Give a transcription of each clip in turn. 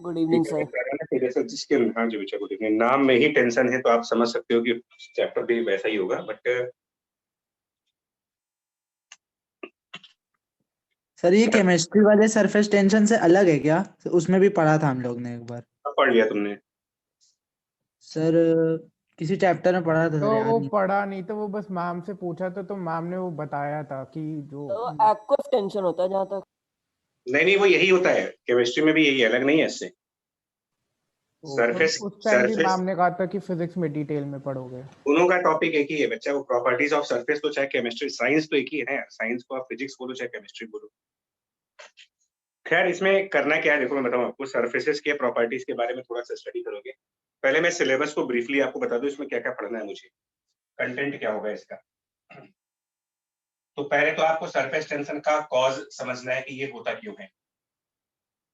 Good evening sir. जिसके हाँ जी बेचा गुड इवनिंग, नाम में ही टेंशन है तो आप समझ सकते हो कि चैप्टर भी वैसा ही होगा। बट सर ये केमिस्ट्री वाले सरफेस टेंशन से अलग है क्या? उसमें भी पढ़ा था हम लोग ने एक बार। कब पढ़ लिया तुमने? सर किसी चैप्टर में पढ़ा था तो सर, याद वो नहीं। पढ़ा नहीं, तो वो बस मैम से पूछा था, तो मैम ने वो बताया था कि जो तो एक्वस टेंशन होता है जहाँ तक। नहीं वो यही होता है, केमिस्ट्री में भी यही है, अलग नहीं है इससे। सरफेस उस टाइम भी सरफेस मैम ने कहा था कि फिजिक्स में डिटेल में पढ़ोगे। दोनों का टॉपिक एक ही है बच्चा। वो प्रॉपर्टीज ऑफ सरफेस तो चाहे केमिस्ट्री साइंस तो एक ही है ना यार। साइंस को आप फिजिक्स बोलो चाहे केमिस्ट्री बोलो। खैर इसमें करना क्या है देखो, मैं बताऊं आपको। सरफेसेस के प्रॉपर्टीज के बारे में थोड़ा सा स्टडी करोगे। पहले मैं सिलेबस को ब्रीफली आपको बता दूं, इसमें क्या क्या पढ़ना है मुझे, कंटेंट क्या होगा इसका। तो पहले तो आपको सरफेस टेंशन का कॉज समझना है कि ये होता क्यों है,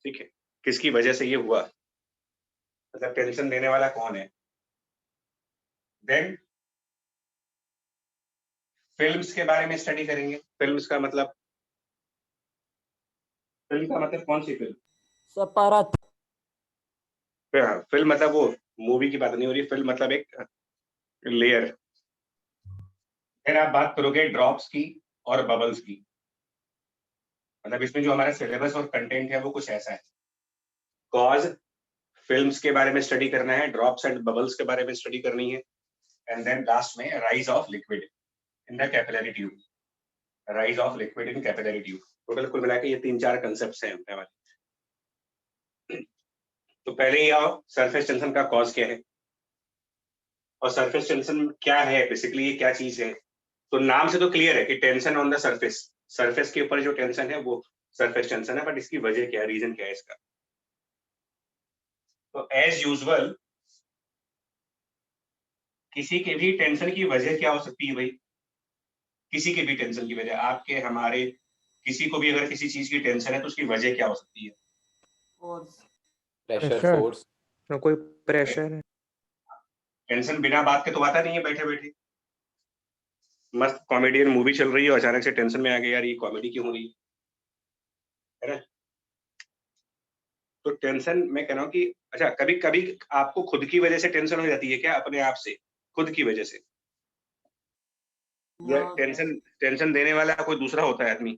ठीक है, किसकी वजह से ये हुआ, मतलब टेंशन देने वाला कौन है। देन फिल्म्स के बारे में स्टडी करेंगे। फिल्म का मतलब कौन सी फिल्म? सपारात। फिल्म मतलब वो मूवी की बात नहीं हो रही, फिल्म मतलब एक लेयर। फिर आप बात करोगे ड्रॉप्स की और बबल्स की। मतलब इसमें जो हमारा सिलेबस और कंटेंट है वो कुछ ऐसा है। कॉज फिल्म्स के बारे में स्टडी करना है, ड्रॉप्स एंड बबल्स के बारे में स्टडी करनी है, एंड देन लास्ट में rise of liquid in the capillary tube. Rise of liquid in capillary tube. Total कुल मिला के ये 3-4 कंसेप्ट्स हैं हमारे। तो पहले ही आओ, सरफेस टेंशन का कॉज क्या है और सरफेस टेंशन क्या है, बेसिकली ये क्या चीज है। तो नाम से तो क्लियर है कि tension on the surface, surface के ऊपर जो टेंशन है वो सरफेस टेंशन है। बट इसकी वजह क्या है, रीजन क्या है इसका। तो एज यूजुअल किसी के भी टेंशन की वजह क्या हो सकती है भाई? किसी के भी टेंशन की वजह, आपके हमारे किसी को भी अगर किसी चीज की टेंशन है तो उसकी वजह क्या हो सकती है? फोर्स। Pressure, Pressure. फोर्स, कोई प्रेशर है। टेंशन बिना बात के तो आता नहीं है बैठे बैठे। मस्त कॉमेडियन मूवी चल रही है, अचानक से टेंशन में आ गया, यार ये कॉमेडी क्यों हो रही है ना। तो टेंशन मैं कह रहा हूँ कि अच्छा, कभी कभी आपको खुद की वजह से टेंशन हो जाती है क्या, अपने आप से, खुद की वजह से? या टेंशन टेंशन देने वाला कोई दूसरा होता है आदमी?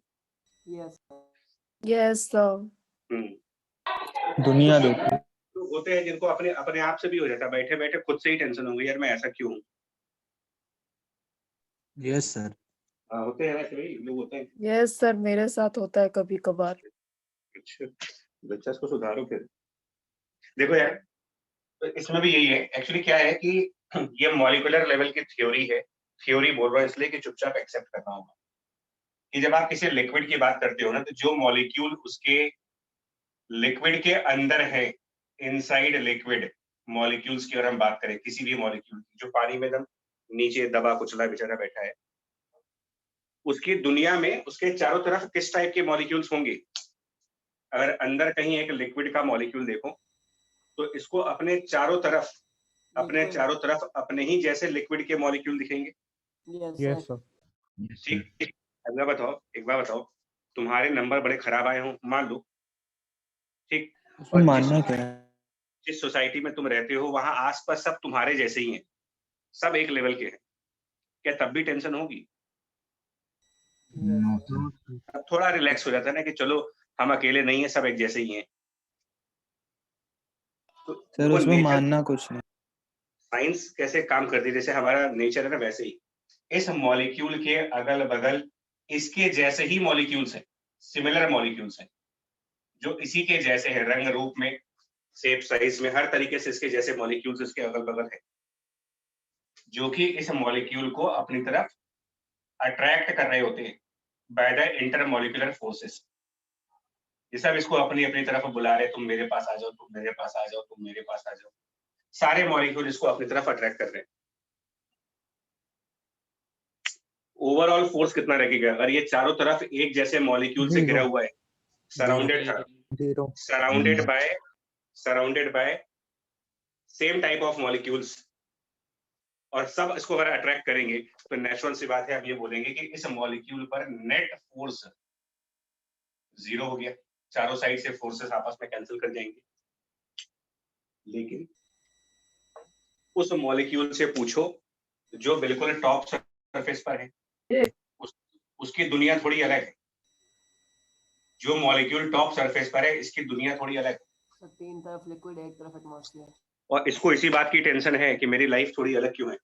Yes sir. दुनिया तो देखो। तो होते हैं जिनको अपने अपने आप से भी हो जाता है, बैठे बैठे खुद से ही टेंशन हो गई, यार मैं ऐसा क्यों हूँ। Yes sir. होते हैं ऐसे भी लोग होते हैं। यस सर, मेरे साथ होता है कभी कभार। अच्छा, बच्चा इसको सुधारो फिर। देखो यार, तो इसमें भी यही है एक्चुअली। क्या है कि ये मॉलिक्यूलर लेवल की थ्योरी है। थ्योरी बोल रहा हूँ इसलिए कि चुपचाप एक्सेप्ट करना होगा कि जब आप किसी लिक्विड की बात करते हो ना, तो जो मॉलिक्यूल उसके लिक्विड के अंदर है, इनसाइड लिक्विड मॉलिक्यूल्स की अगर हम बात करें, किसी भी मॉलिक्यूल की जो पानी में एकदम नीचे दबा कुचला बेचारा बैठा है, उसकी दुनिया में उसके चारों तरफ किस टाइप के मॉलिक्यूल्स होंगे। अगर अंदर कहीं एक लिक्विड का मॉलिक्यूल देखो तो इसको अपने चारों तरफ अपने ही जैसे लिक्विड के मॉलिक्यूल दिखेंगे। Yes sir. ठीक। एक बार बताओ, तुम्हारे नंबर बड़े खराब आए हो मान लो, ठीक, उसमें और मानना क्या है? जिस सोसाइटी में तुम रहते हो वहां आसपास सब तुम्हारे जैसे ही हैं, सब एक लेवल के हैं, क्या तब भी टेंशन होगी? अब थोड़ा रिलैक्स हो जाता है ना कि चलो हम अकेले नहीं है, सब एक जैसे ही हैं। तो सर देखो उसमें नेचर, मानना कुछ नहीं। साइंस कैसे काम करती है, जैसे हमारा नेचर है ना वैसे ही इस मॉलिक्यूल के अगल बगल इसके जैसे ही मॉलिक्यूल्स हैं, सिमिलर मॉलिक्यूल्स हैं जो इसी के जैसे हैं, रंग रूप में, शेप साइज में, हर तरीके से इसके जैसे मॉलिक्यूल्स इसके अगल बगल है, जो कि इस मॉलिक्यूल को अपनी तरफ अट्रैक्ट कर रहे होते हैं बाय द इंटरमॉलिक्यूलर फोर्सेस। ये सब इसको अपनी अपनी तरफ बुला रहे, तुम मेरे पास आ जाओ, तुम मेरे पास आ जाओ, तुम मेरे पास आ जाओ। सारे मॉलिक्यूल इसको अपनी तरफ अट्रैक्ट कर रहे हैं। ओवरऑल फोर्स कितना लगेगा अगर ये चारों तरफ एक जैसे मॉलिक्यूल से घिरा हुआ है, सराउंडेड था, zero. Surrounded by same type of molecules, और सब इसको अगर अट्रैक्ट करेंगे तो नेचुरल सी बात है, हम ये बोलेंगे कि इस मॉलिक्यूल पर नेट फोर्स जीरो हो गया। चारों साइड से फोर्सेस आपस में कैंसिल कर जाएंगे। लेकिन उस मॉलिक्यूल से पूछो जो बिल्कुल टॉप सरफेस पर है, उसकी दुनिया थोड़ी अलग है। जो मॉलिक्यूल टॉप सरफेस पर है, इसकी दुनिया थोड़ी अलग है। सर तीन तरफ लिक्विड, एक तरफ एटमॉस्फेयर। और इसको इसी बात की टेंशन है कि मेरी लाइफ थोड़ी अलग क्यों है।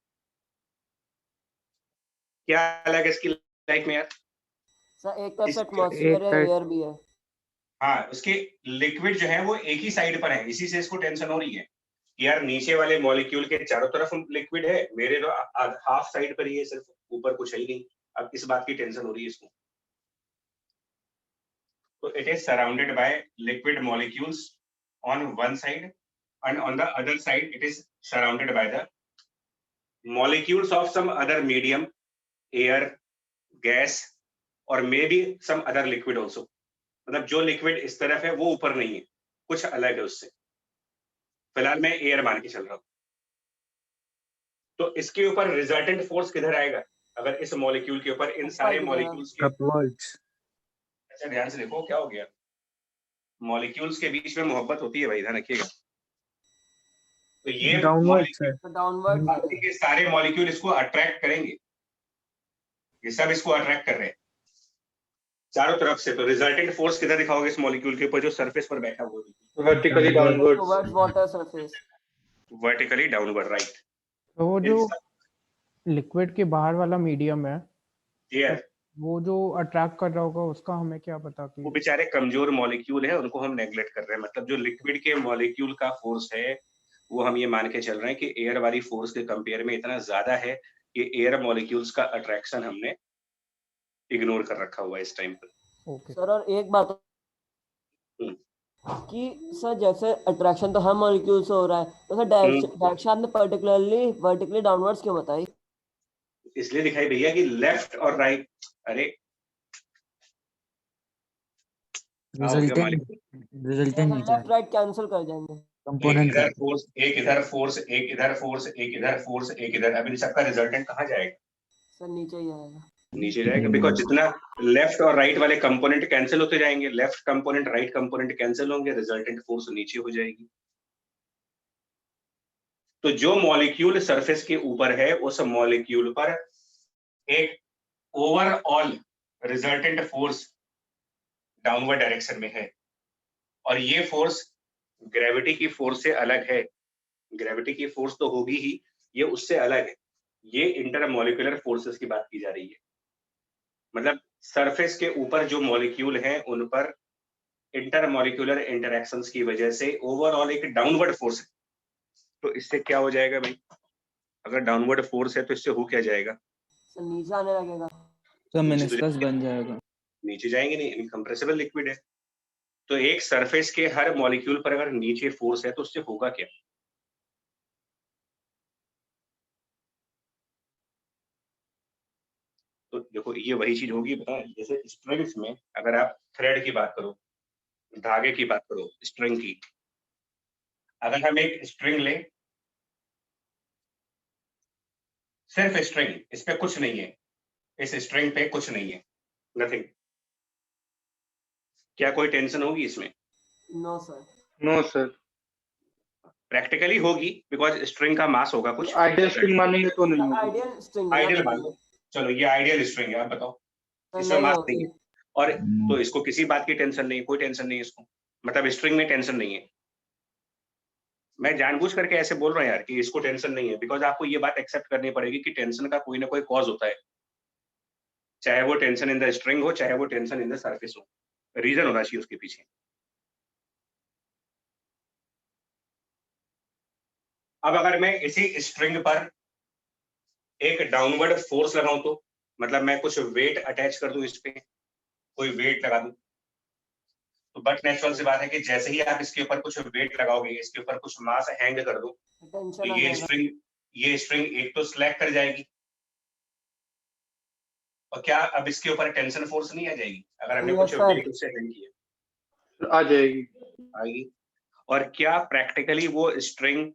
क्या अलग है इसकी लाइफ में यार? सर एक तरफ इस- एटमॉस्फेयर है, एक एयर भी है। हाँ, उसके लिक्विड जो है वो एक ही साइड पर है, इसी से इसको टेंशन हो रही है कि यार नीचे वाले मॉलिक्यूल के चारों तरफ लिक्विड है, मेरे तो हाफ साइड पर ही है, सिर्फ ऊपर कुछ है ही नहीं। अब इस बात की टेंशन हो रही है इसको। तो it is surrounded by liquid molecules on one side and on the other side it is surrounded by the molecules of some other medium, air, gas और may be some other liquid also. मतलब जो liquid इस तरफ है वो ऊपर नहीं है, कुछ अलग है उससे। फिलहाल मैं एयर मान के चल रहा हूं। तो इसके ऊपर रिजल्टेंट फोर्स किधर आएगा? अगर इस मॉलिक्यूल के ऊपर इन सारे ऊपर की मॉलिक्यूल्स के, अपवर्ड्स। अच्छा ध्यान से देखो क्या हो गया। मॉलिक्यूल्स के बीच में मोहब्बत होती है भाई, ध्यान रखिएगा। तो ये डाउनवर्ड्स है। तो डाउनवर्ड बाकी के सारे मॉलिक्यूल इसको अट्रैक्ट करेंगे, ये सब इसको अट्रैक्ट कर रहे हैं चारों तरफ से। तो रिजल्टेंट फोर्स किधर दिखाओगे इस मॉलिक्यूल के ऊपर जो सरफेस पर बैठा हुआ है? Vertically downwards. Towards water surface. Vertically downward, right. तो वो जो लिक्विड के बाहर वाला मीडियम है, एयर, वो जो अट्रैक्ट कर रहा होगा उसका हमें क्या पता वो कि बेचारे कमजोर मॉलिक्यूल है, उनको हम नेग्लेक्ट कर रहे हैं। मतलब जो लिक्विड के मॉलिक्यूल का फोर्स है वो हम ये मान के चल रहे हैं कि एयर वाली फोर्स के कंपेयर में इतना ज्यादा है कि एयर मॉलिक्यूल्स का अट्रैक्शन हमने इग्नोर कर रखा हुआ है इस टाइम पर। ओके। सर और एक बात कि सर जैसे अट्रैक्शन तो हर मॉलिक्यूल से हो रहा है, तो सर डायरेक्शन आपने पर्टिकुलरली वर्टिकली डाउनवर्ड्स क्यों बताई? इसलिए दिखाई भैया कि लेफ्ट और राइट, अरे रिजल्टेंट लेफ्ट राइट कैंसिल कर जाएंगे। एक कंपोनेंट इधर फोर्स, एक इधर फोर्स, एक इधर फोर्स, एक इधर फोर्स, एक इधर। अब इन सबका रिजल्टेंट कहाँ जाएगा? सर नीचे ही आएगा। नीचे जाएगा, बिकॉज जितना लेफ्ट और राइट वाले कंपोनेंट कैंसिल होते जाएंगे, left component right component cancel होंगे, रिजल्टेंट फोर्स नीचे हो जाएगी। तो जो मॉलिक्यूल सरफेस के ऊपर है उस मॉलिक्यूल पर एक overall resultant force downward direction में है, और ये फोर्स ग्रेविटी की फोर्स से अलग है। ग्रेविटी की फोर्स तो होगी ही, ये उससे अलग है। ये इंटरमॉलिक्यूलर फोर्सेस की बात की जा रही है। मतलब सरफेस के ऊपर जो मॉलिक्यूल हैं उन पर इंटरमॉलिक्यूलर इंटरेक्शंस की वजह से ओवरऑल एक डाउनवर्ड फोर्स है। तो इससे क्या हो जाएगा भाई? अगर डाउनवर्ड फोर्स है तो इससे हो क्या जाएगा? सर नीचे आने लगेगा। तो नीचे मेनिस्कस बन जाएगा। नीचे जाएंगे नहीं, इनकम्प्रेसिबल लिक्विड है। तो एक सरफेस के हर मॉलिक्यूल पर अगर नीचे फोर्स है तो उससे होगा क्या? तो देखो ये वही चीज होगी, पता है, जैसे स्ट्रिंग्स में अगर आप थ्रेड की बात करो, धागे की बात करो, स्ट्रिंग की, अगर हम एक स्ट्रिंग लें, सिर्फ स्ट्रिंग, इस पे कुछ नहीं है, इस स्ट्रिंग पे कुछ नहीं है, नथिंग, क्या कोई टेंशन होगी इसमें? No sir. No sir. Practically होगी, बिकॉज स्ट्रिंग का मास होगा कुछ। आइडियल स्ट्रिंग मानेंगे तो नहीं होगी। आइडियल स्ट्रिंग आइडियल मान लो, चलो ये आइडियल स्ट्रिंग है, आप बताओ इसमें नहीं मास होती। नहीं है, और तो इसको किसी बात की टेंशन नहीं, कोई टेंशन नहीं है इसको, मतलब स्ट्रिंग में टेंशन नहीं है। मैं जानबूझ करके ऐसे बोल रहा हूँ यार कि इसको टेंशन नहीं है, बिकॉज आपको ये बात एक्सेप्ट करनी पड़ेगी कि टेंशन का कोई ना कोई कॉज होता है, चाहे वो टेंशन इन द स्ट्रिंग हो, चाहे वो टेंशन इन द सरफेस हो, रीजन होना चाहिए उसके पीछे। अब अगर मैं इसी स्ट्रिंग पर एक डाउनवर्ड फोर्स लगाऊं तो मतलब मैं कुछ वेट अटैच कर दूं, इस पे कोई वेट लगा दूं, तो बट नेचुरल सी बात है कि जैसे ही आप इसके ऊपर कुछ वेट लगाओगे, इसके ऊपर कुछ मास हैंग कर दो, टेंशन तो आ ये जाएगा। स्ट्रिंग एक तो स्लैक कर जाएगी, और क्या अब इसके ऊपर टेंशन फोर्स नहीं आ जाएगी अगर हमने Yes, कुछ sir. वेट उससे हैंग किया? आ जाएगी। आएगी। और क्या प्रैक्टिकली वो स्ट्रिंग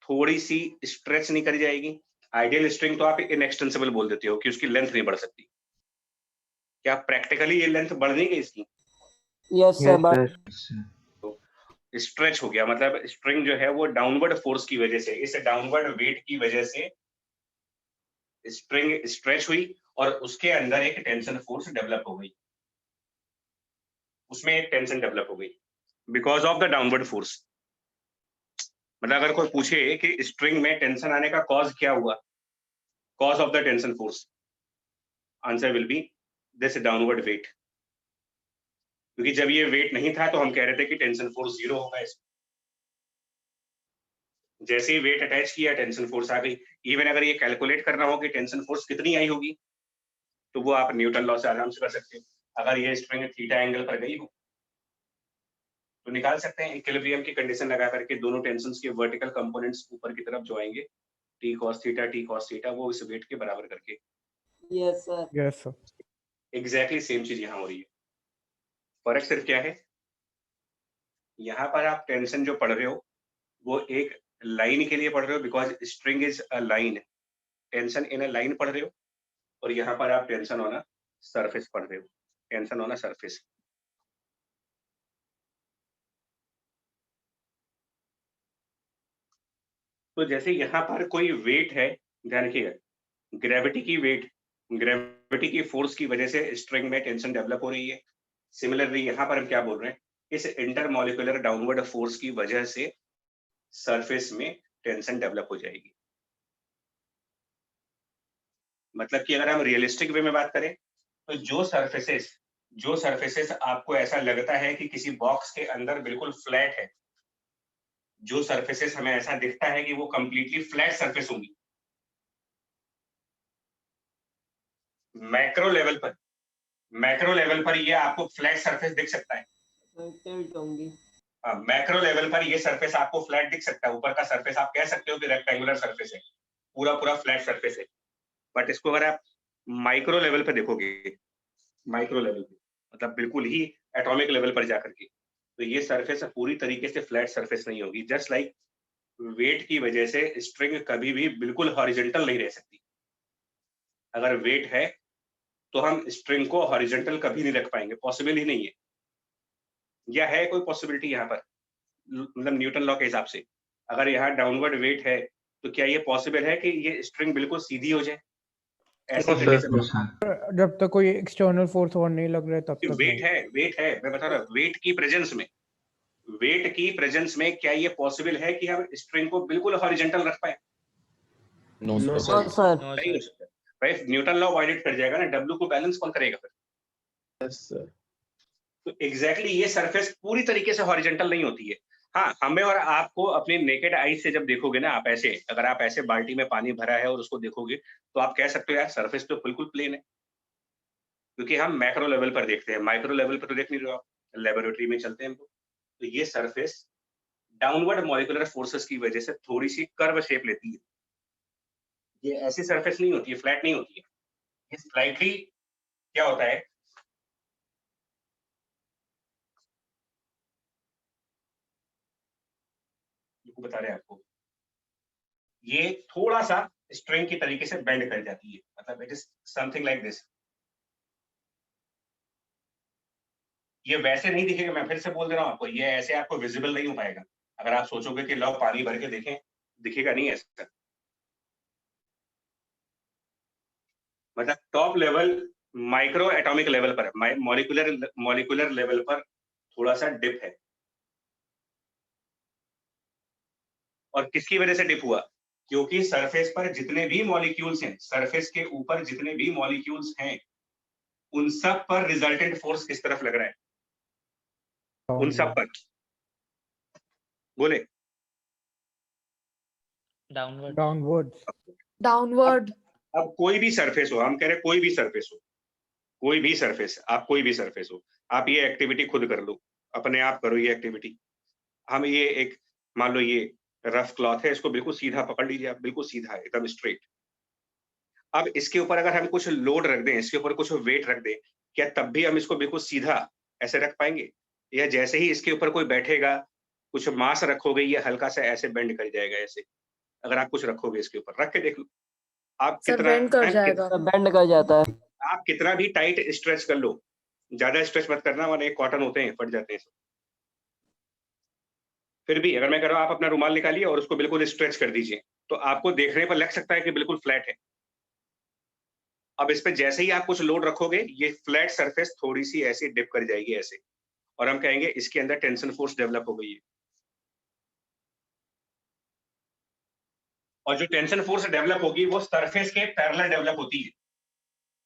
थोड़ी सी स्ट्रेच नहीं कर जाएगी? आइडियल स्ट्रिंग तो आप इनएक्सटेंसिबल बोल देते हो कि उसकी लेंथ नहीं बढ़ सकती, क्या प्रैक्टिकली ये लेंथ बढ़ नहीं गई इसकी? Yes sir. स्ट्रेच हो गया, मतलब स्ट्रिंग जो है वो डाउनवर्ड फोर्स की वजह से, इस डाउनवर्ड वेट की वजह से स्ट्रिंग स्ट्रेच हुई और उसके अंदर एक टेंशन फोर्स डेवलप हो गई, उसमें एक टेंशन डेवलप हो गई because of the downward force. मतलब अगर कोई पूछे कि स्ट्रिंग में टेंशन आने का कॉज क्या हुआ, cause of the tension force, answer will be this downward weight, क्योंकि जब ये वेट नहीं था तो हम कह रहे थे कि टेंशन फोर्स 0 होगा इसमें। जैसे ही वेट अटैच किया टेंशन फोर्स आ गई। इवन अगर ये कैलकुलेट करना हो कि टेंशन फोर्स कितनी आई होगी तो वो आप न्यूटन लॉ से आराम से कर सकते हो। अगर ये स्ट्रिंग थीटा एंगल पर गई हो तो निकाल सकते हैं इक्विलिब्रियम की कंडीशन लगा करके दोनों टेंशन्स के वर्टिकल कंपोनेंट्स ऊपर की तरफ जो आएंगे टी कॉस थीटा वो इस वेट के बराबर करके। Yes sir. Yes sir. Exactly same चीज यहाँ हो रही है। फर्क सिर्फ क्या है, यहाँ पर आप टेंशन जो पढ़ रहे हो वो एक लाइन के लिए पढ़ रहे हो because string is a line, tension in a line पढ़ रहे हो, और यहाँ पर आप टेंशन ऑन अ सरफेस पढ़ रहे हो, टेंशन ऑन अ सरफेस। तो जैसे यहाँ पर कोई वेट है, ध्यान रखिएगा, ग्रेविटी की फोर्स की वजह से स्ट्रिंग में टेंशन डेवलप हो रही है। सिमिलरली यहाँ पर हम क्या बोल रहे हैं, इस इंटरमॉलिक्यूलर डाउनवर्ड फोर्स की वजह से सरफेस में टेंशन डेवलप हो जाएगी। मतलब कि अगर हम रियलिस्टिक वे में बात करें तो जो सरफेसेस आपको ऐसा लगता है कि किसी बॉक्स के अंदर बिल्कुल फ्लैट है, जो सरफेसेस हमें ऐसा दिखता है कि वो कंप्लीटली फ्लैट सरफेस होंगी, मैक्रो लेवल पर ये आपको फ्लैट सरफेस दिख सकता है। टिल्ट होंगी। मैक्रो लेवल पर ये सरफेस आपको फ्लैट दिख सकता है, ऊपर का सरफेस आप कह सकते हो कि रेक्टेंगुलर सरफेस है, पूरा फ्लैट सरफेस है। बट इसको अगर आप माइक्रो लेवल पे देखोगे, माइक्रो लेवल पे मतलब बिल्कुल ही एटॉमिक लेवल पर जाकर के, तो ये सरफेस पूरी तरीके से फ्लैट सरफेस नहीं होगी। जस्ट लाइक वेट की वजह से स्ट्रिंग कभी भी बिल्कुल हॉरिजॉन्टल नहीं रह सकती। अगर वेट है तो हम स्ट्रिंग को हॉरिजॉन्टल कभी नहीं रख पाएंगे, पॉसिबल ही नहीं है। या है कोई पॉसिबिलिटी यहाँ पर, मतलब न्यूटन लॉ के हिसाब से अगर यहाँ डाउनवर्ड वेट है तो क्या ये पॉसिबल है कि ये स्ट्रिंग बिल्कुल सीधी हो जाए? ऐसी No, sir. Condition No, sir. जब तक कोई एक्सटर्नल फोर्स और नहीं लग रहा है तब तक नहीं। वेट है, मैं बता रहा हूँ, वेट की प्रेजेंस में क्या ये पॉसिबल है कि हम स्ट्रिंग को बिल्कुल हॉरिजॉन्टल रख पाए? No, हाँ sir. सर। नहीं हो सकता भाई, न्यूटन लॉ वायलेट कर जाएगा ना, डब्ल्यू को बैलेंस कौन करेगा फिर? Yes, sir. तो एग्जैक्टली ये सरफेस पूरी तरीके से हॉरिजॉन्टल नहीं होती है। हाँ, हमें और आपको अपने नेकेड आई से जब देखोगे ना, आप ऐसे, अगर आप ऐसे बाल्टी में पानी भरा है और उसको देखोगे तो आप कह सकते हो यार सरफेस तो बिल्कुल प्लेन है, क्योंकि हम मैक्रो लेवल पर देखते हैं, माइक्रो लेवल पर तो देख नहीं रहे हो आप, लेबोरेटरी में चलते हैं तो ये सरफेस डाउनवर्ड मॉलिक्यूलर फोर्सेस की वजह से थोड़ी सी कर्व शेप लेती है। ये ऐसी सरफेस नहीं होती है, फ्लैट नहीं होती है, ये स्लाइटली क्या होता है, बता रहे हैं आपको, ये थोड़ा सा स्ट्रिंग की तरीके से बेंड कर जाती है, मतलब it is something like this. ये वैसे नहीं दिखेगा, मैं फिर से बोल दे रहा हूँ आपको, ये ऐसे आपको विजिबल नहीं हो पाएगा। अगर आप सोचोगे कि लो पानी भर के देखें, दिखेगा नहीं ऐसा। मतलब top level micro atomic level पर, मॉलिक्यूलर लेवल पर थोड़ा सा डिप है। और किसकी वजह से डिप हुआ? क्योंकि सरफेस पर जितने भी मॉलिक्यूल्स हैं, सरफेस के ऊपर जितने भी मॉलिक्यूल्स हैं, उन सब पर रिजल्टेंट फोर्स किस तरफ लग रहा है? उन सब पर बोले डाउनवर्ड। अब कोई भी सरफेस हो, हम कह रहे कोई भी सरफेस हो, आप कोई भी सरफेस हो, आप ये एक्टिविटी खुद कर लो, अपने आप करो ये एक्टिविटी। हम ये एक, मान लो ये रफ क्लॉथ है, इसको बिल्कुल सीधा पकड़ लीजिए आप, बिल्कुल सीधा एकदम स्ट्रेट। अब इसके ऊपर अगर हम कुछ लोड रख दें, इसके ऊपर कुछ वेट रख दें, क्या तब भी हम इसको बिल्कुल सीधा ऐसे रख पाएंगे? या जैसे ही इसके ऊपर कोई बैठेगा, कुछ मास रखोगे, ये हल्का सा ऐसे बेंड कर जाएगा ऐसे? अगर आप कुछ रखोगे इसके ऊपर, रख के देख लो आप, सर कितना बेंड कर जाएगा। बेंड कर जाता है। आप कितना भी टाइट स्ट्रेच कर लो, ज्यादा स्ट्रेच मत करना, वरना एक कॉटन होते हैं फट जाते हैं। फिर भी अगर मैं कह रहा हूँ आप अपना रुमाल निकालिए और उसको बिल्कुल स्ट्रेच कर दीजिए, तो आपको देखने पर लग सकता है कि बिल्कुल फ्लैट है। अब इस पे जैसे ही आप कुछ लोड रखोगे, ये फ्लैट सरफेस थोड़ी सी ऐसी डिप कर जाएगी ऐसे, और हम कहेंगे इसके अंदर टेंशन फोर्स डेवलप हो गई है। और जो टेंशन फोर्स डेवलप होगी वो सरफेस के पैरेलल डेवलप होती है।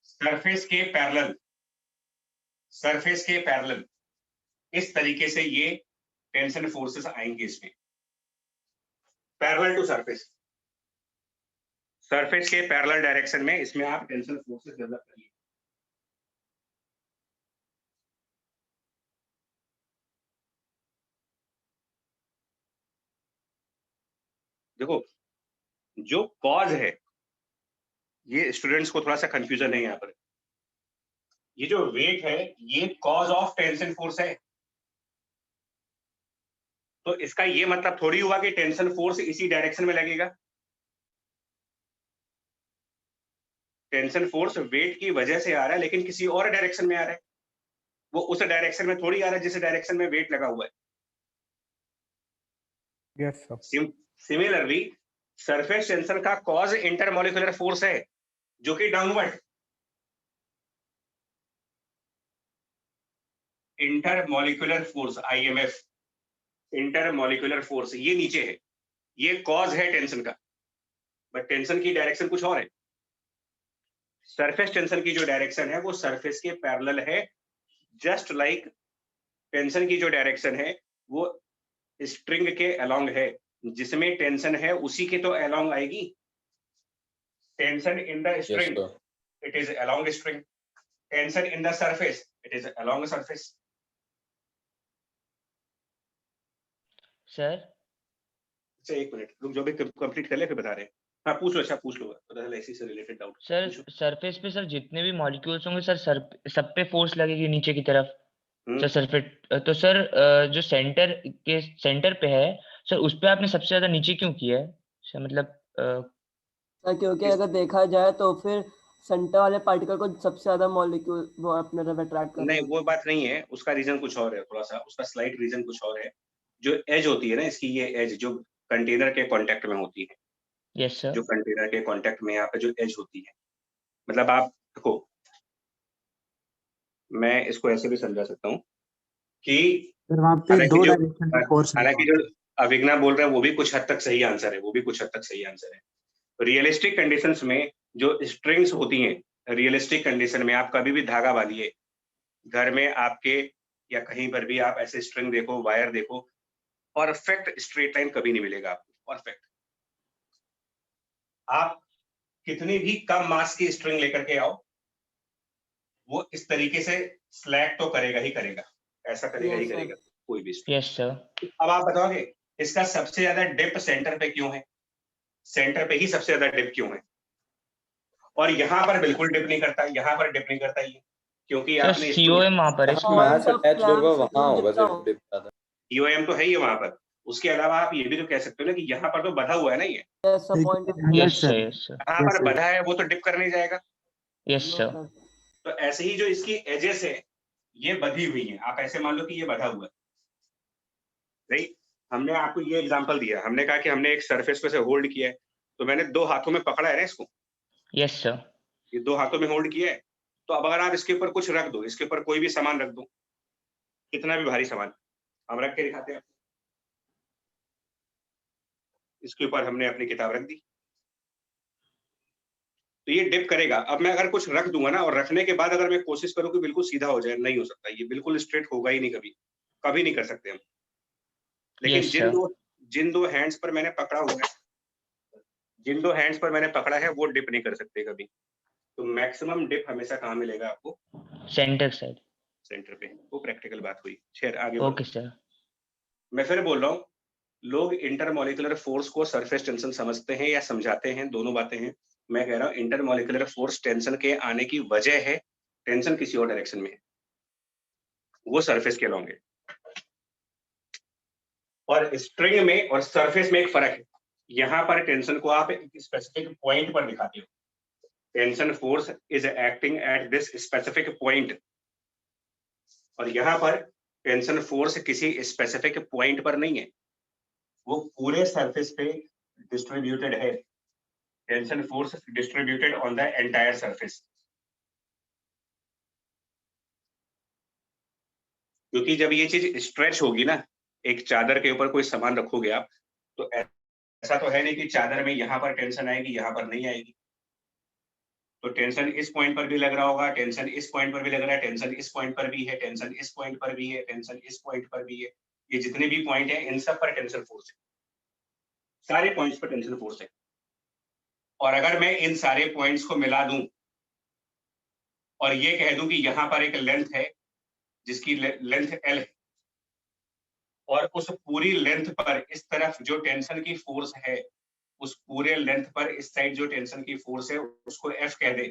सरफेस के पैरेलल, सरफेस के पैरेलल, इस तरीके से ये टेंशन फोर्सेस आएंगे इसमें, पैरेलल टू सरफेस, सरफेस के पैरेलल डायरेक्शन में इसमें आप टेंशन फोर्सेस डेवलप करिए। देखो, जो कॉज है, ये स्टूडेंट्स को थोड़ा सा कंफ्यूजन है यहाँ पर। ये जो वेट है, ये कॉज ऑफ टेंशन फोर्स है। तो इसका ये मतलब थोड़ी हुआ कि टेंशन फोर्स इसी डायरेक्शन में लगेगा। टेंशन फोर्स वेट की वजह से आ रहा है, लेकिन किसी और डायरेक्शन में आ रहा है। वो उस डायरेक्शन में थोड़ी आ रहा है जिस डायरेक्शन में वेट लगा हुआ है। Yes sir. Similarly surface tension का कॉज इंटरमॉलिक्यूलर फोर्स है, जो कि downward, intermolecular force IMF, intermolecular force, ये नीचे है, ये कॉज है टेंशन का, बट टेंशन की डायरेक्शन कुछ और है। सरफेस टेंशन की जो डायरेक्शन है वो सरफेस के पैरेलल है, जस्ट लाइक टेंशन की जो डायरेक्शन है वो स्ट्रिंग के अलोंग है। जिसमें टेंशन है उसी के तो अलोंग आएगी। Tension in the Yes, string, sir. it is along string. Tension in the surface, it is along the surface. Sir अच्छा एक मिनट रुक जाओ, भी कंप्लीट कर ले फिर बता रहे हैं। हाँ पूछ लो, अच्छा पूछ लो, पता चला इसी से रिलेटेड डाउट। सर सरफेस पे सर जितने भी मॉलिक्यूल्स होंगे सर सब पे फोर्स लगेगी नीचे की तरफ सर सरफेस। तो सर जो सेंटर पे है सर, उस पे आपने सबसे ज्यादा नीचे क्यों किया है सर? मतलब सर क्योंकि अगर देखा जाए तो फिर सेंटर वाले पार्टिकल को सबसे ज्यादा मॉलिक्यूल वो अपने तरफ अट्रैक्ट कर नहीं वो बात नहीं है, उसका रीजन कुछ और है, थोड़ा सा उसका स्लाइट रीजन कुछ और है। जो एज होती है ना इसकी, ये एज जो कंटेनर के कांटेक्ट में होती है, यस सर। जो कंटेनर के कांटेक्ट में यहाँ पे जो एज होती है, मतलब आप देखो, मैं इसको ऐसे भी समझा सकता हूँ कि फिर वहाँ पे हालांकि दो जो डायरेक्शन में फोर्स हालांकि जो अविग्ना बोल रहे हैं वो भी कुछ हद तक सही आंसर है, वो भी कुछ हद तक सही आंसर है। रियलिस्टिक कंडीशंस में जो स्ट्रिंग्स होती हैं, रियलिस्टिक कंडीशन में आप कभी भी धागा बांधिए घर में आपके, या कहीं पर भी आप ऐसे स्ट्रिंग देखो, वायर देखो, परफेक्ट स्ट्रेट लाइन कभी नहीं मिलेगा आपको, परफेक्ट। आप कितनी भी कम मास की स्ट्रिंग लेकर के आओ, वो इस तरीके से स्लैग तो करेगा ही करेगा, ऐसा करेगा ही Yes, sir. करेगा कोई भी स्ट्रिंग। Yes sir. अब आप बताओगे इसका सबसे ज्यादा डिप सेंटर पे क्यों है? सेंटर पे ही सबसे ज्यादा डिप क्यों है? और यहाँ पर बिल्कुल डिप नहीं करता, यहाँ पर डिप नहीं करता ये, क्योंकि सर आपने इसको COM वहाँ पर है जहाँ इसमें। मास अटैच होगा clamps वहाँ होगा जितना सर हो। डिप ज्यादा। EOM तो है ही है वहां पर। उसके अलावा आप ये भी तो कह सकते हो ना कि यहाँ पर तो बधा हुआ है ना, ये Yes, sir, point of Yes, yes sir. Sir yes sir यहाँ पर बधा है, वो तो डिप करने जाएगा। Yes No, sir. sir. तो ऐसे ही जो इसकी एजेस है ये बधी हुई है, आप ऐसे मान लो कि ये बधा हुआ है, राइट। हमने आपको ये एग्जांपल दिया, हमने कहा कि हमने एक सरफेस पे से होल्ड किया है, तो मैंने दो हाथों में पकड़ा है ना इसको, यस सर। ये दो हाथों में होल्ड किया है। तो अब अगर आप इसके ऊपर कुछ रख दो, इसके ऊपर कोई भी सामान रख दो, कितना भी भारी सामान, हम रख के दिखाते हैं। इसके ऊपर हमने अपनी किताब रख दी, तो ये डिप करेगा। अब मैं अगर कुछ रख दूंगा ना, और रखने के बाद अगर मैं कोशिश करूं कि बिल्कुल सीधा हो जाए, नहीं हो सकता, ये बिल्कुल स्ट्रेट होगा ही नहीं, कभी कभी नहीं कर सकते हम। लेकिन Yes, sir. जिन दो हैंड्स पर मैंने पकड़ा हुआ है, जिन दो हैंड्स पर मैंने पकड़ा है, वो डिप नहीं कर सकते कभी। तो मैक्सिमम डिप हमेशा कहाँ मिलेगा आपको? Centre side. सेंटर पे। वो प्रैक्टिकल बात हुई। खैर आगे ओके बढ़ो। सर। मैं फिर बोल रहा हूँ, लोग इंटरमॉलिक्यूलर फोर्स को सरफेस टेंशन समझते हैं या समझाते हैं, दोनों बातें हैं। मैं कह रहा हूँ इंटरमॉलिक्यूलर फोर्स टेंशन के आने की वजह है, टेंशन किसी और डायरेक्शन में है, वो सरफेस के अलोंग है। और स्ट्रिंग में और सरफेस में एक फर्क है। यहाँ पर टेंशन को आप एक स्पेसिफिक पॉइंट पर दिखाते हो, tension force is acting at this specific point, और यहाँ पर टेंशन फोर्स किसी स्पेसिफिक पॉइंट पर नहीं है, वो पूरे सरफेस पे डिस्ट्रीब्यूटेड है, tension force distributed on the entire surface. क्योंकि जब ये चीज स्ट्रेच होगी ना, एक चादर के ऊपर कोई सामान रखोगे आप, तो ऐसा तो है नहीं कि चादर में यहाँ पर टेंशन आएगी, यहाँ पर नहीं आएगी। तो टेंशन इस पॉइंट पर भी लग रहा होगा, टेंशन इस पॉइंट पर भी लग रहा है, टेंशन इस पॉइंट पर भी है, टेंशन इस पॉइंट पर भी है, टेंशन इस पॉइंट पर भी है। ये जितने भी पॉइंट हैं इन सब पर टेंशन फोर्स है, सारे पॉइंट्स पर टेंशन फोर्स है। और अगर मैं इन सारे पॉइंट्स को मिला दूं और ये कह दूं कि यहाँ पर एक लेंथ है जिसकी लेंथ L है, और उस पूरी लेंथ पर इस तरफ जो टेंशन की फोर्स है, उस पूरे लेंथ पर इस साइड जो टेंशन की फोर्स है उसको F कह दे,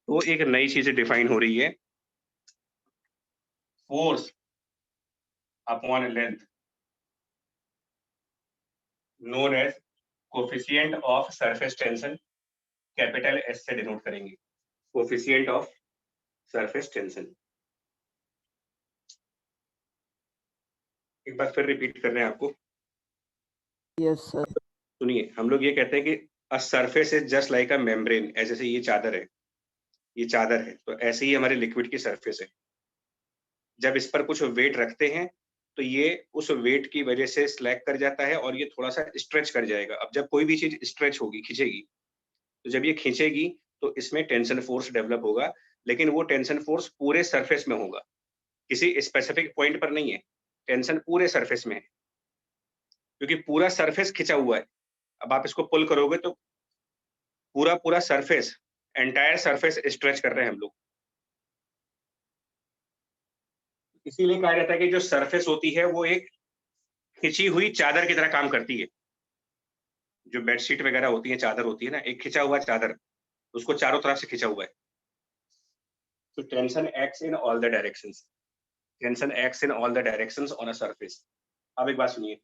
तो एक नई चीज डिफाइन हो रही है, force upon length, known as coefficient of surface tension, capital S से डिनोट करेंगे, कोफिशिएंट ऑफ सरफेस टेंशन। एक बार फिर रिपीट कर रहे हैं आपको, यस सर। सुनिए। हम लोग ये कहते हैं कि a surface is just like a membrane, जैसे ये चादर है, ये चादर है, तो ऐसे ही हमारे लिक्विड की सरफेस है। जब इस पर कुछ वेट रखते हैं तो ये उस वेट की वजह से स्लैग कर जाता है और ये थोड़ा सा स्ट्रेच कर जाएगा। अब जब कोई भी चीज स्ट्रेच होगी, खींचेगी, तो जब ये खींचेगी तो इसमें टेंशन फोर्स डेवलप होगा, लेकिन वो टेंशन फोर्स पूरे सरफेस में होगा, किसी स्पेसिफिक पॉइंट पर नहीं है। टेंशन पूरे सरफेस में है, क्योंकि पूरा सरफेस खिंचा हुआ है। अब आप इसको पुल करोगे तो पूरा पूरा सरफेस, एंटायर सरफेस स्ट्रेच कर रहे हैं हम लोग। इसीलिए कहा जाता है कि जो सरफेस होती है वो एक खिंची हुई चादर की तरह काम करती है। जो बेडशीट वगैरह होती है, चादर होती है ना, एक खिंचा हुआ चादर, उसको चारों तरफ से खिंचा हुआ है। तो tension acts in all the directions, tension acts in all the directions on a surface. अब एक बात सुनिए,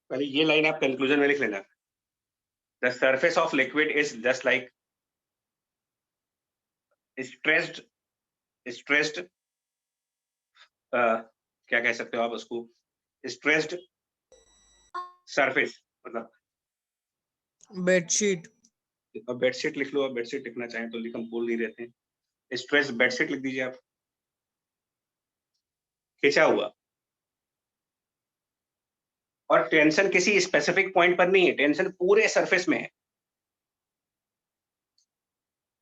पहले ये लाइन आप कंक्लूजन में लिख लेना, the surface of liquid is just like stressed क्या कह सकते हो आप उसको, स्ट्रेस्ड सरफेस, मतलब बेडशीट। अब बेडशीट लिख लो, आप बेडशीट लिखना चाहें तो हम बोल नहीं रहते हैं, स्ट्रेस बेडशीट लिख दीजिए आप, खिंचा हुआ। और टेंशन किसी स्पेसिफिक पॉइंट पर नहीं है, टेंशन पूरे सरफेस में है।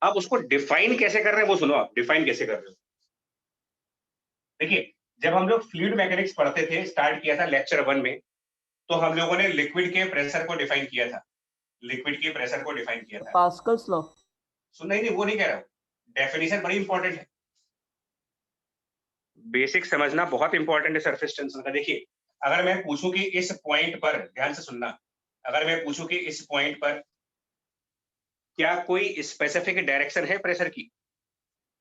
आप उसको डिफाइन कैसे कर रहे हैं वो सुनो, आप डिफाइन कैसे कर रहे हो। देखिए, जब हम लोग फ्लूइड मैकेनिक्स पढ़ते थे, स्टार्ट किया था लेक्चर 1 में, तो हम लोगों ने लिक्विड के प्रेशर को डिफाइन किया था, लिक्विड के प्रेशर को डिफाइन किया था। Pascal's law. सुन नहीं, वो नहीं कह रहा हूं, डेफिनेशन बड़ी इंपॉर्टेंट है, बेसिक समझना बहुत इंपॉर्टेंट है सरफेस टेंशन का। देखिए, अगर मैं पूछूं कि इस पॉइंट पर, ध्यान से सुनना, अगर मैं पूछूं कि इस पॉइंट पर क्या कोई स्पेसिफिक डायरेक्शन है प्रेशर की,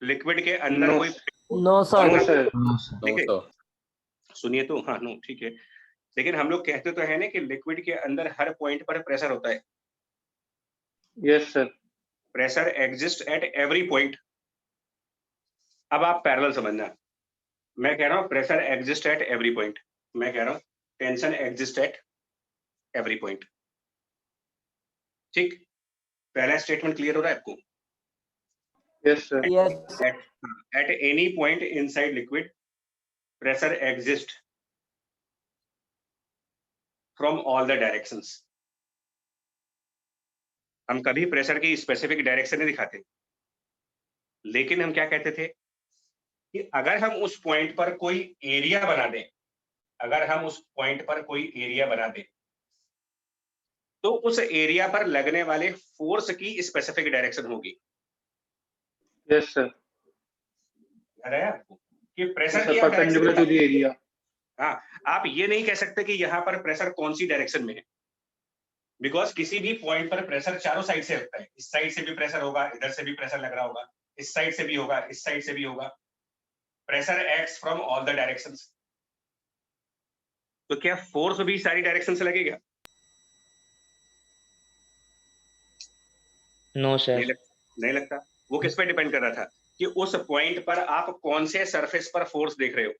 लिक्विड के अंदर No. कोई नो सर। No, sir. ठीक है, सुनिए तो, हाँ नो ठीक है, लेकिन हम लोग कहते तो है ना कि लिक्विड के अंदर हर पॉइंट पर प्रेशर होता है। Yes, sir. Pressure exist at every point. अब आप पैरेलल समझना, मैं कह रहा हूं pressure exist at every point, मैं कह रहा हूं tension exist at every point. ठीक, पहला स्टेटमेंट क्लियर हो रहा है आपको? Yes, sir. Yes. At any point inside liquid, pressure exists from all the directions. हम कभी प्रेशर की स्पेसिफिक डायरेक्शन नहीं दिखाते, लेकिन हम क्या कहते थे कि अगर हम उस पॉइंट पर कोई एरिया बना दें, अगर हम उस पॉइंट पर कोई एरिया बना दें, तो उस एरिया पर लगने वाले फोर्स की स्पेसिफिक डायरेक्शन होगी। Yes, sir. याद आया आपको कि Yes, प्रेशर sir. की आप Perpendicular to the area. हाँ, आप ये नहीं कह सकते कि यहाँ पर प्रेशर कौन सी डायरेक्शन में है, बिकॉज किसी भी पॉइंट पर प्रेशर चारों साइड से लगता है। इस साइड से भी प्रेशर होगा, इधर से भी प्रेशर लग रहा होगा, इस साइड से भी होगा, इस साइड से भी होगा। Pressure acts from all the directions. तो क्या फोर्स भी सारी डायरेक्शन से लगेगा? No sir. नहीं लगता। वो किस पे डिपेंड कर रहा था? कि उस पॉइंट पर आप कौन से सरफेस पर फोर्स देख रहे हो।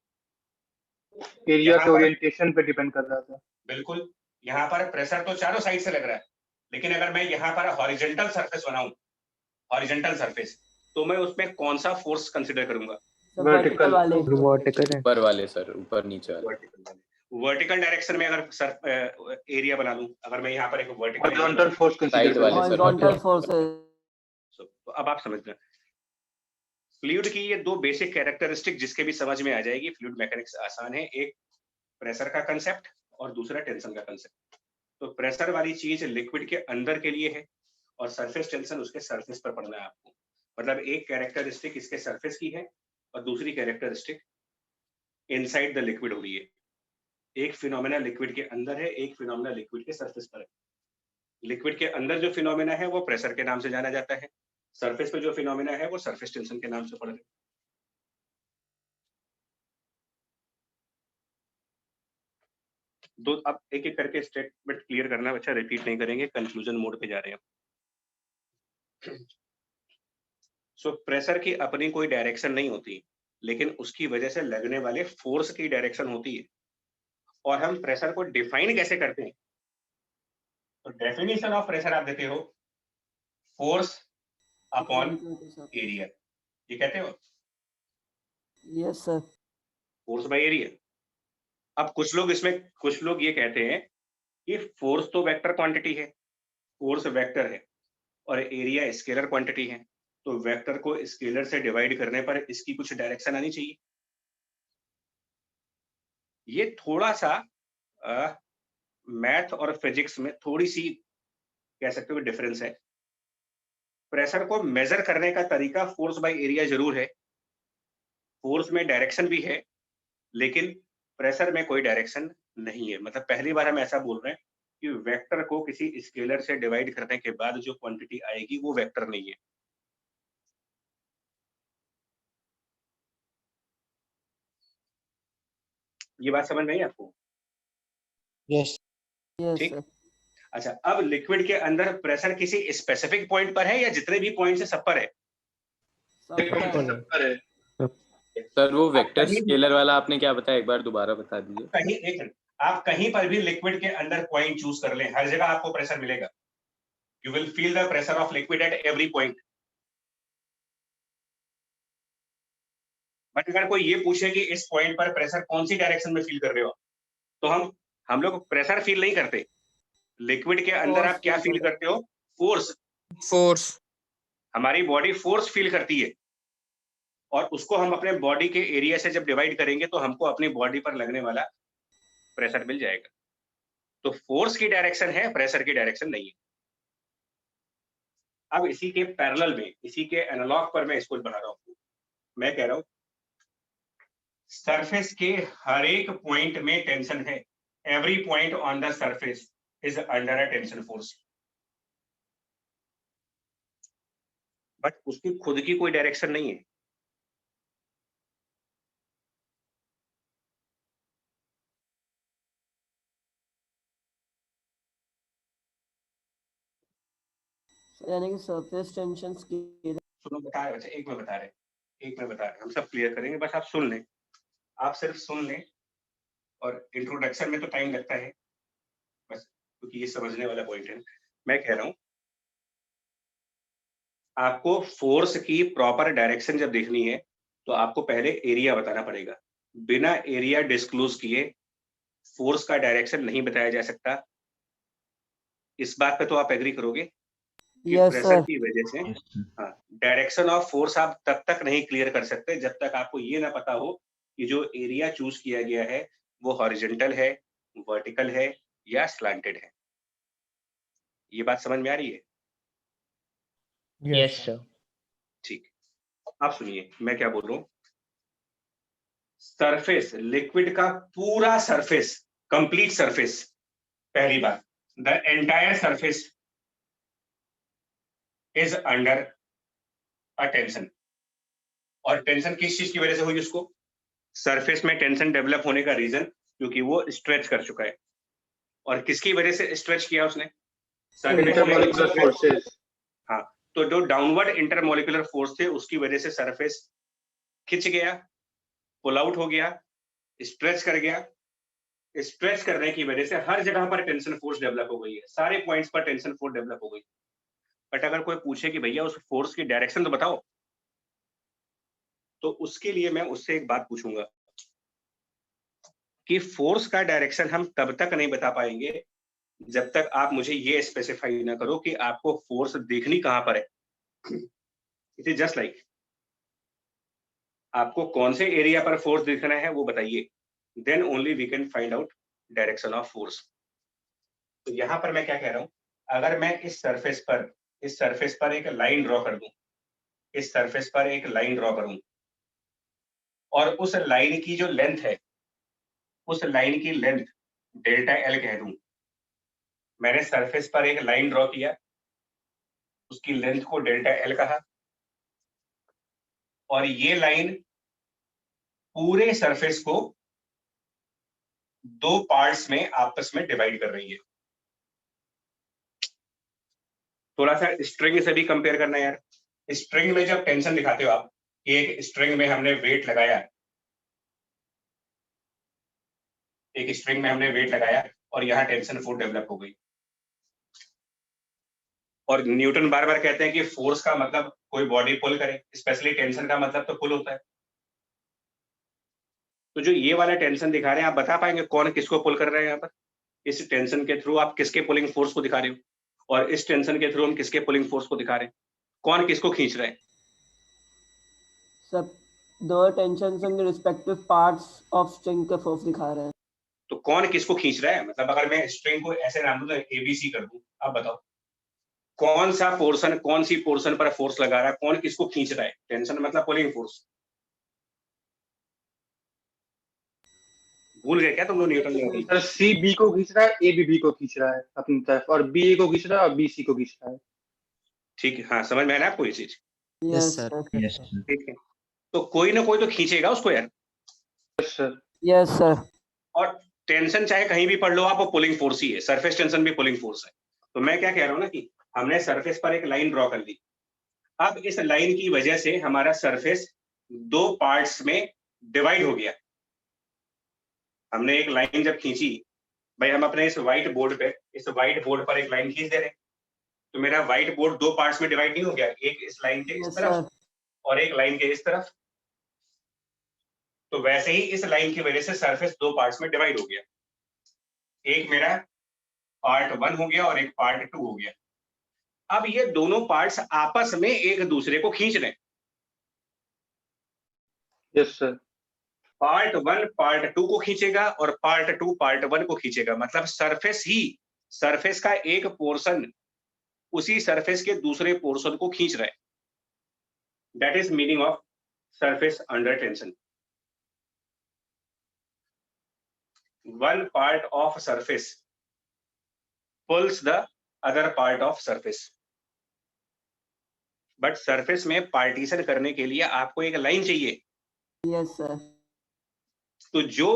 एरिया यहाँ के पर- ओरिएंटेशन पे डिपेंड कर रहा था। बिल्कुल, यहाँ पर प्रेशर तो चारों साइड से लग रहा है, लेकिन अगर मैं यहाँ पर हॉरिजॉन्टल सरफेस बनाऊं, हॉरिजॉन्टल सरफेस, तो मैं उसमें कौन सा फोर्स कंसिडर करूंगा? वर्टिकल वाले ऊपर वाले सर, ऊपर नीचे वाले। वर्टिकल डायरेक्शन में अगर सर एरिया बना लूं, अगर मैं यहाँ पर एक vertical horizontal force Side consider वाले करें। सर। Horizontal forces. तो अब आप समझ लें, फ्लूइड की ये दो बेसिक कैरेक्टरिस्टिक जिसके भी समझ में आ जाएगी, फ्लूइड मैकेनिक्स आसान है। एक प्रेशर का कंसेप्ट और दूसरा टेंशन का कंसेप्ट। तो प्रेशर वाली चीज लिक्विड के अंदर के लिए है और सरफेस टेंशन उसके सरफेस पर पड़ना है आपको। मतलब एक कैरेक्टरिस्टिक इसके सरफेस की है और दूसरी कैरेक्टरिस्टिक इनसाइड द लिक्विड हो रही है। एक फिनोमेना लिक्विड के अंदर है, एक फिनोमेना लिक्विड के सरफेस पर है। लिक्विड के अंदर जो फिनोमेना है वो प्रेशर के नाम से जाना जाता है, सरफेस पे जो फिनोमेना है वो सरफेस टेंशन के नाम से पड़ रहे। दो अब एक एक करके स्टेटमेंट क्लियर करना, अच्छा रिपीट नहीं करेंगे, कंफ्यूजन मोड पे जा रहे हैं। सो प्रेशर की अपनी कोई डायरेक्शन नहीं होती, लेकिन उसकी वजह से लगने वाले फोर्स की डायरेक्शन होती है। और हम प्रेशर को डिफाइन कैसे करते हैं? तो डेफिनेशन ऑफ प्रेशर आप देते हो फोर्स अपॉन एरिया, ये कहते हो yes sir. Force by area. अब कुछ लोग ये कहते हैं कि फोर्स तो वेक्टर क्वांटिटी है, फोर्स वेक्टर है और एरिया स्केलर क्वांटिटी है, तो वेक्टर को स्केलर से डिवाइड करने पर इसकी कुछ डायरेक्शन आनी चाहिए। ये थोड़ा सा मैथ और फिजिक्स में थोड़ी सी कह सकते हो डिफरेंस है। प्रेशर को मेजर करने का तरीका फोर्स बाय एरिया जरूर है, फोर्स में डायरेक्शन भी है, लेकिन प्रेशर में कोई डायरेक्शन नहीं है। मतलब पहली बार हम ऐसा बोल रहे हैं कि वेक्टर को किसी स्केलर से डिवाइड करने के बाद जो क्वांटिटी आएगी वो वेक्टर नहीं है। ये बात समझ में आई आपको? यस यस ठीक। सर। अच्छा, अब लिक्विड के अंदर प्रेशर किसी स्पेसिफिक पॉइंट पर है या जितने भी पॉइंट है सब पर है? सर वो वेक्टर कहीं- स्केलर वाला आपने क्या बताया, एक बार दोबारा बता दीजिए। कहीं एक मिनट, आप कहीं पर भी लिक्विड के अंदर पॉइंट चूज कर लें, हर जगह आपको प्रेशर मिलेगा। You will feel the pressure of liquid at every point. But अगर कोई ये पूछे कि इस पॉइंट पर प्रेशर कौन सी डायरेक्शन में फील कर रहे हो, तो हम लोग प्रेशर फील नहीं करते। लिक्विड के अंदर Force आप क्या feel फील करते हो? फोर्स। फोर्स। हमारी बॉडी फोर्स फील करती है और उसको हम अपने बॉडी के एरिया से जब डिवाइड करेंगे तो हमको अपनी बॉडी पर लगने वाला प्रेशर मिल जाएगा। तो फोर्स की डायरेक्शन है, प्रेशर की डायरेक्शन नहीं है। अब इसी के पैरेलल में, इसी के एनालॉग पर मैं इसको बना रहा हूं। मैं कह रहा हूं सरफेस के हर एक पॉइंट में टेंशन है। Every point on the surface is under a tension force. But उसकी खुद की कोई डायरेक्शन नहीं है। यानी कि सरफेस टेंशन सुनो, बता रहे, एक में बता रहे, हम सब क्लियर करेंगे, बस आप सुन लें, आप सिर्फ सुन लें। और इंट्रोडक्शन में तो टाइम लगता है बस, क्योंकि ये समझने वाला पॉइंट है। मैं कह रहा हूं आपको फोर्स की प्रॉपर डायरेक्शन जब देखनी है तो आपको पहले एरिया बताना पड़ेगा। बिना एरिया डिस्क्लोज किए फोर्स का डायरेक्शन नहीं बताया जा सकता। इस बात पे तो आप एग्री करोगे कि Yes, प्रेशर sir. की वजह से हाँ, डायरेक्शन ऑफ फोर्स आप तब तक नहीं क्लियर कर सकते जब तक आपको ये ना पता हो कि जो एरिया चूज किया गया है वो हॉरिजॉन्टल है, वर्टिकल है या स्लैंटेड है। ये बात समझ में आ रही है? Yes sir. ठीक, आप सुनिए मैं क्या बोल रहा हूं। सरफेस, लिक्विड का पूरा सरफेस, कंप्लीट सरफेस, पहली बात, the entire surface is under a tension. और टेंशन किस चीज की वजह से हुई? उसको सरफेस में टेंशन डेवलप होने का रीजन क्योंकि वो स्ट्रेच कर चुका है। और किसकी वजह से स्ट्रेच किया उसने? Surface intermolecular forces. हाँ, तो जो डाउनवर्ड इंटरमोलिकुलर फोर्स थे उसकी वजह से सरफेस खिंच गया, पुल आउट हो गया, स्ट्रेच कर गया। स्ट्रेच करने की वजह से हर जगह पर टेंशन फोर्स डेवलप हो गई है, सारे पॉइंट्स पर टेंशन फोर्स डेवलप हो गई। बट अगर कोई पूछे कि भैया उस फोर्स की डायरेक्शन तो बताओ, तो उसके लिए मैं उससे एक बात पूछूंगा कि फोर्स का डायरेक्शन हम तब तक नहीं बता पाएंगे जब तक आप मुझे ये स्पेसिफाई ना करो कि आपको फोर्स देखनी कहां पर है। इट इज जस्ट लाइक आपको कौन से एरिया पर फोर्स दिखना है वो बताइए, then only we can find out direction of force. तो यहां पर मैं क्या कह रहा हूं, अगर मैं इस सरफेस पर एक लाइन ड्रॉ कर दूं, इस सरफेस पर एक लाइन ड्रॉ करूं और उस लाइन की जो लेंथ है, उस लाइन की लेंथ डेल्टा एल कह दूं। मैंने सरफेस पर एक लाइन ड्रॉ किया, उसकी लेंथ को डेल्टा एल कहा, और ये लाइन पूरे सरफेस को दो पार्ट्स में आपस में डिवाइड कर रही है। थोड़ा सा स्ट्रिंग से भी कंपेयर करना यार। स्ट्रिंग में जब टेंशन दिखाते हो आप, एक स्ट्रिंग में हमने वेट लगाया, एक स्ट्रिंग में हमने वेट लगाया और यहाँ टेंशन फोर्स डेवलप हो गई। और न्यूटन बार बार कहते हैं कि फोर्स का मतलब कोई बॉडी पुल करे, स्पेशली टेंशन का मतलब तो पुल होता है। तो जो ये वाला टेंशन दिखा रहे हैं, आप बता पाएंगे कौन किसको पुल कर रहे हैं यहाँ पर? इस टेंशन के थ्रू आप किसके पुलिंग फोर्स को दिखा रहे हो, और इस टेंशन के थ्रू हम किसके पुलिंग फोर्स को दिखा रहे हैं? कौन किसको खींच रहे हैं? सब दो टेंशन के रिस्पेक्टिव पार्ट्स ऑफ स्ट्रिंग के फोर्स दिखा रहे हैं। तो कौन किसको खींच रहा है? मतलब अगर मैं स्ट्रिंग को ऐसे नाम दूं, एबीसी कर दूं, आप बताओ कौन सा पोर्शन, कौन सी पोर्शन पर फोर्स लगा रहा है, कौन किसको खींच रहा है? टेंशन मतलब पुलिंग फोर्स। भूल गए क्या तुम लोग न्यूटन में? सर सी बी को खींच रहा है, ए बी को खींच रहा है अपनी तरफ, और बी ए को खींच रहा है और बी सी को खींच रहा है। ठीक है, हाँ समझ में आया ना आपको ये चीज? Yes sir. सर। ठीक है, तो कोई ना कोई तो खींचेगा उसको यार। Sir yes sir. और टेंशन चाहे कहीं भी पढ़ लो आप, वो पुलिंग फोर्स ही है। सरफेस टेंशन भी पुलिंग फोर्स है। तो मैं क्या कह रहा हूँ ना कि हमने सरफेस पर एक लाइन ड्रॉ कर ली। अब इस लाइन की वजह से हमारा सरफेस दो पार्ट्स में डिवाइड हो गया। हमने एक लाइन जब खींची, भाई हम अपने इस व्हाइट बोर्ड पर एक लाइन खींच दे रहे हैं, तो मेरा व्हाइट बोर्ड दो पार्ट्स में डिवाइड नहीं हो गया? एक इस लाइन के इस यस तरफ सर। और एक लाइन के इस तरफ। तो वैसे ही इस लाइन की वजह से सरफेस दो पार्ट्स में डिवाइड हो गया। एक मेरा पार्ट 1 हो गया और एक पार्ट 2 हो गया। अब ये दोनों पार्ट्स आपस में एक दूसरे को खींच रहे हैं। Yes sir. पार्ट 1 पार्ट 2 को खींचेगा और पार्ट 2 पार्ट 1 को खींचेगा। मतलब सरफेस का एक पोर्शन उसी सरफेस के दूसरे पोर्शन को खींच रहा है। That is meaning of surface under tension. One part of surface pulls the other part of surface. But surface में पार्टीशन करने के लिए आपको एक लाइन चाहिए। Yes sir. तो जो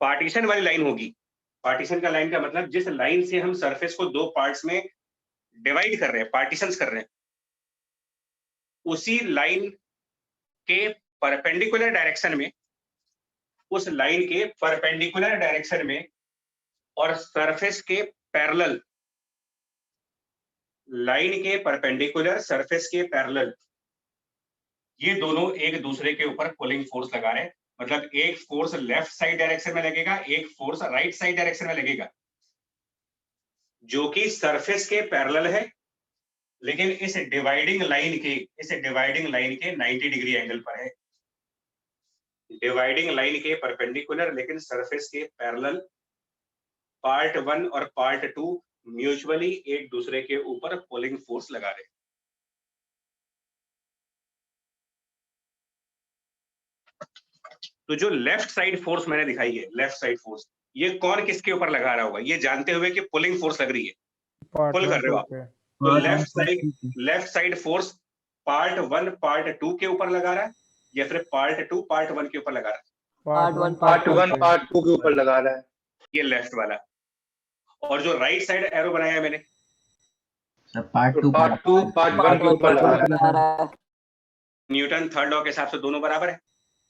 पार्टीशन वाली लाइन होगी, पार्टीशन का लाइन का मतलब जिस लाइन से हम सरफेस को दो पार्ट्स में डिवाइड कर रहे हैं, पार्टीशंस कर रहे हैं, उसी लाइन के परपेंडिकुलर डायरेक्शन में, उस लाइन के परपेंडिकुलर डायरेक्शन में और सरफेस के पैरेलल, लाइन के परपेंडिकुलर, सरफेस के पैरेलल, ये दोनों एक दूसरे के ऊपर पुलिंग फोर्स लगा रहे हैं। मतलब एक फोर्स लेफ्ट साइड डायरेक्शन में लगेगा, एक फोर्स राइट साइड डायरेक्शन में लगेगा, जो कि सरफेस के पैरेलल है, लेकिन इस डिवाइडिंग लाइन के 90 डिग्री एंगल पर है। डिवाइडिंग लाइन के परपेंडिकुलर लेकिन सरफेस के पैरेलल, पार्ट 1 और पार्ट 2 म्यूचुअली एक दूसरे के ऊपर पुलिंग फोर्स लगा रहे हैं। तो जो लेफ्ट साइड फोर्स मैंने दिखाई है, लेफ्ट साइड फोर्स, ये कौन किसके ऊपर लगा रहा होगा? ये जानते हुए कि पुलिंग फोर्स लग रही है, पुल कर रहे हो आप। तो left side force part 1 part 2 के ऊपर लगा रहा है या फिर पार्ट 2 पार्ट 1 के ऊपर लगा रहा है? पार्ट 1 पार्ट 2 के ऊपर लगा रहा है। ये लेफ्ट वाला। और जो राइट साइड एरो बनाया है मैंने, पार्ट टू पार्ट 1 के ऊपर लगा है। आ रहा है। न्यूटन थर्ड लॉ के हिसाब से दोनों बराबर है।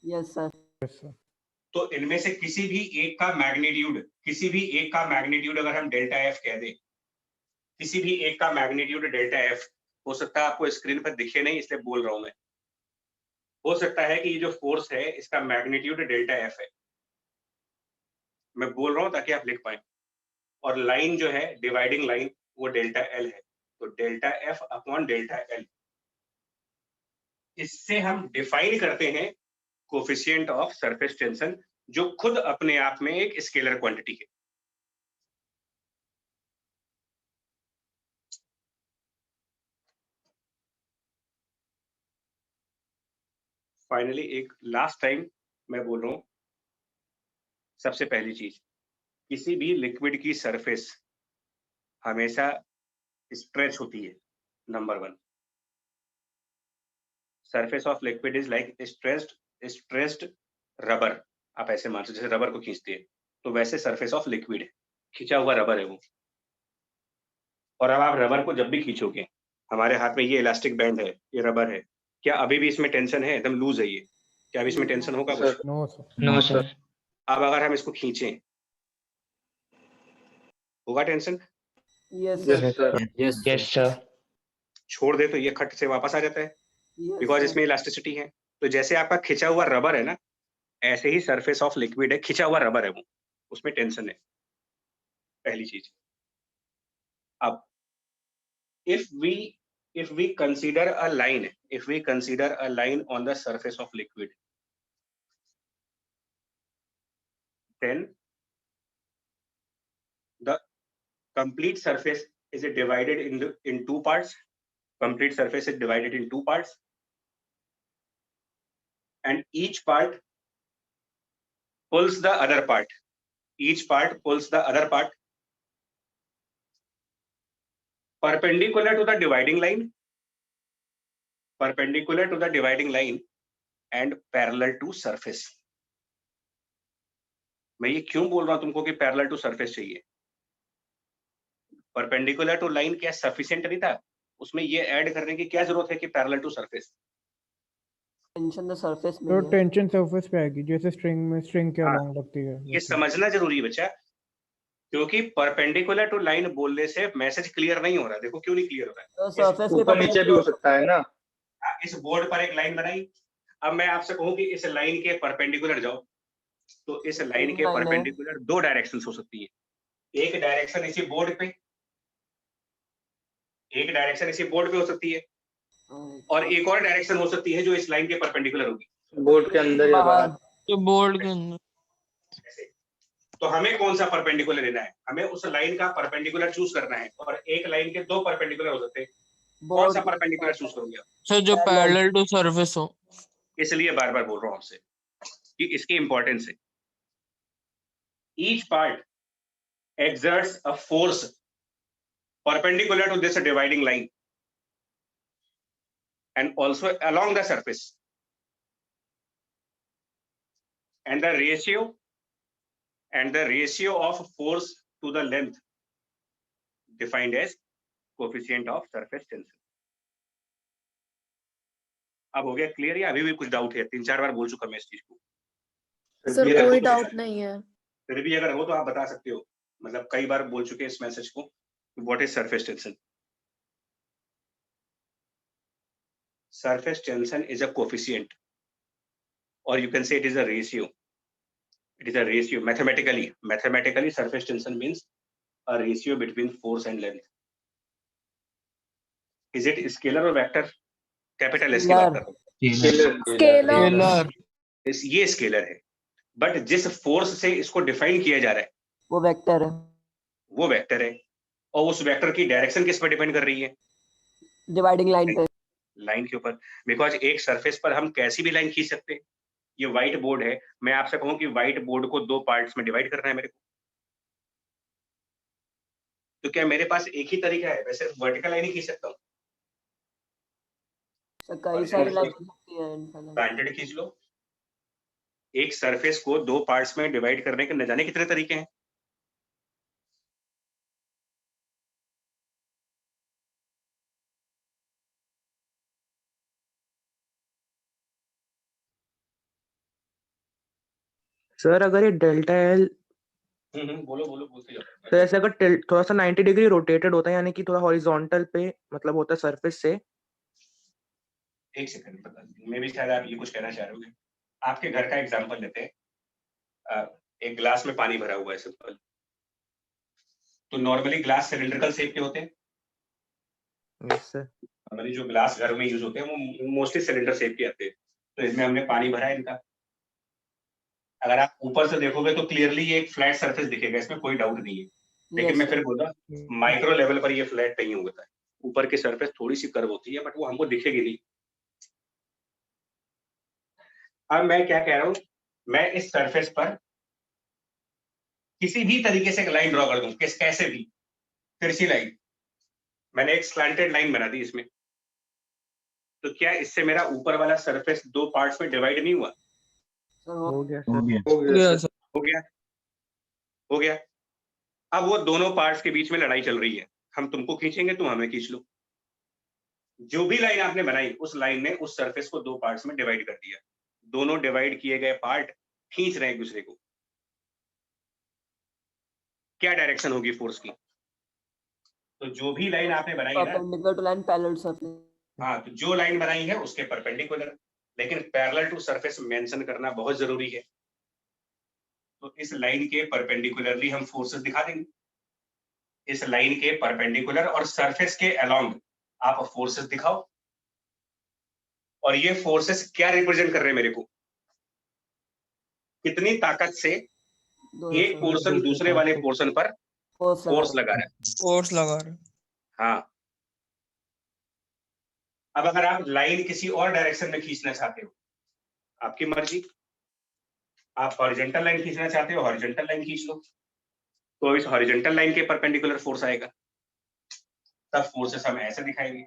Yes sir. Yes, sir. तो इनमें से किसी भी एक का मैग्नीट्यूड अगर हम डेल्टा एफ कह दें, किसी भी एक का मैग्नीट्यूड डेल्टा एफ, हो सकता है आपको स्क्रीन पर दिखे नहीं इसलिए बोल रहा हूं मैं, हो सकता है कि ये जो फोर्स है इसका मैग्नीट्यूड डेल्टा एफ है, मैं बोल रहा हूं ताकि आप लिख पाए। और लाइन जो है डिवाइडिंग लाइन वो डेल्टा एल है, तो delta F upon delta L, इससे हम डिफाइन करते हैं कोफिशिएंट ऑफ सरफेस टेंशन, जो खुद अपने आप में एक स्केलर क्वांटिटी है। फाइनली एक लास्ट टाइम मैं बोल रहा हूं, सबसे पहली चीज, किसी भी लिक्विड की सरफेस हमेशा स्ट्रेच होती है। Number 1, surface of liquid is like stressed rubber. आप ऐसे मान सकते, जैसे रबर को खींचते हैं तो वैसे सरफेस ऑफ लिक्विड है, खिंचा हुआ रबर है वो। और अब आप रबर को जब भी खींचोगे, हमारे हाथ में ये इलास्टिक बैंड है, ये रबर है, क्या अभी भी इसमें टेंशन है? एकदम लूज है ये, क्या अभी इसमें टेंशन होगा कुछ? No, sir. No sir. अब अगर हम इसको खींचें, होगा tension? Yes yes sir. Yes sir. छोड़ दे तो ये खट से वापस आ जाता है, बिकॉज इसमें इलास्टिसिटी है। तो जैसे आपका खिंचा हुआ रबर है ना, ऐसे ही सरफेस ऑफ लिक्विड है, खिंचा हुआ रबर है वो, उसमें टेंशन है, पहली चीज। अब if we consider a line on the surface of liquid, then the complete surface is divided in two parts. Complete surface is divided in two parts, and each part pulls the other part. Perpendicular to the dividing line and parallel to surface. मैं ये क्यों बोल रहा हूं तुमको कि parallel to surface चाहिए? Perpendicular to line क्या सफिशिएंट नहीं था? उसमें ये ऐड करने की क्या जरूरत है कि parallel to surface? Tension the surface में तो ही है। टेंशन सरफेस पे आएगी, जैसे स्ट्रिंग के हाँ, अलॉन्ग लगती है। ये समझना जरूरी है बच्चा, क्योंकि परपेंडिकुलर टू लाइन बोलने से मैसेज क्लियर नहीं हो रहा। देखो क्यों नहीं क्लियर हो रहा है। तो सरफेस के ऊपर नीचे भी हो सकता है ना। इस बोर्ड पर एक लाइन बनाई, अब मैं आपसे कहूं कि इस लाइन के परपेंडिकुलर जाओ, तो इस लाइन के लाइन है। परपेंडिकुलर दो डायरेक्शन हो सकती है। एक डायरेक्शन इसी बोर्ड पे हो सकती है, और एक और डायरेक्शन हो सकती है जो इस लाइन के परपेंडिकुलर होगी, बोर्ड के अंदर या बाहर। जो बोर्ड के अंदर। ऐसे। तो हमें कौन सा परपेंडिकुलर लेना है? हमें उस लाइन का परपेंडिकुलर चूज करना है, और एक लाइन के दो परपेंडिकुलर हो सकते हैं। कौन सा परपेंडिकुलर चूज करोगे आप? सर जो पैरेलल टू सरफेस हो। इसलिए बार बार बोल रहा हूं आपसे कि इसकी इंपॉर्टेंस है। Each part exerts a force perpendicular to this dividing line and also along the surface, and the ratio of force to the length defined as coefficient of surface tension. अब हो गया क्लियर या अभी भी कुछ doubt है? 3-4 बार बोल चुका मैं इस चीज को। सर कोई डाउट नहीं है। फिर भी अगर हो तो आप बता सकते हो, मतलब कई बार बोल चुके हैं इस मैसेज को। What is surface tension? Surface tension is a coefficient, or you can say it is a ratio. It is a ratio. Mathematically, surface tension means a ratio between force and length. Is it scalar or vector? Capital S की बात कर रहा हूँ। Scalar. ये scalar है, but जिस force से इसको डिफाइन किया जा रहा है वो वेक्टर है, और उस वेक्टर की डायरेक्शन किस पर डिपेंड कर रही है? डिवाइडिंग लाइन पे, लाइन के ऊपर। बिकॉज एक सरफेस पर हम कैसी भी लाइन खींच सकते हैं। ये व्हाइट बोर्ड है, मैं आपसे कहूं कि व्हाइट बोर्ड को दो पार्ट्स में डिवाइड करना है मेरे को, तो क्या मेरे पास एक ही तरीका है? वैसे वर्टिकल लाइन ही खींच सकता हूँ, कई सारी लाइन खींच सकती है। स्टैंडर्ड खींच लो। एक सरफेस को दो पार्ट्स में डिवाइड करने के न जाने कितने तरीके हैं। सर अगर ये डेल्टा एल बोलो बोलो बोलते जाओ। तो ऐसे अगर थोड़ा सा 90 डिग्री रोटेटेड होता है, यानी कि थोड़ा हॉरिजॉन्टल पे मतलब होता है सरफेस से। एक सेकंड बता, मैं भी शायद आप ये कुछ कहना चाह रहे होगे। आपके घर का एग्जांपल लेते हैं। एक ग्लास में पानी भरा हुआ है सिंपल, तो नॉर्मली ग्लास सिलिंड्रिकल शेप के होते हैं। Yes sir. नॉर्मली जो ग्लास घर में यूज होते हैं वो मोस्टली सिलेंडर शेप के आते हैं। तो इसमें हमने पानी भरा है इनका। अगर आप ऊपर से देखोगे तो क्लियरली ये एक फ्लैट सरफेस दिखेगा, इसमें कोई डाउट नहीं है। लेकिन मैं फिर बोला माइक्रो लेवल पर ये फ्लैट नहीं होता है, ऊपर की सरफेस थोड़ी सी कर्व होती है, बट वो हमको दिखेगी नहीं। अब मैं क्या कह रहा हूं, मैं इस सरफेस पर किसी भी तरीके से एक लाइन ड्रॉ कर दूं, कैसे भी तिरछी लाइन। मैंने एक स्लैंटेड लाइन बना दी इसमें, तो क्या इससे मेरा ऊपर वाला सरफेस दो पार्ट्स में डिवाइड नहीं हुआ? हो गया हो सर। गया गया सर। सर। हो गया, हो गया। अब वो दोनों पार्ट्स के बीच में लड़ाई चल रही है, हम तुमको खींचेंगे, तुम हमें खींच लो। जो भी लाइन आपने बनाई, उस लाइन ने उस सरफेस को दो पार्ट्स में डिवाइड कर दिया। दोनों डिवाइड किए गए पार्ट खींच रहे हैं एक दूसरे को। क्या डायरेक्शन होगी फोर्स की? तो जो भी लाइन आपने बनाई है ना, perpendicular to line parallel to surface. हाँ, तो जो लाइन बनाई है उसके परपेंडिकुलर, लेकिन पैरेलल टू सरफेस मेंशन करना बहुत जरूरी है। तो इस लाइन के परपेंडिकुलरली हम फोर्सेस दिखा देंगे। इस लाइन के परपेंडिकुलर और सरफेस के अलोंग आप फोर्सेस दिखाओ। और ये फोर्सेस क्या रिप्रेजेंट कर रहे हैं मेरे को? कितनी ताकत से एक पोर्शन दूसरे वाले पोर्शन पर फोर्स लगा रहा है। फोर्स लगा रहे। हाँ, अब अगर आप लाइन किसी और डायरेक्शन में खींचना चाहते हो, आपकी मर्जी। आप हॉरिजॉन्टल लाइन खींचना चाहते हो, हॉरिजॉन्टल लाइन खींच लो, तो इस हॉरिजॉन्टल लाइन के परपेंडिकुलर फोर्स आएगा। तब फोर्सेस हम ऐसे दिखाएंगे।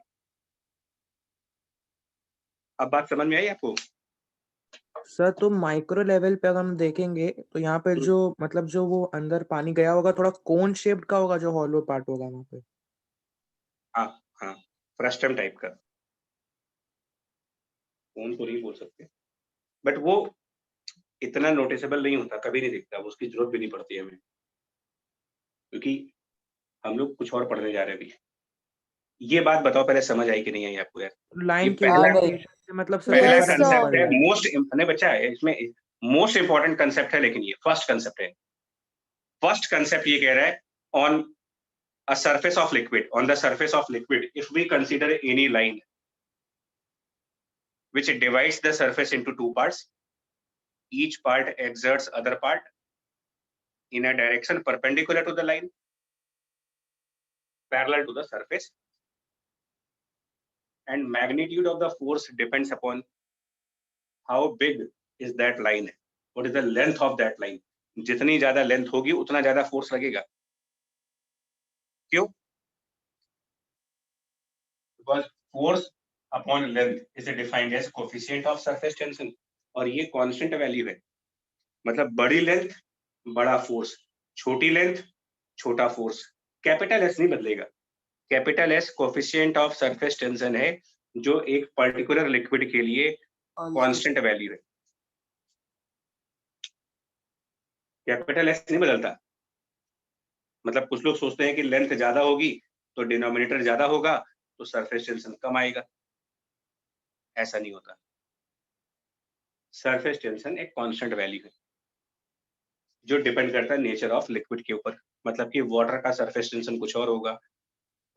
अब बात समझ में आई आपको? सर तो माइक्रो लेवल पे अगर हम देखेंगे तो यहाँ पे जो मतलब जो वो अंदर पानी गया होगा थोड़ा कोन शेप्ड का होगा, जो हॉलो पार्ट होगा वहाँ पे। हाँ हाँ, फ्रस्टम टाइप का। कोन तो नहीं बोल सकते, बट वो इतना नोटिसेबल नहीं होता, कभी नहीं दिखता, उसकी जरूरत भी नहीं पड़ती हमें, क्योंकि हम लोग कुछ और पढ़ने जा रहे हैं अभी। ये बात बताओ पहले, समझ आई कि नहीं आई आपको यार? लाइन की पहला डायरेक्शन से मतलब सर पहला Yes, फर्क sir. कंसेप्ट है, पड़ मोस्ट नहीं बच्चा है इसमें, मोस्ट इंपॉर्टेंट कंसेप्ट है, लेकिन ये फर्स्ट कंसेप्ट है। फर्स्ट कंसेप्ट ये कह रहा है, on a surface of liquid, on the surface of liquid, if we consider any line which divides the surface into two parts, each part exerts other part in a direction perpendicular to the line, parallel to the surface, and magnitude of the force depends upon how big is that line, what is the length of that line. जितनी ज्यादा length होगी उतना ज्यादा force लगेगा। क्यों? Because force upon length is defined as coefficient of surface tension, और ये constant value है। मतलब बड़ी लेंथ बड़ा फोर्स, छोटी लेंथ छोटा फोर्स। कैपिटल एस नहीं बदलेगा। Capital S coefficient of surface tension है, जो एक पर्टिकुलर लिक्विड के लिए कांस्टेंट वैल्यू है। कैपिटल एस नहीं बदलता। मतलब कुछ लोग सोचते हैं कि लेंथ ज्यादा होगी तो डिनोमिनेटर ज्यादा होगा तो सरफेस टेंशन कम आएगा। ऐसा नहीं होता। सरफेस टेंशन एक कांस्टेंट वैल्यू है जो डिपेंड करता है नेचर ऑफ लिक्विड के ऊपर। मतलब कि वाटर का सरफेस टेंशन कुछ और होगा,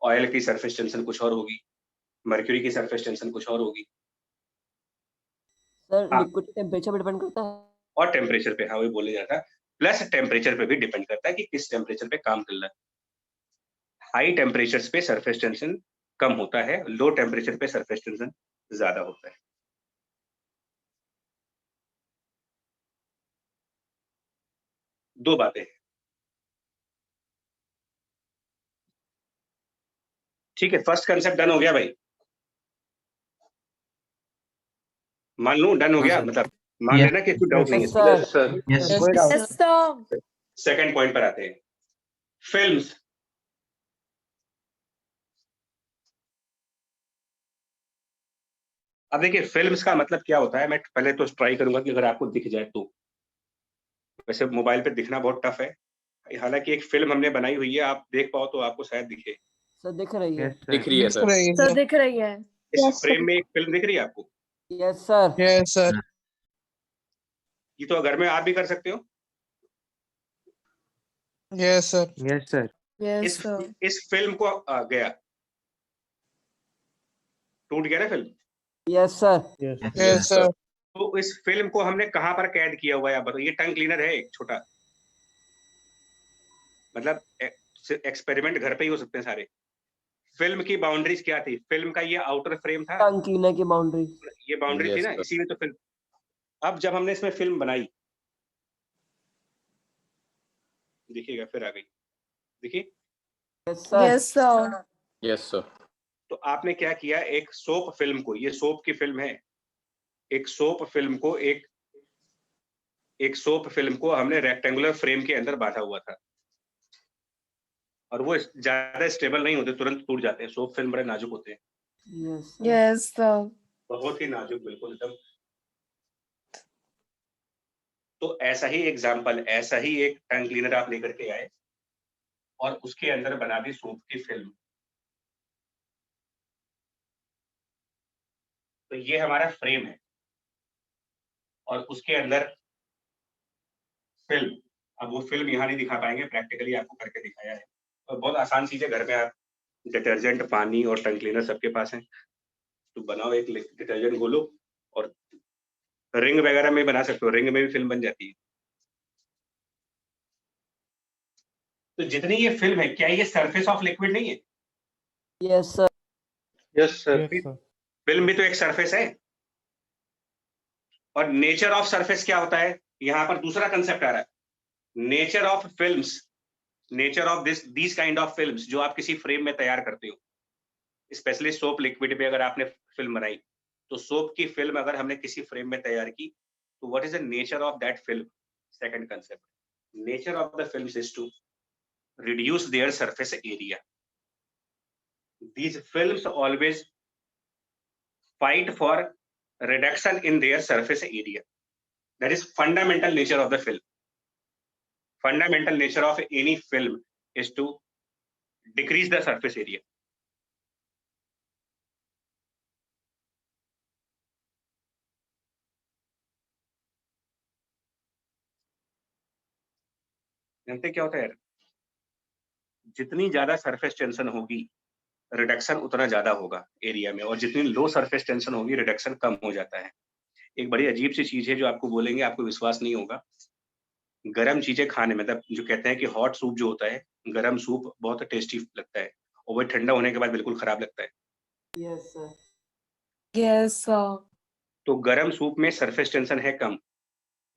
ऑयल की सरफेस टेंशन कुछ और होगी, मर्क्यूरी की सरफेस टेंशन कुछ और होगी। सर लिक्विड टेम्परेचर पे डिपेंड करता है, और टेम्परेचर पे, हाँ वही बोले जाता है, प्लस टेम्परेचर पे भी डिपेंड करता है कि किस टेम्परेचर पे काम चल रहा है। हाई टेम्परेचर पे सरफेस टेंशन कम होता है, लो टेम्परेचर पे सरफेस टेंशन ज्यादा होता है। दो बातें, ठीक है। फर्स्ट कंसेप्ट डन हो गया भाई, मान लूं डन हो गया, मतलब मान लेना कि कोई डाउट नहीं है। Yes sir. कोई doubt Yes, sir. Second point पर आते हैं, फिल्म्स। अब देखिए फिल्म्स का मतलब क्या होता है, मैं पहले तो ट्राई करूंगा कि अगर आपको दिख जाए तो। वैसे मोबाइल पे दिखना बहुत टफ है, हालांकि एक फिल्म हमने बनाई हुई है, आप देख पाओ तो आपको शायद दिखे। सर दिख रही है। Yes sir. दिख रही है सर। सर दिख रही है। इस फ्रेम में एक फिल्म दिख रही है आपको? Yes sir. Yes sir. ये तो घर में आप भी कर सकते हो। Yes sir. Yes sir. Yes sir. इस फिल्म को गया, टूट गया ना film. Yes sir. Yes sir. तो इस फिल्म को हमने कहां पर कैद किया हुआ है आप बताओ? ये टंग क्लीनर है एक छोटा, मतलब एक्सपेरिमेंट घर पे ही हो सकते हैं सारे। फिल्म की बाउंड्रीज क्या थी? फिल्म का ये आउटर फ्रेम था, टंग क्लीनर की बाउंड्री। ये बाउंड्री थी Yes, ना, sir. इसी में तो फिल्म। अब जब हमने इसमें फिल्म बनाई, देखिएगा फिर आ गई, देखिए। Yes sir. Yes sir. Yes sir. तो आपने क्या किया, एक सोप फिल्म को, ये सोप की फिल्म है, एक सोप फिल्म को एक सोप फिल्म को हमने रेक्टेंगुलर फ्रेम के अंदर बांधा हुआ था, और वो ज्यादा स्टेबल नहीं होते, तुरंत टूट जाते हैं। सोप फिल्म बड़े नाजुक होते हैं, यस यस सर। बहुत ही नाजुक, बिल्कुल एकदम। तो ऐसा ही एग्जाम्पल, ऐसा ही एक टंग क्लीनर आप लेकर के आए और उसके अंदर बना दी सोप की फिल्म। तो ये हमारा फ्रेम है और उसके अंदर फिल्म। अब वो फिल्म यहाँ नहीं दिखा पाएंगे, प्रैक्टिकली आपको करके दिखाया है। और बहुत आसान चीज है, घर में आप डिटर्जेंट, पानी और टंग क्लीनर सबके पास है, तो बनाओ, एक डिटर्जेंट घोलो और रिंग वगैरह में बना सकते हो, रिंग में भी फिल्म बन जाती है। तो जितनी ये फिल्म है, क्या ये सरफेस ऑफ लिक्विड नहीं है? Yes sir. Yes sir. Film भी तो एक सरफेस है। और नेचर ऑफ सरफेस क्या होता है? यहाँ पर दूसरा कंसेप्ट आ रहा है, nature of films, nature of these kind of films जो आप किसी फ्रेम में तैयार करते हो, स्पेशली सोप लिक्विड पे अगर आपने फिल्म बनाई, तो सोप की फिल्म अगर हमने किसी फ्रेम में तैयार की, तो what is the nature of that film? Second concept, nature of the films is to reduce their surface area. These films always fight for reduction in their surface area. That is fundamental nature of the film. Fundamental nature of any film is to decrease the surface area. जानते क्या होता है यार? जितनी ज्यादा surface tension होगी, reduction उतना ज्यादा होगा एरिया में, और जितनी लो सरफेस टेंशन होगी, रिडक्शन कम हो जाता है। एक बड़ी अजीब सी चीज है जो आपको बोलेंगे, आपको विश्वास नहीं होगा। गरम चीजें खाने में, मतलब जो कहते हैं कि हॉट सूप जो होता है, गरम सूप बहुत टेस्टी लगता है, और वो ठंडा होने के बाद बिल्कुल खराब लगता है। Yes sir. Yes sir. तो गरम सूप में सरफेस टेंशन है कम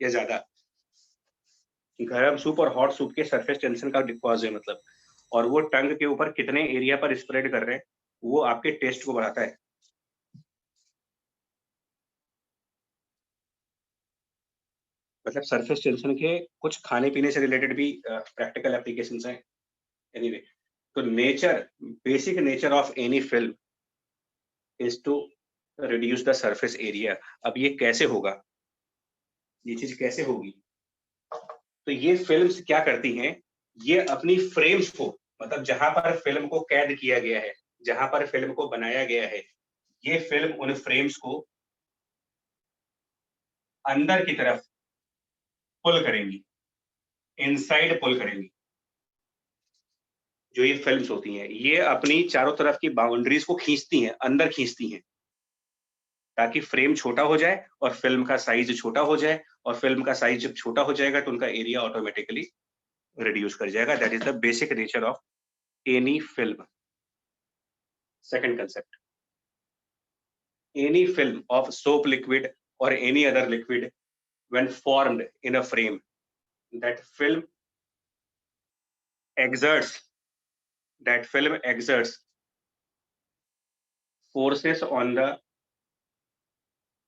या ज्यादा? गरम सूप और हॉट सूप के सरफेस टेंशन का डिकॉज है मतलब, और वो टंग के ऊपर कितने एरिया पर स्प्रेड कर रहे हैं, वो आपके टेस्ट को बढ़ाता है। मतलब सरफेस टेंशन के कुछ खाने पीने से रिलेटेड भी प्रैक्टिकल एप्लीकेशंस हैं। एनीवे, तो nature, basic nature of any film is to reduce the surface area. अब ये कैसे होगा, ये चीज कैसे होगी? तो ये फिल्म्स क्या करती हैं, ये अपनी फ्रेम्स को, मतलब जहां पर फिल्म को कैद किया गया है, जहां पर फिल्म को बनाया गया है, ये फिल्म उन फ्रेम्स को अंदर की तरफ पुल करेंगी, इनसाइड पुल करेंगी। जो ये फिल्म्स होती हैं, ये अपनी चारों तरफ की बाउंड्रीज को खींचती हैं, अंदर खींचती हैं, ताकि फ्रेम छोटा हो जाए और फिल्म का साइज छोटा हो जाए, और फिल्म का साइज जब छोटा हो जाएगा तो उनका एरिया ऑटोमेटिकली रिड्यूस कर जाएगा। That is the basic nature of any film. Second concept, any film of soap liquid or any other liquid when formed in a frame, that film exerts forces on the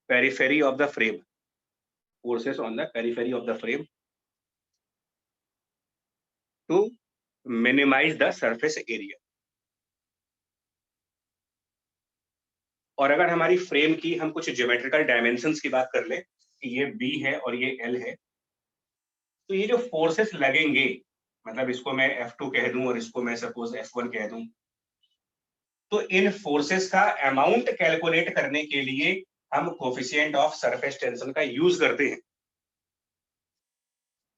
periphery of the frame, to minimize the surface area. और अगर हमारी frame की हम कुछ geometrical dimensions की बात कर लें कि ये B है और ये L है, तो ये जो फोर्सेस लगेंगे, मतलब इसको मैं F2 कह दूं और इसको मैं सपोज F1 कह दूं, तो इन फोर्सेस का अमाउंट कैलकुलेट करने के लिए हम कोफिशिएंट ऑफ सरफेस टेंशन का यूज करते हैं।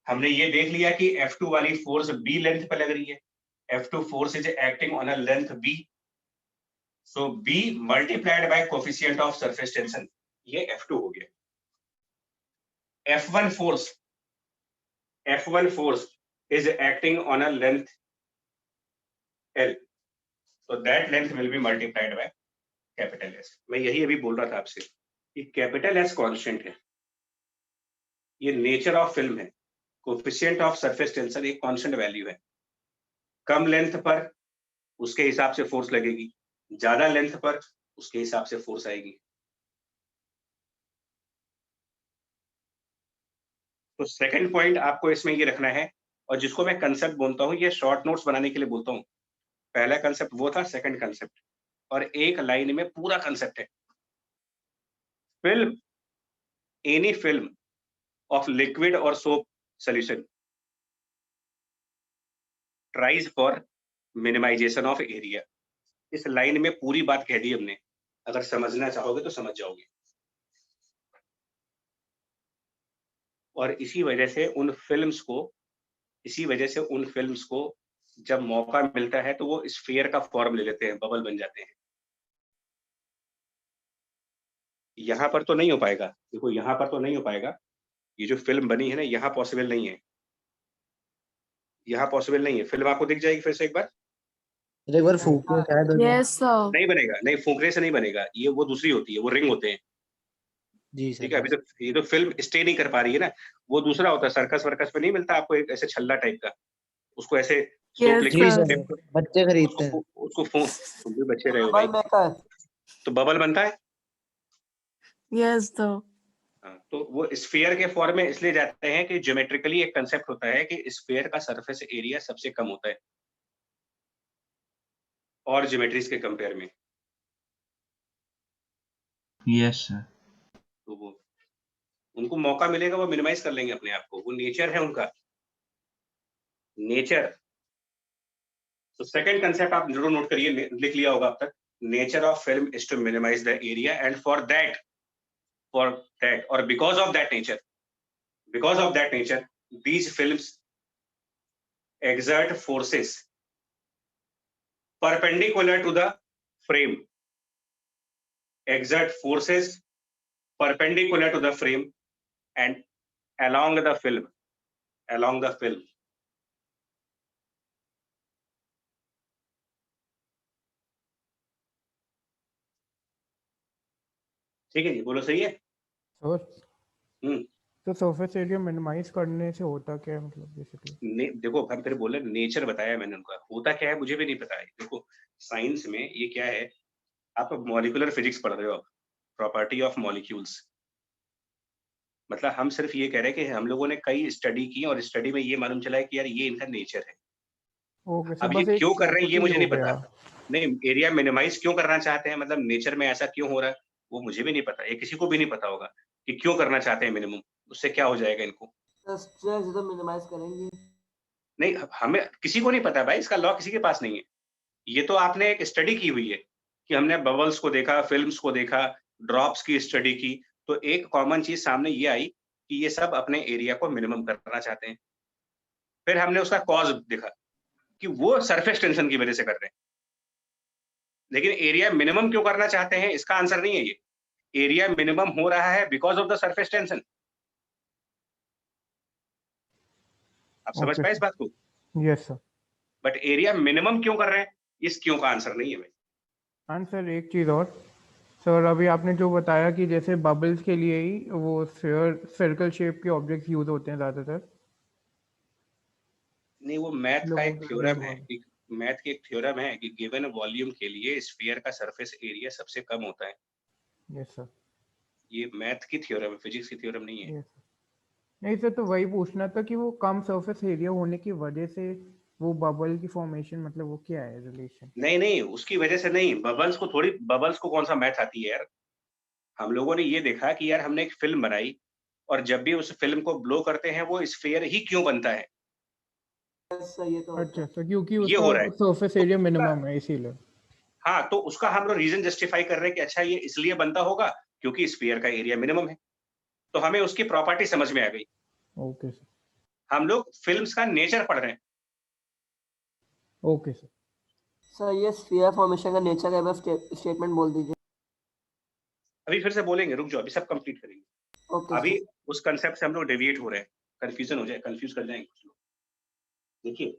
हमने ये देख लिया कि F2 वाली फोर्स B लेंथ पे लग रही है, F2 force is acting on a length B, so B multiplied by coefficient of surface tension, ये F2 हो गया। F1 force is acting on a length L, so that length will be multiplied by capital S। मैं यही अभी बोल रहा था आपसे कि कैपिटल S कांस्टेंट है, ये नेचर ऑफ फिल्म है। कोफिशिएंट ऑफ सरफेस टेंशन एक कांस्टेंट वैल्यू है, कम लेंथ पर उसके हिसाब से फोर्स लगेगी, ज्यादा लेंथ पर उसके हिसाब से फोर्स आएगी। तो सेकंड पॉइंट आपको इसमें ये रखना है, और जिसको मैं कंसेप्ट बोलता हूँ, ये शॉर्ट नोट्स बनाने के लिए बोलता हूँ। पहला कंसेप्ट वो था, सेकंड कंसेप्ट, और एक लाइन में पूरा कंसेप्ट है। Film, any film of liquid और soap solution tries for minimization of area. इस लाइन में पूरी बात कह दी हमने, अगर समझना चाहोगे तो समझ जाओगे। और इसी वजह से उन फिल्म्स को जब मौका मिलता है तो वो स्फीयर का फॉर्म ले लेते हैं, बबल बन जाते हैं। यहाँ पर तो नहीं हो पाएगा, देखो यहाँ पर तो नहीं हो पाएगा, ये जो फिल्म बनी है ना, यहाँ पॉसिबल नहीं है, यहाँ पॉसिबल नहीं है। फिल्म आपको दिख जाएगी फिर से एक बार, एक बार फूकने शायद हो जाए। Yes, sir. नहीं बनेगा, नहीं फूंकने से नहीं बनेगा, ये वो दूसरी होती है, वो रिंग होते हैं। जी सर। ठीक है, अभी तो ये तो फिल्म स्टे नहीं कर पा रही है ना, वो दूसरा होता है, सर्कस वर्कस में नहीं मिलता आपको एक ऐसे छल्ला टाइप का, उसको ऐसे Yes, जी सर, बच्चे खरीदते हैं। उसको तुम भी बच्चे रहे हो बबल भाई, मेकर। तो बबल बनता है। Yes, sir. हाँ, तो वो स्फीयर के फॉर्म में इसलिए जाते हैं कि ज्योमेट्रिकली एक कंसेप्ट होता है कि स्फीयर का सरफेस एरिया सबसे कम होता है और ज्योमेट्रीज के कंपेयर में। Yes sir. तो वो उनको मौका मिलेगा वो मिनिमाइज कर लेंगे अपने आप को, वो नेचर है उनका, नेचर। तो सेकंड कंसेप्ट आप जरूर नोट करिए, लिख लिया होगा अब तक, nature of film is to minimize the area, and for that or because of that nature these films exert forces perpendicular to the frame, and along the film ठीक है जी, बोलो सही है। तो सरफेस एरिया मिनिमाइज करने से होता क्या है, मतलब बेसिकली? देखो हम फिर बोले, नेचर बताया मैंने उनका, होता क्या है मुझे भी नहीं पता है। देखो साइंस में ये क्या है, आप मॉलिक्यूलर फिजिक्स पढ़ रहे हो, प्रॉपर्टी ऑफ मॉलिक्यूल्स, मतलब हम सिर्फ ये कह रहे हैं कि हम लोगों ने कई स्टडी की और स्टडी में ये मालूम चला है कि यार ये इनका नेचर है। अब ये क्यों कर रहे हैं ये मुझे नहीं पता, नहीं एरिया मिनिमाइज क्यों करना चाहते हैं, मतलब नेचर में ऐसा क्यों हो रहा है वो मुझे भी नहीं पता, ये किसी को भी नहीं पता होगा कि क्यों करना चाहते हैं मिनिमम, उससे क्या हो जाएगा इनको। स्ट्रेस तो मिनिमाइज करेंगे, नहीं हमें किसी को नहीं पता भाई, इसका लॉ किसी के पास नहीं है। ये तो आपने एक स्टडी की हुई है कि हमने बबल्स को देखा, फिल्म्स को देखा, ड्रॉप्स की स्टडी की, तो एक कॉमन चीज सामने ये आई कि ये सब अपने एरिया को मिनिमम करना चाहते हैं। फिर हमने उसका कॉज देखा कि वो सरफेस टेंशन की वजह से कर रहे हैं, लेकिन एरिया मिनिमम क्यों करना चाहते हैं इसका आंसर नहीं है ये। एरिया मिनिमम हो रहा है because of the surface tension. आप समझ पाए इस बात को? Yes sir. But area minimum क्यों कर रहे हैं, इस क्यों का आंसर नहीं है भाई। आंसर एक चीज और सर, अभी आपने जो बताया कि जैसे बबल्स के लिए ही वो सर्कल शेप के ऑब्जेक्ट्स यूज होते हैं ज्यादातर। नहीं वो मैथ का एक थ्योरम है, मैथ की एक थ्योरम है कि गिवन वॉल्यूम के लिए स्फीयर का सरफेस एरिया सबसे कम होता है। Yes sir. ये मैथ की थ्योरम है, फिजिक्स की थ्योरम नहीं है। नहीं सर, तो वही पूछना था कि वो कम सरफेस एरिया होने की वजह से वो बबल की फॉर्मेशन, मतलब वो क्या है रिलेशन? नहीं उसकी वजह से नहीं, बबल्स को कौन सा मैथ आती है यार। हम लोगों ने ये देखा कि यार हमने एक फिल्म बनाई और जब भी उस फिल्म को ब्लो करते हैं वो स्फीयर ही क्यों बनता है, सही है तो अच्छा सर, क्योंकि ये हो रहा उसका है। सरफेस एरिया मिनिमम है इसीलिए। हाँ, तो उसका हम लोग रीजन जस्टिफाई कर रहे हैं कि अच्छा ये इसलिए बनता होगा क्योंकि स्फीयर का एरिया मिनिमम है। तो हमें उसकी प्रॉपर्टी समझ में आ गई। ओके सर, हम लोग फिल्म्स का नेचर पढ़ रहे हैं। Okay sir. सर ये स्फीयर फॉर्मेशन का नेचर का स्टेटमेंट बोल दीजिए। अभी फिर से बोलेंगे, रुक जाओ, अभी सब कंप्लीट करेंगे। ओके अभी सर। उस कंसेप्ट से हम लोग डेविएट हो रहे हैं, कंफ्यूजन हो जाए, कंफ्यूज कर जाएंगे कुछ लोग। देखिए,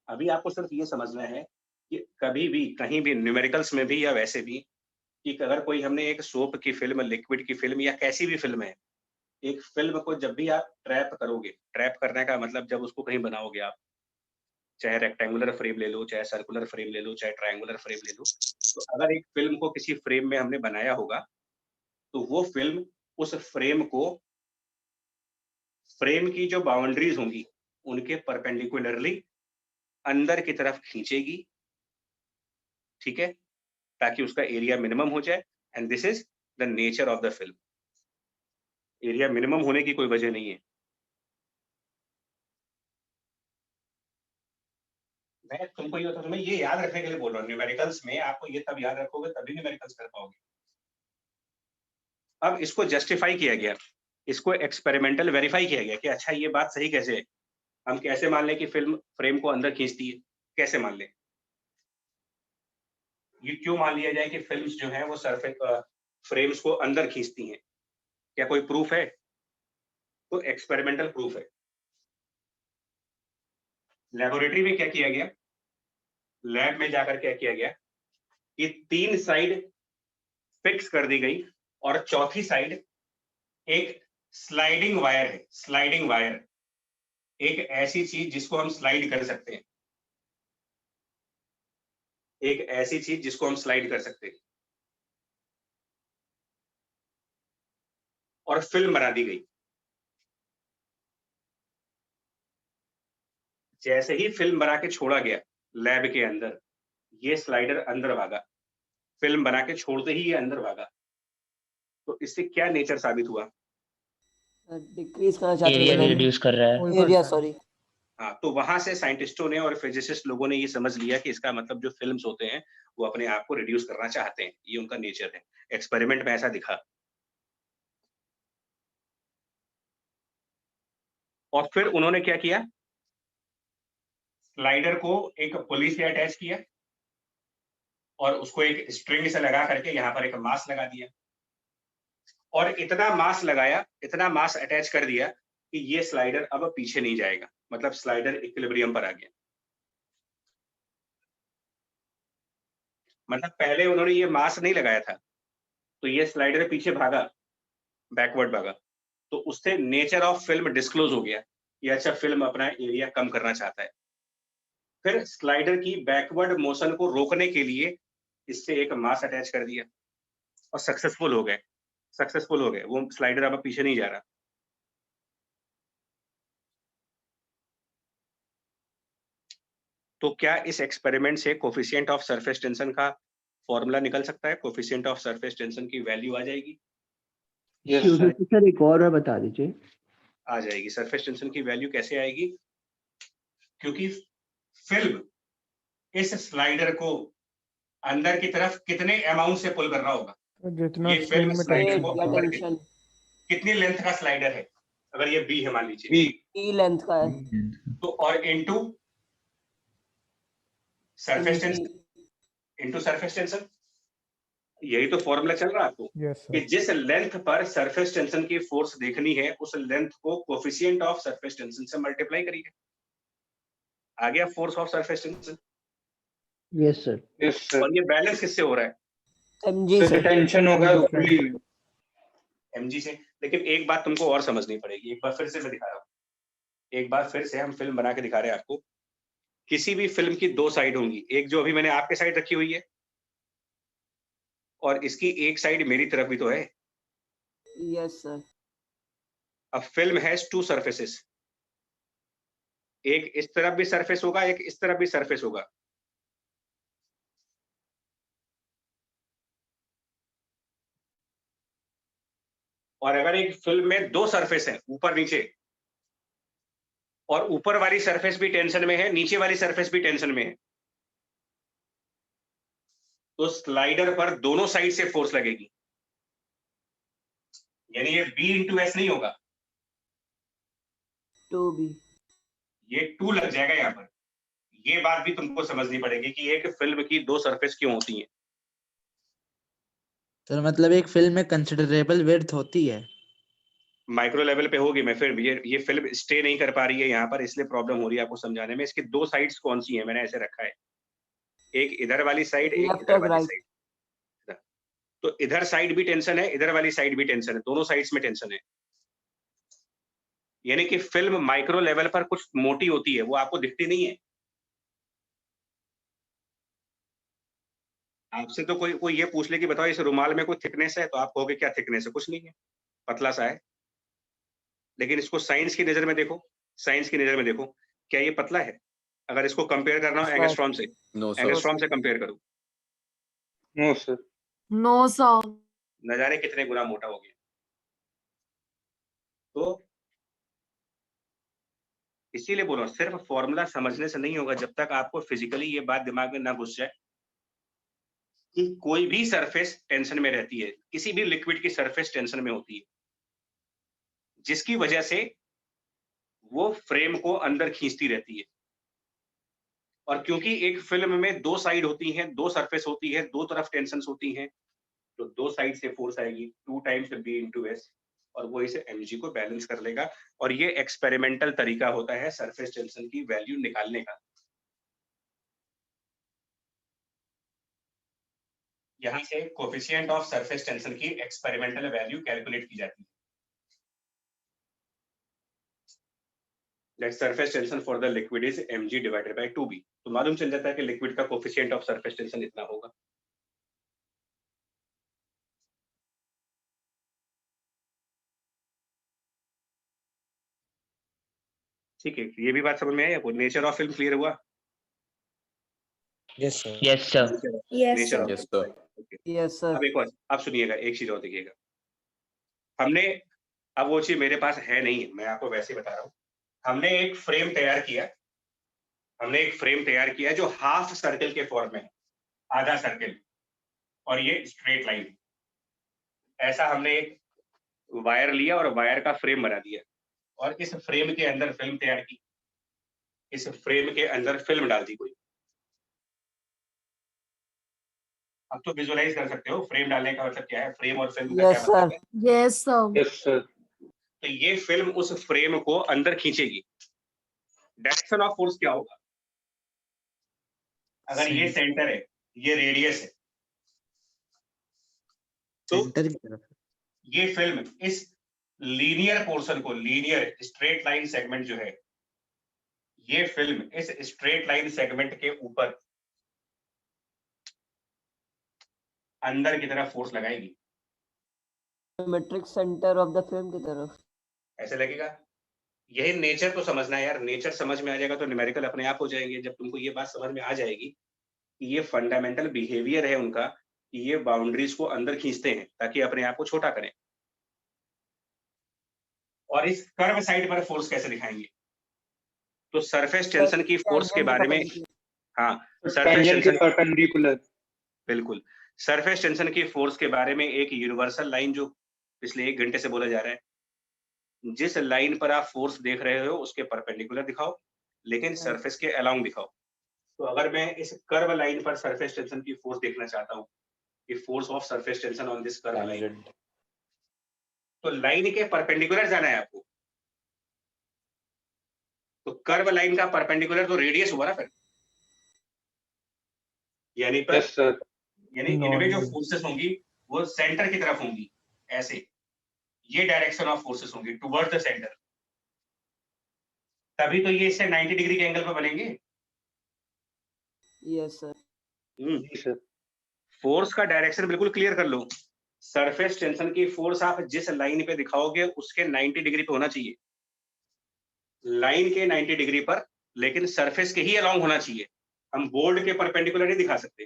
अभी आपको सिर्फ ये समझना है कि कभी भी कहीं भी न्यूमेरिकल्स में भी या वैसे भी कि अगर कोई हमने एक सोप की फिल्म, लिक्विड की फिल्म या कैसी भी फिल्म है, एक फिल्म को जब भी आप ट्रैप करोगे, ट्रैप करने का मतलब जब उसको कहीं बनाओगे आप, चाहे रेक्टेंगुलर फ्रेम ले लो, चाहे सर्कुलर फ्रेम ले लो, चाहे ट्रायंगुलर फ्रेम ले लो, तो अगर एक फिल्म को किसी फ्रेम में हमने बनाया होगा तो वो फिल्म उस फ्रेम को, फ्रेम की जो बाउंड्रीज होंगी उनके परपेंडिकुलरली अंदर की तरफ खींचेगी, ठीक है, ताकि उसका एरिया मिनिमम हो जाए। And this is the nature of the film. Area minimum होने की कोई वजह नहीं है। मैं तुमको ये तुम्हें ये याद रखने के लिए बोल रहा हूँ, न्यूमेरिकल्स में आपको ये तब याद रखोगे तभी न्यूमेरिकल्स कर पाओगे। अब इसको जस्टिफाई किया गया, इसको एक्सपेरिमेंटल वेरीफाई किया गया कि अच्छा ये बात सही कैसे है। हम कैसे मान लें कि फिल्म फ्रेम को अंदर खींचती है, कैसे मान लें, ये क्यों मान लिया जाए कि फिल्म्स जो है वो सरफेस फ्रेम्स को अंदर खींचती हैं, क्या कोई प्रूफ है? तो एक्सपेरिमेंटल प्रूफ है। लेबोरेटरी में क्या किया गया, लैब में जाकर क्या किया गया कि 3 साइड फिक्स कर दी गई और चौथी साइड एक स्लाइडिंग वायर है। स्लाइडिंग वायर एक ऐसी चीज जिसको हम स्लाइड कर सकते हैं, एक ऐसी चीज जिसको हम स्लाइड कर सकते हैं, और फिल्म बना दी गई। जैसे ही फिल्म बना के छोड़ा गया लैब के अंदर, ये स्लाइडर अंदर भागा, फिल्म बना के छोड़ते ही ये अंदर भागा। तो इससे क्या नेचर साबित हुआ? डिक्रीज करना चाहते एरिया हैं रिड्यूस कर रहा है। Area, sorry. हाँ, तो वहां से साइंटिस्टों ने और फिजिसिस्ट लोगों ने ये समझ लिया कि इसका मतलब जो फिल्म्स होते हैं वो अपने आप को रिड्यूस करना चाहते हैं, ये उनका नेचर है। एक्सपेरिमेंट में ऐसा दिखा। और फिर उन्होंने क्या किया, स्लाइडर को एक पुली से अटैच किया और उसको एक स्ट्रिंग से लगा करके यहाँ पर एक मास लगा दिया, और इतना मास लगाया, इतना मास अटैच कर दिया कि ये स्लाइडर अब पीछे नहीं जाएगा, मतलब स्लाइडर इक्विलिब्रियम पर आ गया। मतलब पहले उन्होंने ये मास नहीं लगाया था तो ये स्लाइडर पीछे भागा, बैकवर्ड भागा, तो उससे नेचर ऑफ फिल्म डिस्क्लोज हो गया कि अच्छा फिल्म अपना एरिया कम करना चाहता है। फिर स्लाइडर की बैकवर्ड मोशन को रोकने के लिए इससे एक मास अटैच कर दिया और सक्सेसफुल हो गए, सक्सेसफुल हो गए, वो स्लाइडर अब पीछे नहीं जा रहा। तो क्या इस एक्सपेरिमेंट से कोफिशिएंट ऑफ सरफेस टेंशन का फॉर्मूला निकल सकता है? कोफिशिएंट ऑफ सरफेस टेंशन की वैल्यू आ जाएगी? Yes sir. सर एक और बता दीजिए। आ जाएगी। सरफेस टेंशन की वैल्यू कैसे आएगी? क्योंकि फिल्म इस स्लाइडर को अंदर की तरफ कितने अमाउंट से पुल कर रहा होगा? तो जितना ये फिल्म स्ट्रिंग में स्लाइडर को या अंदर टेंशन कितनी लेंथ का स्लाइडर है? अगर ये बी है मान लीजिए, बी ई लेंथ का है, तो और इनटू सरफेस टेंशन, इनकी इनटू सरफेस टेंशन, यही तो फॉर्मूला चल रहा है आपको यस कि सर। जिस लेंथ पर सरफेस टेंशन की फोर्स देखनी है उस लेंथ को कोफिशिएंट ऑफ सरफेस टेंशन से मल्टीप्लाई करिए, आ गया force of surface tension. Yes sir. Yes sir. और ये बैलेंस किससे हो रहा है? एमजी सर से। टेंशन होगा ऊपरी एमजी से। लेकिन एक बात तुमको और समझनी पड़ेगी, एक बार फिर से मैं दिखा रहा हूँ, एक बार फिर से हम फिल्म बना के दिखा रहे हैं आपको। किसी भी फिल्म की 2 साइड होंगी, एक जो अभी मैंने आपके साइड रखी हुई है और इसकी एक साइड मेरी तरफ भी तो है। Yes sir. अब फिल्म हैज 2 सरफेसेस, एक इस तरफ भी सरफेस होगा, एक इस तरफ भी सरफेस होगा। और अगर एक फिल्म में दो सरफेस है ऊपर नीचे, और ऊपर वाली सरफेस भी टेंशन में है, नीचे वाली सरफेस भी टेंशन में है, तो स्लाइडर पर दोनों साइड से फोर्स लगेगी, यानी ये B इंटू एस नहीं होगा, 2B। ये 2 लग जाएगा यहाँ पर। ये बात भी तुमको समझनी पड़ेगी कि एक फिल्म की दो सरफेस क्यों होती हैं। सर मतलब एक फिल्म में कंसिडरेबल विड्थ होती है। माइक्रो लेवल पे होगी, मैं फिर ये फिल्म स्टे नहीं कर पा रही है यहाँ पर, इसलिए प्रॉब्लम हो रही है आपको समझाने में। इसकी दो साइड्स कौन सी हैं, मैंने ऐसे रखा है, एक इधर वाली साइड, एक लेफ्ट इधर और वाली राइट। साइड। तो इधर साइड भी टेंशन है, इधर वाली साइड भी टेंशन है, दोनों साइड्स में टेंशन है। यानी कि फिल्म माइक्रो लेवल पर कुछ मोटी होती है, वो आपको दिखती नहीं है। आपसे तो कोई ये पूछ ले कि बताओ इस रुमाल में कोई थिकनेस है, तो आप कहोगे क्या थिकनेस है, कुछ नहीं है, पतला सा है। लेकिन इसको साइंस की नजर में देखो, साइंस की नजर में देखो, क्या ये पतला है? अगर इसको कंपेयर करना हो एंगस्ट्रॉम से, नो सर। एंगस्ट्रॉम से कंपेयर करो, नो सर। No, sir. न जाने कितने गुना मोटा हो गया। तो इसीलिए बोल रहा हूं, सिर्फ फॉर्मूला समझने से नहीं होगा जब तक आपको फिजिकली ये बात दिमाग में ना घुस जाए कि कोई भी सरफेस टेंशन में रहती है, किसी भी लिक्विड की सरफेस टेंशन में होती है, जिसकी वजह से वो फ्रेम को अंदर खींचती रहती है। और क्योंकि एक फिल्म में दो साइड होती हैं, दो सरफेस होती है, दो तरफ टेंशन होती हैं, तो दो साइड से फोर्स आएगी 2 टाइम्स B इंटू एस, और वो इसे mg को बैलेंस कर लेगा। और ये एक्सपेरिमेंटल तरीका होता है सरफेस टेंशन की वैल्यू निकालने का। यहाँ से कोफिशिएंट ऑफ सरफेस टेंशन की एक्सपेरिमेंटल वैल्यू कैलकुलेट की जाती है। That surface tension for the liquid is mg divided by 2b। तो मालूम चल जाता है कि लिक्विड का कोफिशिएंट ऑफ सरफेस टेंशन इतना होगा। ठीक है, ये भी बात समझ में आई आपको? नेचर ऑफ फिल्म क्लियर हुआ? Yes sir. Yes sir. Yes, sir. Yes sir. Yes sir. अब एक और, अब सुनिएगा, एक चीज और देखिएगा। हमने, अब वो चीज मेरे पास है नहीं, मैं आपको वैसे ही बता रहा हूँ। हमने एक फ्रेम तैयार किया, हमने एक फ्रेम तैयार किया जो हाफ सर्कल के फॉर्म में है, आधा सर्कल, और ये स्ट्रेट लाइन। ऐसा हमने एक वायर लिया और वायर का फ्रेम बना दिया, और इस फ्रेम के अंदर फिल्म तैयार की, इस फ्रेम के अंदर फिल्म डाल दी कोई। अब तो विजुअलाइज कर सकते हो फ्रेम डालने का मतलब क्या है, फ्रेम और फिल्म का यस क्या मतलब सर। है। Yes, sir. Yes sir. तो ये फिल्म उस फ्रेम को अंदर खींचेगी। डायरेक्शन ऑफ फोर्स क्या होगा? अगर ये सेंटर है, ये रेडियस है, तो सेंटर की तरफ। ये फिल्म इस लीनियर पोर्शन को, लीनियर स्ट्रेट लाइन सेगमेंट जो है, ये फिल्म इस स्ट्रेट लाइन सेगमेंट के ऊपर अंदर की तरफ फोर्स लगाएगी। Symmetric centre of the film की तरफ। ऐसे लगेगा। यही नेचर को समझना है यार, नेचर समझ में आ जाएगा तो न्यूमेरिकल अपने आप हो जाएंगे। जब तुमको ये बात समझ में आ जाएगी कि ये फंडामेंटल बिहेवियर है उनका, कि ये बाउंड्रीज को अंदर खींचते हैं ताकि अपने आप को छोटा करें। और इस कर्व साइड पर फोर्स कैसे दिखाएंगे? तो सरफेस टेंशन की फोर्स के बारे में, हाँ, सरफेस टेंजेंट के टेंशन, परपेंडिकुलर। बिल्कुल, सरफेस टेंशन की फोर्स के बारे में एक यूनिवर्सल लाइन जो पिछले 1 घंटे से बोला जा रहा है, जिस लाइन पर आप फोर्स देख रहे हो उसके परपेंडिकुलर दिखाओ, लेकिन सरफेस के अलोंग दिखाओ। तो अगर मैं इस कर्व लाइन पर सरफेस टेंशन की फोर्स देखना चाहता हूँ, कि force of surface tension on this curve line, तो लाइन के परपेंडिकुलर जाना है आपको। तो कर्व लाइन का परपेंडिकुलर तो रेडियस हुआ ना फिर, यानी पर, यस सर। यानी इनमें जो Normal. फोर्सेस होंगी वो सेंटर की तरफ होंगी, ऐसे। ये डायरेक्शन ऑफ फोर्सेस होंगी टुवर्ड्स द सेंटर। तभी तो ये इससे 90 डिग्री के एंगल पर बनेंगे। Yes sir. जी सर। फोर्स का डायरेक्शन बिल्कुल क्लियर कर लो। सरफेस टेंशन की फोर्स आप जिस लाइन पे दिखाओगे उसके 90 डिग्री पे होना चाहिए, लाइन के 90 डिग्री पर, लेकिन सरफेस के ही अलोंग होना चाहिए। हम बोर्ड के परपेंडिकुलर नहीं दिखा सकते।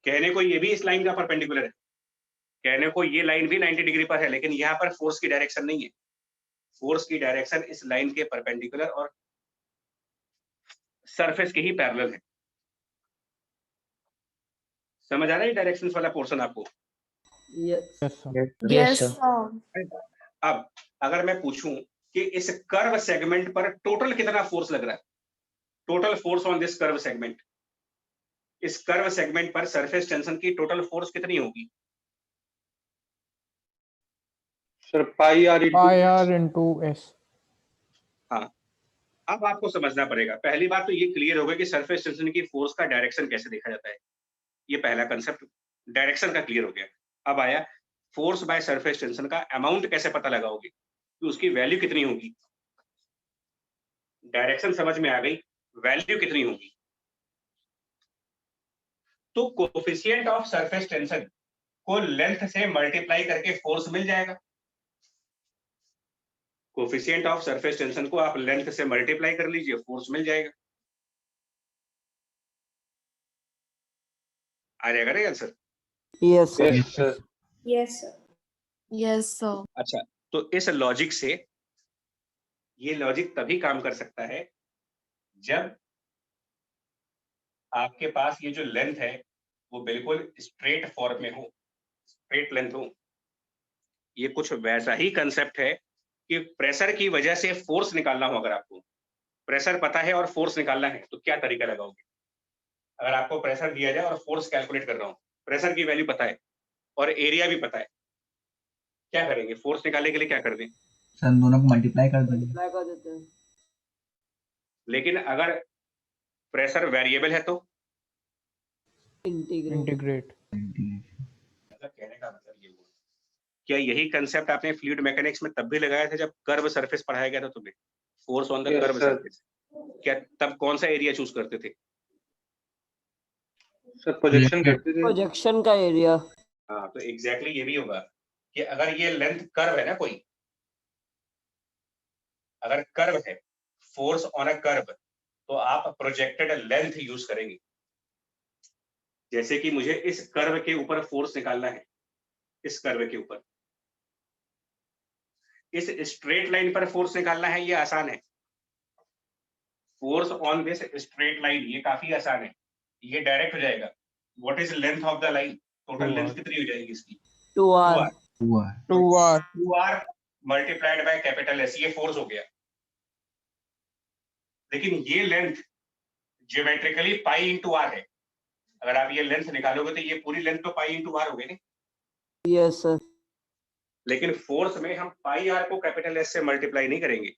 कहने को ये भी इस लाइन का परपेंडिकुलर है, कहने को ये लाइन भी 90 डिग्री पर है, लेकिन यहाँ पर फोर्स की डायरेक्शन नहीं है। फोर्स की डायरेक्शन इस लाइन के परपेंडिकुलर और सरफेस के ही पैरेलल है। समझ आ रहा है डायरेक्शन वाला पोर्शन आपको? Yes yes sir. Yes, sir. sir. अब अगर मैं पूछूं कि इस कर्व सेगमेंट पर टोटल कितना फोर्स लग रहा है, total force on this curve segment, इस कर्व सेगमेंट पर सरफेस टेंशन की टोटल फोर्स कितनी होगी? Sir pi r pi r into S. हाँ, अब आपको समझना पड़ेगा। पहली बात तो ये क्लियर होगा कि सरफेस टेंशन की फोर्स का डायरेक्शन कैसे देखा जाता है। ये पहला कंसेप्ट डायरेक्शन का क्लियर हो गया। अब आया फोर्स बाय सरफेस टेंशन का अमाउंट कैसे पता लगाओगे, कि उसकी वैल्यू कितनी होगी। डायरेक्शन समझ में आ गई, वैल्यू कितनी होगी। तो कोफिशिएंट ऑफ सरफेस टेंशन को लेंथ से मल्टीप्लाई करके फोर्स मिल जाएगा। कोफिशिएंट ऑफ सरफेस टेंशन को आप लेंथ से मल्टीप्लाई कर लीजिए, फोर्स मिल जाएगा। आ जाएगा ना answer? Yes sir yes sir Yes, sir. Yes, sir. अच्छा, तो इस लॉजिक से ये लॉजिक तभी काम कर सकता है जब आपके पास ये जो लेंथ है वो बिल्कुल स्ट्रेट फॉर्म में हो, स्ट्रेट लेंथ हो। ये कुछ वैसा ही कंसेप्ट है कि प्रेशर की वजह से फोर्स निकालना हो। अगर आपको प्रेशर पता है और फोर्स निकालना है तो क्या तरीका लगाओगे? अगर आपको प्रेशर दिया जाए और फोर्स कैलकुलेट कर रहा हूं, प्रेशर की वैल्यू पता है और एरिया भी पता है, क्या करेंगे? फोर्स निकालने के लिए क्या कर दें? सर दोनों को मल्टीप्लाई कर देंगे। मल्टीप्लाई कर देते हैं। लेकिन अगर प्रेशर वेरिएबल है तो इंटीग्रेट इंटीग्रेट। मतलब कहने का मतलब ये हुआ। क्या यही कंसेप्ट आपने फ्लूइड मैकेनिक्स में तब भी लगाया था जब कर्व सरफेस पढ़ाया गया था तुम्हें, force on the Yes, curve sir. Surface? क्या तब कौन सा एरिया चूज करते थे? सर प्रोजेक्शन करते थे। प्रोजेक्शन का एरिया। हाँ, तो एग्जैक्टली ये भी होगा कि अगर ये लेंथ कर्व है ना, कोई अगर कर्व है, फोर्स ऑन अ कर्व, तो आप प्रोजेक्टेड लेंथ यूज करेंगे। जैसे कि मुझे इस कर्व के ऊपर फोर्स निकालना है, इस कर्व के ऊपर, इस स्ट्रेट लाइन पर फोर्स निकालना है, ये आसान है। Force on this straight line, ये काफी आसान है, ये डायरेक्ट हो जाएगा। What is length of the line? Total length कितनी हो जाएगी इसकी? 2r 2r multiplied by capital S, ये फोर्स हो गया। लेकिन ये length geometrically pi into r है। अगर आप ये लेंथ निकालोगे तो ये पूरी लेंथ तो पाई इंटू आर हो गई ना। Yes sir. लेकिन फोर्स में हम पाई आर को कैपिटल एस से मल्टीप्लाई नहीं करेंगे।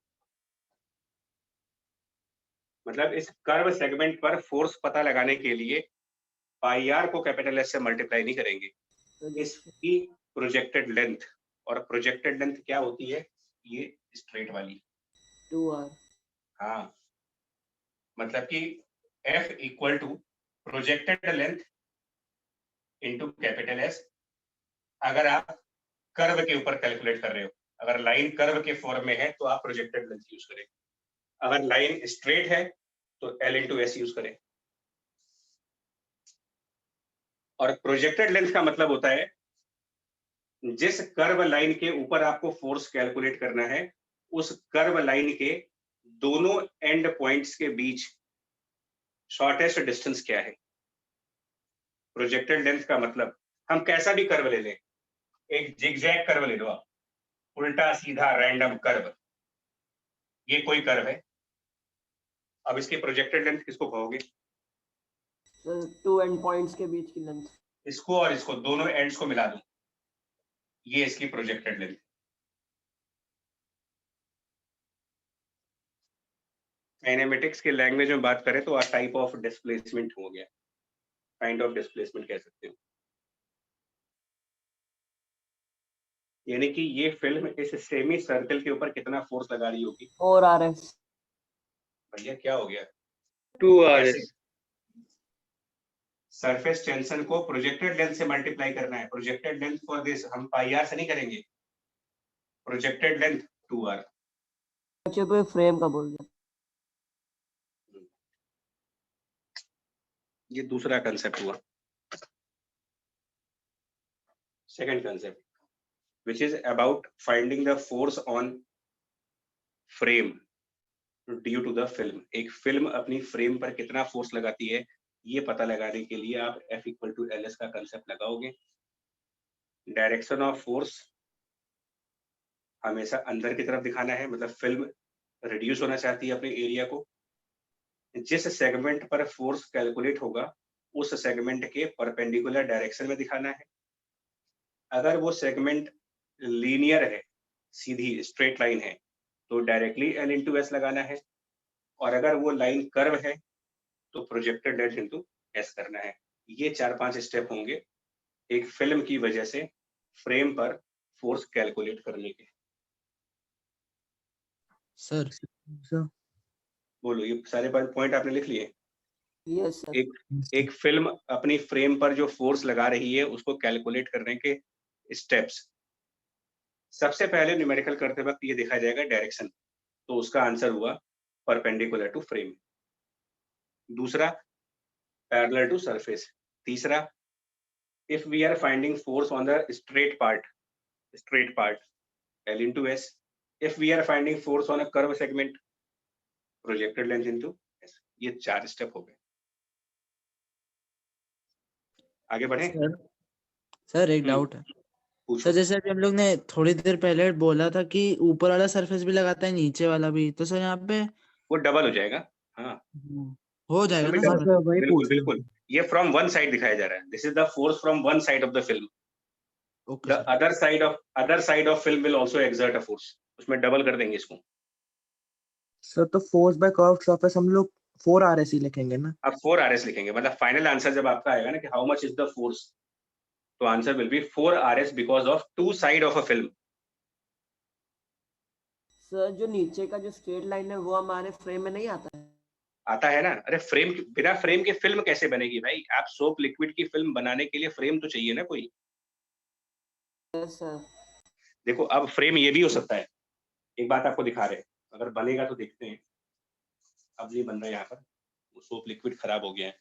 मतलब इस कर्व सेगमेंट पर फोर्स पता लगाने के लिए पाई आर को कैपिटल एस से मल्टीप्लाई नहीं करेंगे। इसकी प्रोजेक्टेड लेंथ, और प्रोजेक्टेड लेंथ क्या होती है? ये स्ट्रेट वाली 2r। हाँ, मतलब कि F equal to projected length into capital S. अगर आप कर्व के ऊपर कैलकुलेट कर रहे हो, अगर लाइन कर्व के फॉर्म में है तो आप प्रोजेक्टेड लेंथ यूज करें, अगर लाइन स्ट्रेट है तो L इंटू एस यूज करें। और प्रोजेक्टेड लेंथ का मतलब होता है जिस कर्व लाइन के ऊपर आपको फोर्स कैलकुलेट करना है, उस कर्व लाइन के दोनों एंड पॉइंट्स के बीच शॉर्टेस्ट डिस्टेंस क्या है। प्रोजेक्टेड लेंथ का मतलब, हम कैसा भी कर्व ले लें, एक जिगजैग कर्व ले लो आप, उल्टा सीधा रैंडम कर्व, ये कोई कर्व है। अब इसकी प्रोजेक्टेड लेंथ किसको कहोगे? टू एंड पॉइंट्स के बीच की लेंथ। इसको और इसको, दोनों एंड्स को मिला दूं, ये इसकी प्रोजेक्टेड लेंथ। काइनेमेटिक्स के लैंग्वेज में बात करें तो टाइप ऑफ डिस्प्लेसमेंट हो गया, काइंड ऑफ डिस्प्लेसमेंट कह सकते हो। यानी कि ये फिल्म इस सेमी सर्कल के ऊपर कितना फोर्स लगा रही होगी? 4rs। भैया क्या हो गया? 2rs। सरफेस टेंशन को प्रोजेक्टेड लेंथ से मल्टीप्लाई करना है। प्रोजेक्टेड लेंथ फॉर दिस हम पाई आर से नहीं करेंगे, प्रोजेक्टेड लेंथ 2r। बच्चे पे फ्रेम का बोल दिया। ये दूसरा कंसेप्ट हुआ। Second concept, which is about finding the force on frame due to the film. एक फिल्म अपनी फ्रेम पर कितना फोर्स लगाती है, ये पता लगाने के लिए आप F इक्वल टू LS का कंसेप्ट लगाओगे। डायरेक्शन ऑफ फोर्स हमेशा अंदर की तरफ दिखाना है, मतलब फिल्म रिड्यूस होना चाहती है अपने एरिया को। जिस सेगमेंट पर फोर्स कैलकुलेट होगा उस सेगमेंट के परपेंडिकुलर डायरेक्शन में दिखाना है। अगर वो सेगमेंट लीनियर है, सीधी स्ट्रेट लाइन है, तो डायरेक्टली L इंटू एस लगाना है, और अगर वो लाइन कर्व है तो प्रोजेक्टेड लेंस इंटू एस करना है। ये 4-5 स्टेप होंगे एक फिल्म की वजह से फ्रेम पर फोर्स कैलकुलेट करने के। सर बोलो, ये सारे पॉइंट आपने लिख लिए? Yes sir. एक फिल्म अपनी फ्रेम पर जो फोर्स लगा रही है उसको कैलकुलेट करने के स्टेप्स। सबसे पहले न्यूमेरिकल करते वक्त ये देखा जाएगा डायरेक्शन, तो उसका आंसर हुआ परपेंडिकुलर टू फ्रेम। दूसरा पैरेलल टू सरफेस। तीसरा if we are finding force on the straight part L into S, if we are finding force on a curve segment projected length into S। ये 4 step हो गए। आगे बढ़े? Sir एक doubt है sir, जैसे अभी हम लोग ने थोड़ी देर पहले बोला था कि ऊपर वाला सरफेस भी लगाता है नीचे वाला भी, तो सर यहाँ पे वो डबल हो जाएगा। हाँ हो जाएगा इसमें ना भी सर? double, बिल्कुल बिल्कुल। ये फ्रॉम वन साइड दिखाया जा रहा है, this is the force from one side of the film. Okay the other side of film will also exert a force. उसमें डबल कर देंगे इसको। सर तो फोर्स बाय कर्व्ड सरफेस हम लोग 4RS ही लिखेंगे ना? अब 4RS लिखेंगे, मतलब फाइनल आंसर जब आपका आएगा ना कि how much is the force, तो answer will be 4RS because of two side of a film. Sir जो नीचे का जो स्ट्रेट लाइन है वो हमारे फ्रेम में नहीं आता है? आता है ना। अरे फ्रेम, बिना फ्रेम के फिल्म कैसे बनेगी भाई? आप सोप लिक्विड की फिल्म बनाने के लिए फ्रेम तो चाहिए ना कोई। Yes sir. देखो अब फ्रेम ये भी हो सकता है, एक बात आपको दिखा रहे हैं, अगर बनेगा तो देखते हैं। अब नहीं बन रहा है यहाँ पर, सोप लिक्विड खराब हो गया है।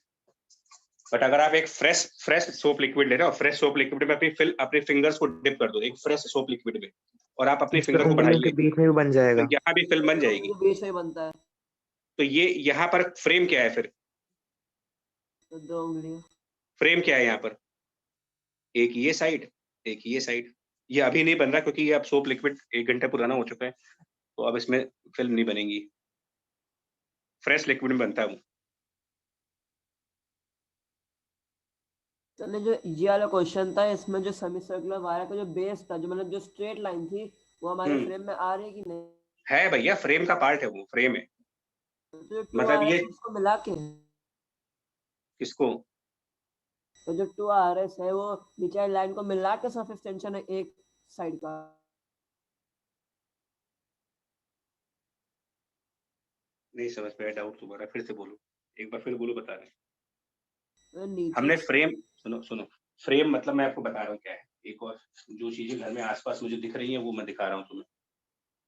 बट अगर आप एक फ्रेश सोप लिक्विड ले रहे हो, फ्रेश सोप लिक्विड में अपने फिंगर्स को डिप कर दो एक फ्रेश सोप लिक्विड में, और आप अपने फिंगर को बढ़ाइए, के बीच में भी बन जाएगा। तो यहाँ भी फिल्म बन जाएगी। बीच में बनता है। तो ये यहाँ पर फ्रेम क्या है फिर? तो 2 उंगलियां। फ्रेम क्या है यहाँ पर? एक ये साइड, एक ये साइड। ये अभी नहीं बन रहा क्योंकि ये अब सोप लिक्विड 1 घंटा पुराना हो चुका है, तो अब इसमें फिल्म नहीं बनेगी। फ्रेश लिक्विड में बनता है वो। तो जो ये वाला क्वेश्चन था, इसमें जो सेमी सर्कुलर वायर का जो बेस था, जो मतलब जो स्ट्रेट लाइन थी, वो हमारे फ्रेम में आ रही है कि नहीं? है भैया, फ्रेम का पार्ट है वो, फ्रेम है। तो मतलब ये उसको मिला के किसको? तो जो 2RS है वो नीचे लाइन को मिला के सरफेस टेंशन है एक साइड का। नहीं समझ पाया डाउट तुम्हारा, फिर से बोलो, एक बार फिर बोलो, बता रहे। नीचे हमने फ्रेम, सुनो फ्रेम मतलब मैं आपको बता रहा हूँ क्या है। एक और जो चीजें घर में आसपास मुझे दिख रही हैं वो मैं दिखा रहा हूँ तुम्हें।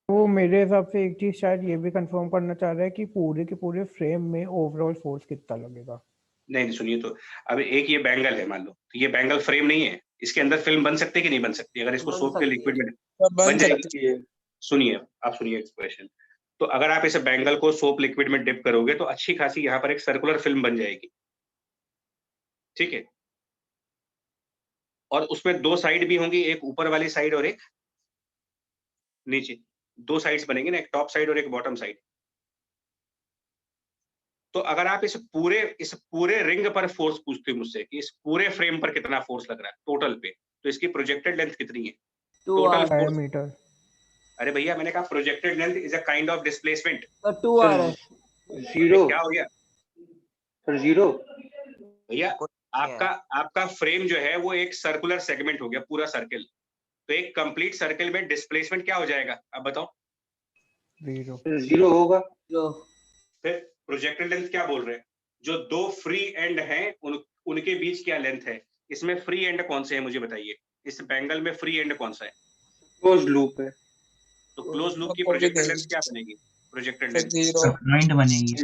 वो मेरे हिसाब से एक चीज शायद ये भी कंफर्म करना चाह रहा है कि पूरे के पूरे फ्रेम में ओवरऑल फोर्स कितना लगेगा। नहीं सुनिए, तो अब एक ये बैंगल है मान लो, तो ये बैंगल फ्रेम नहीं है, इसके अंदर फिल्म बन सकती है कि नहीं बन सकती? अगर इसको सोप के लिक्विड में बन जाएगी। सुनिए, आप सुनिए एक्सप्रेशन। तो अगर आप इस बैंगल को सोप लिक्विड में डिप करोगे तो अच्छी खासी यहाँ पर एक सर्कुलर फिल्म बन जाएगी, ठीक है? और उसमें 2 साइड भी होंगी, एक ऊपर वाली साइड और एक नीचे। 2 साइड्स बनेंगे ना, एक टॉप साइड और एक बॉटम साइड। तो अगर आप इस पूरे रिंग पर फोर्स पूछते हो मुझसे कि इस पूरे फ्रेम पर कितना फोर्स लग रहा है टोटल पे, तो इसकी प्रोजेक्टेड लेंथ कितनी है? Total force meter. अरे भैया मैंने कहा projected length is a kind of displacement. 2RS 0 क्या हो गया सर? 0 भैया, आपका फ्रेम जो है वो एक सर्कुलर सेगमेंट हो गया, पूरा सर्कल। तो एक कंप्लीट सर्कल में डिस्प्लेसमेंट क्या हो जाएगा, अब बताओ? 0 होगा। फिर प्रोजेक्टेड लेंथ क्या बोल रहे हैं? जो 2 फ्री एंड हैं उनके बीच क्या लेंथ है? इसमें फ्री एंड कौन से हैं मुझे बताइए? इस बैंगल में फ्री एंड कौन सा है? क्लोज लूप है। तो क्लोज लूप की प्रोजेक्टेड लेंथ क्या बनेगी? प्रोजेक्टेड लेंथ पॉइंट बनेगी।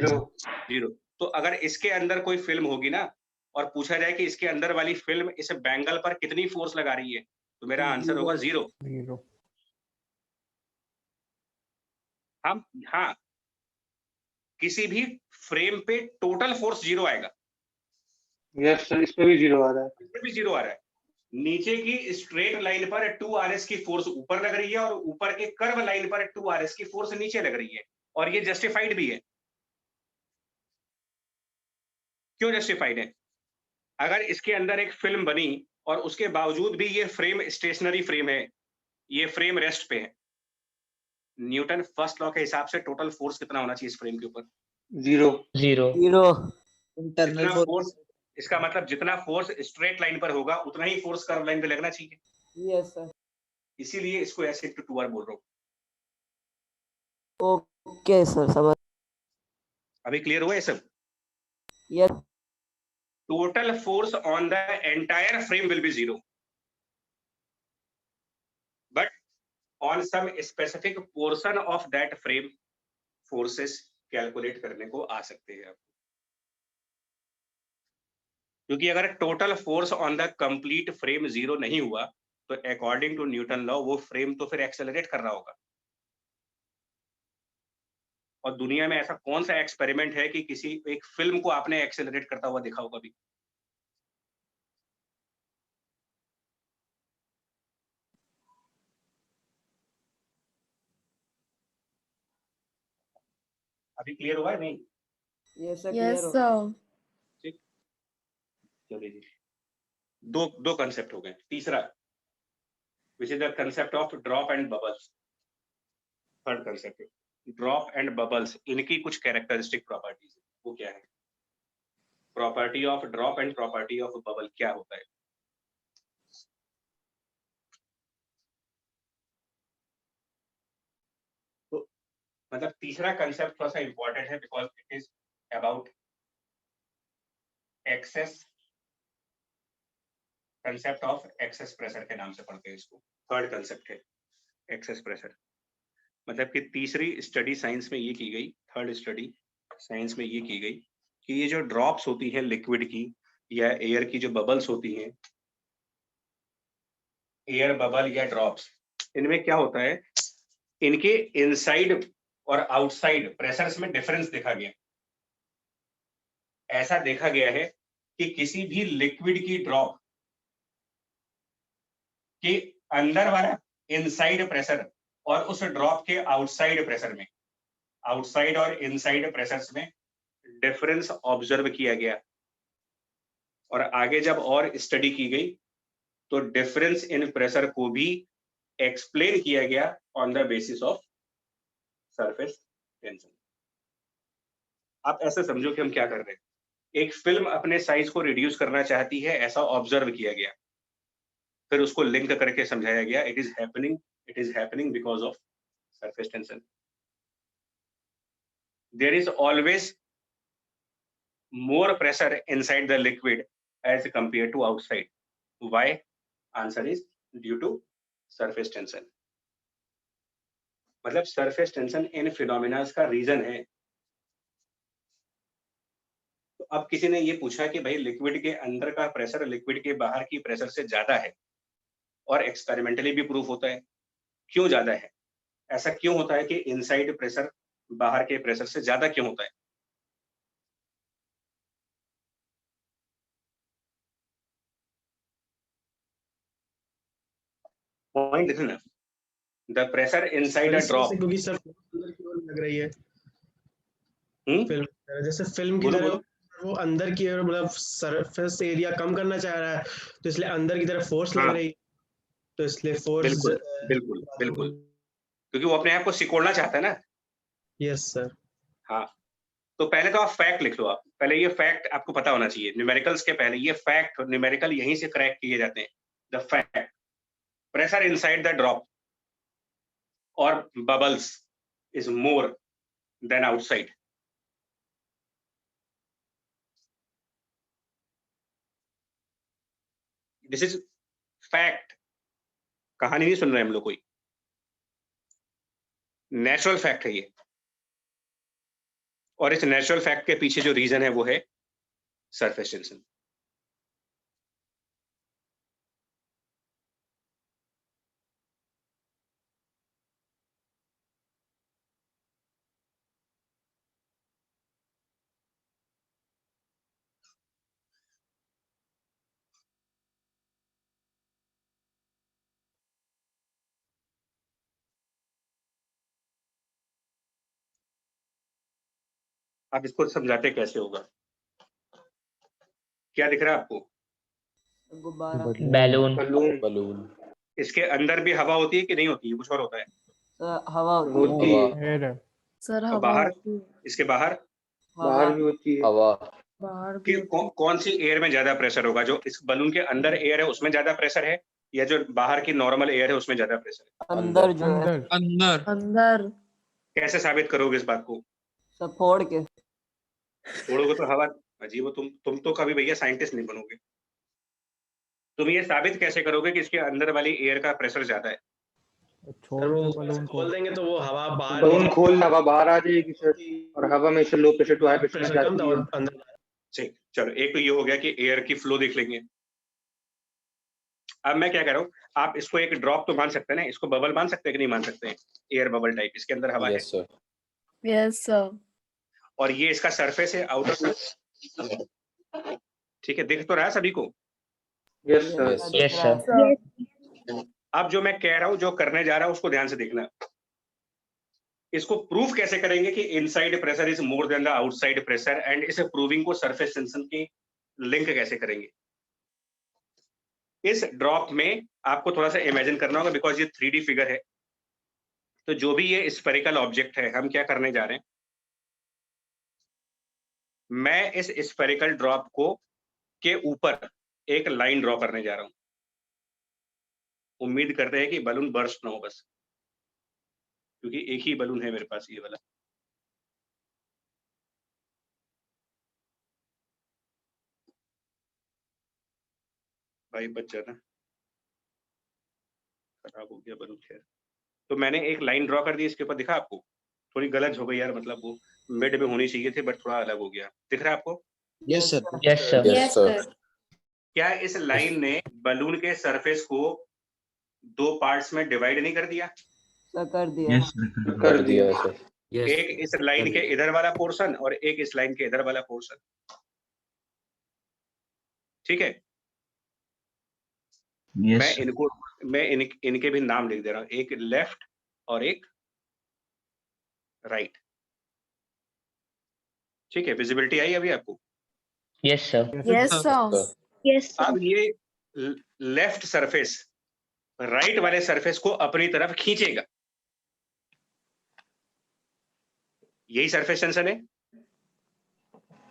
0। तो अगर इसके अंदर कोई फिल्म होगी ना, और पूछा जाए कि इसके अंदर वाली फिल्म इस बैंगल पर कितनी फोर्स लगा रही है, तो मेरा आंसर होगा 0। 0 हम हाँ, किसी भी फ्रेम पे टोटल फोर्स 0 आएगा, यस सर, इस पे भी 0 आ रहा है। इसमें भी 0 आ रहा है। नीचे की स्ट्रेट लाइन पर 2RS की फोर्स ऊपर लग रही है और ऊपर के कर्व लाइन पर 2RS की फोर्स नीचे लग रही है, और ये जस्टिफाइड भी है। क्यों जस्टिफाइड है? अगर इसके अंदर एक फिल्म बनी और उसके बावजूद भी ये फ्रेम स्टेशनरी फ्रेम है, ये फ्रेम रेस्ट पे है, न्यूटन फर्स्ट लॉ के हिसाब से टोटल फोर्स कितना होना चाहिए इस फ्रेम के ऊपर? 0 0 इंटरनल जितना फोर्स फोर्स, इसका मतलब जितना फोर्स स्ट्रेट लाइन पर होगा उतना ही फोर्स कर्व लाइन पे लगना चाहिए। Yes sir. इसीलिए इसको ऐसे 2R बोल रहा हूँ। ओके सर, समझ। अभी क्लियर हुआ ये सब? Yes. Total force on the entire frame will be 0, but on some specific portion of that frame forces calculate करने को आ सकते हैं आपको। क्योंकि अगर total force on the complete frame 0 नहीं हुआ तो अकॉर्डिंग टू न्यूटन लॉ वो फ्रेम तो फिर एक्सेलरेट कर रहा होगा। और दुनिया में ऐसा कौन सा एक्सपेरिमेंट है कि किसी एक फिल्म को आपने एक्सेलरेट करता हुआ देखा होगा? भी अभी क्लियर हुआ है? नहीं? यस सर, Yes, क्लियर हो। sir. ठीक, चलिए जी, दो कंसेप्ट हो गए। तीसरा, which is the concept of drop and bubbles. Third concept, drop and bubbles, इनकी कुछ कैरेक्टरिस्टिक प्रॉपर्टीज है, वो क्या है? Property of drop and property of bubble क्या होता है? तो मतलब तीसरा कंसेप्ट थोड़ा सा इंपॉर्टेंट है because it is about excess, concept of excess pressure के नाम से पढ़ते हैं इसको। थर्ड कंसेप्ट है एक्सेस प्रेशर। मतलब कि तीसरी स्टडी साइंस में ये की गई, थर्ड स्टडी साइंस में ये की गई कि ये जो ड्रॉप्स होती हैं लिक्विड की या एयर की, जो बबल्स होती हैं, एयर बबल या ड्रॉप्स, इनमें क्या होता है, इनके इनसाइड और आउटसाइड प्रेशर्स में डिफरेंस देखा गया। ऐसा देखा गया है कि किसी भी लिक्विड की ड्रॉप के अंदर वाला इनसाइड प्रेशर और उस ड्रॉप के आउटसाइड प्रेशर में, आउटसाइड और इनसाइड प्रेशर्स में डिफरेंस ऑब्जर्व किया गया। और आगे जब और स्टडी की गई तो डिफरेंस इन प्रेशर को भी एक्सप्लेन किया गया on the basis of surface tension. आप ऐसे समझो कि हम क्या कर रहे हैं, एक फिल्म अपने साइज को रिड्यूस करना चाहती है, ऐसा ऑब्जर्व किया गया, फिर उसको लिंक करके समझाया गया, it is happening because of surface tension. There is always more pressure inside the liquid as compared to outside. Why? Answer is due to surface tension. मतलब surface tension इन phenomena का reason है। तो अब किसी ने ये पूछा कि भाई लिक्विड के अंदर का प्रेशर लिक्विड के बाहर की प्रेशर से ज्यादा है, और एक्सपेरिमेंटली भी प्रूफ होता है। क्यों ज्यादा है? ऐसा क्यों होता है कि इनसाइड प्रेशर बाहर के प्रेशर से ज्यादा क्यों होता है? पॉइंट देखना, the pressure inside a drop, क्योंकि सर अंदर की ओर लग रही है फिल्म, जैसे फिल्म की बोलो तरह बोलो। वो अंदर की ओर, मतलब सरफेस एरिया कम करना चाह रहा है, तो इसलिए अंदर की तरफ फोर्स लग हाँ, रही है, तो इसलिए फोर्स। बिल्कुल बिल्कुल बिल्कुल, क्योंकि वो अपने आप को सिकोड़ना चाहता है ना। Yes sir. हाँ, तो पहले तो आप फैक्ट लिख लो। आप पहले ये फैक्ट आपको पता होना चाहिए, न्यूमेरिकल्स के पहले ये फैक्ट, न्यूमेरिकल यहीं से क्रैक किए जाते हैं। The fact, pressure inside the drop और bubbles is more than outside. This is fact, कहानी नहीं सुन रहे हम लोग, कोई नेचुरल फैक्ट है ये। और इस नेचुरल फैक्ट के पीछे जो रीजन है वो है सरफेस टेंशन। आप इसको समझाते कैसे होगा? क्या दिख रहा है आपको? गुब्बारा, बैलून, बलून बलून, इसके अंदर भी हवा होती है कि नहीं होती है? कुछ और होता है? हवा होती है, होती है, हवा, एयर है। सर और हवा बाहर, होती है, इसके बाहर हवा, बाहर भी होती है। हवा, बाहर कि भी होती है। कौन सी एयर में ज्यादा प्रेशर होगा? जो इस बलून के अंदर एयर है उसमें ज्यादा प्रेशर है, या जो बाहर की नॉर्मल एयर है उसमें ज्यादा प्रेशर है? अंदर जो है, अंदर अंदर अंदर कैसे साबित करोगे इस बात को? सब फोड़ के, छोड़ोगे तो हवा, अजीब हो तुम तो कभी भैया साइंटिस्ट नहीं बनोगे। तुम ये साबित कैसे करोगे कि इसके अंदर वाली एयर का प्रेशर ज्यादा है? छोड़ सर वो दो ऐसे बलून को। खोल देंगे तो वो हवा बाहर बलून नीचे खोल, हवा बाहर आ जाएगी सर, और हवा में से low pressure to high pressure में प्रेशर कम था जाती है। और अंदर ठीक, चलो एक तो ये हो गया कि एयर की फ्लो देख लेंगे। अब मैं क्या कह रहा हूँ, आप इसको एक ड्रॉप तो मान सकते हैं ना, इसको बबल मान सकते हैं कि नहीं मान सकते हैं? एयर बबल टाइप, इसके अंदर हवा है यस सर, यस सर, और ये इसका सरफेस है, आउटर सरफेस। ठीक है, दिख तो रहा है सभी को? यस सर, यस दिख यस रहा है। सर, अब जो मैं कह रहा हूँ, जो करने जा रहा हूँ, उसको ध्यान से देखना। इसको प्रूफ कैसे करेंगे कि inside pressure is more then the outside pressure, and इस प्रूविंग को सरफेस टेंशन की लिंक कैसे करेंगे? इस ड्रॉप में आपको थोड़ा सा इमेजिन करना होगा, बिकॉज ये 3D फिगर है। तो जो भी ये स्फेरिकल ऑब्जेक्ट है, हम क्या करने जा रहे हैं, मैं इस स्फेरिकल ड्रॉप को के ऊपर एक लाइन ड्रॉ करने जा रहा हूं। उम्मीद करते हैं कि बलून बर्स्ट ना हो बस, क्योंकि एक ही बलून है मेरे पास, ये वाला। भाई बच जाना, खराब हो गया बलून। खैर, तो मैंने एक लाइन ड्रॉ कर दी इसके ऊपर, दिखा आपको? थोड़ी गलत हो गई यार, मतलब वो मिड में होनी चाहिए थी, बट थोड़ा अलग हो गया। दिख रहा है आपको? Yes sir, yes sir, yes yes sir, sir, क्या इस लाइन ने बलून के सरफेस को 2 पार्ट्स में डिवाइड नहीं कर दिया? सर कर दिया। यस कर दिया सर, एक इस लाइन के इधर वाला पोर्शन और एक इस लाइन के इधर वाला पोर्शन। ठीक है, मैं इनको इनके भी नाम लिख दे रहा हूं, एक लेफ्ट और एक राइट। ठीक है, विजिबिलिटी आई अभी आपको? Yes sir, yes sir, yes sir, अब ये लेफ्ट सरफेस राइट वाले सरफेस को अपनी तरफ खींचेगा। यही सरफेस टेंशन है।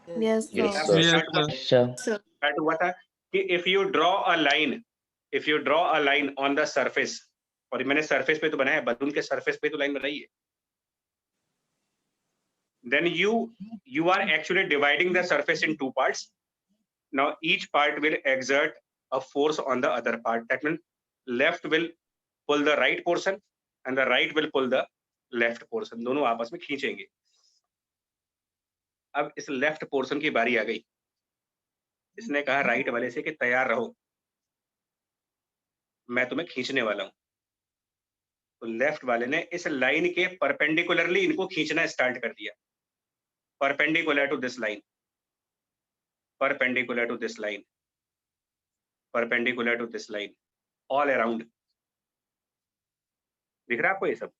Yes yes sir, sir, yes sir, start हुआ था कि if you draw a line on the surface, और मैंने सरफेस पे तो बनाया, बलून के सरफेस पे तो लाइन बनाई है, then you are actually dividing the surface in 2 parts. Now each part will exert a force on the other part. That means left will pull the right portion and the right will pull the left portion. दोनों आपस में खींचेंगे। अब इस left portion की बारी आ गई। इसने कहा राइट वाले से कि तैयार रहो, मैं तुम्हें खींचने वाला हूं। तो लेफ्ट वाले ने इस लाइन के परपेंडिकुलरली इनको खींचना स्टार्ट कर दिया। Perpendicular to this line, perpendicular to this line, perpendicular to this line, all around. दिख रहा है आपको ये सब?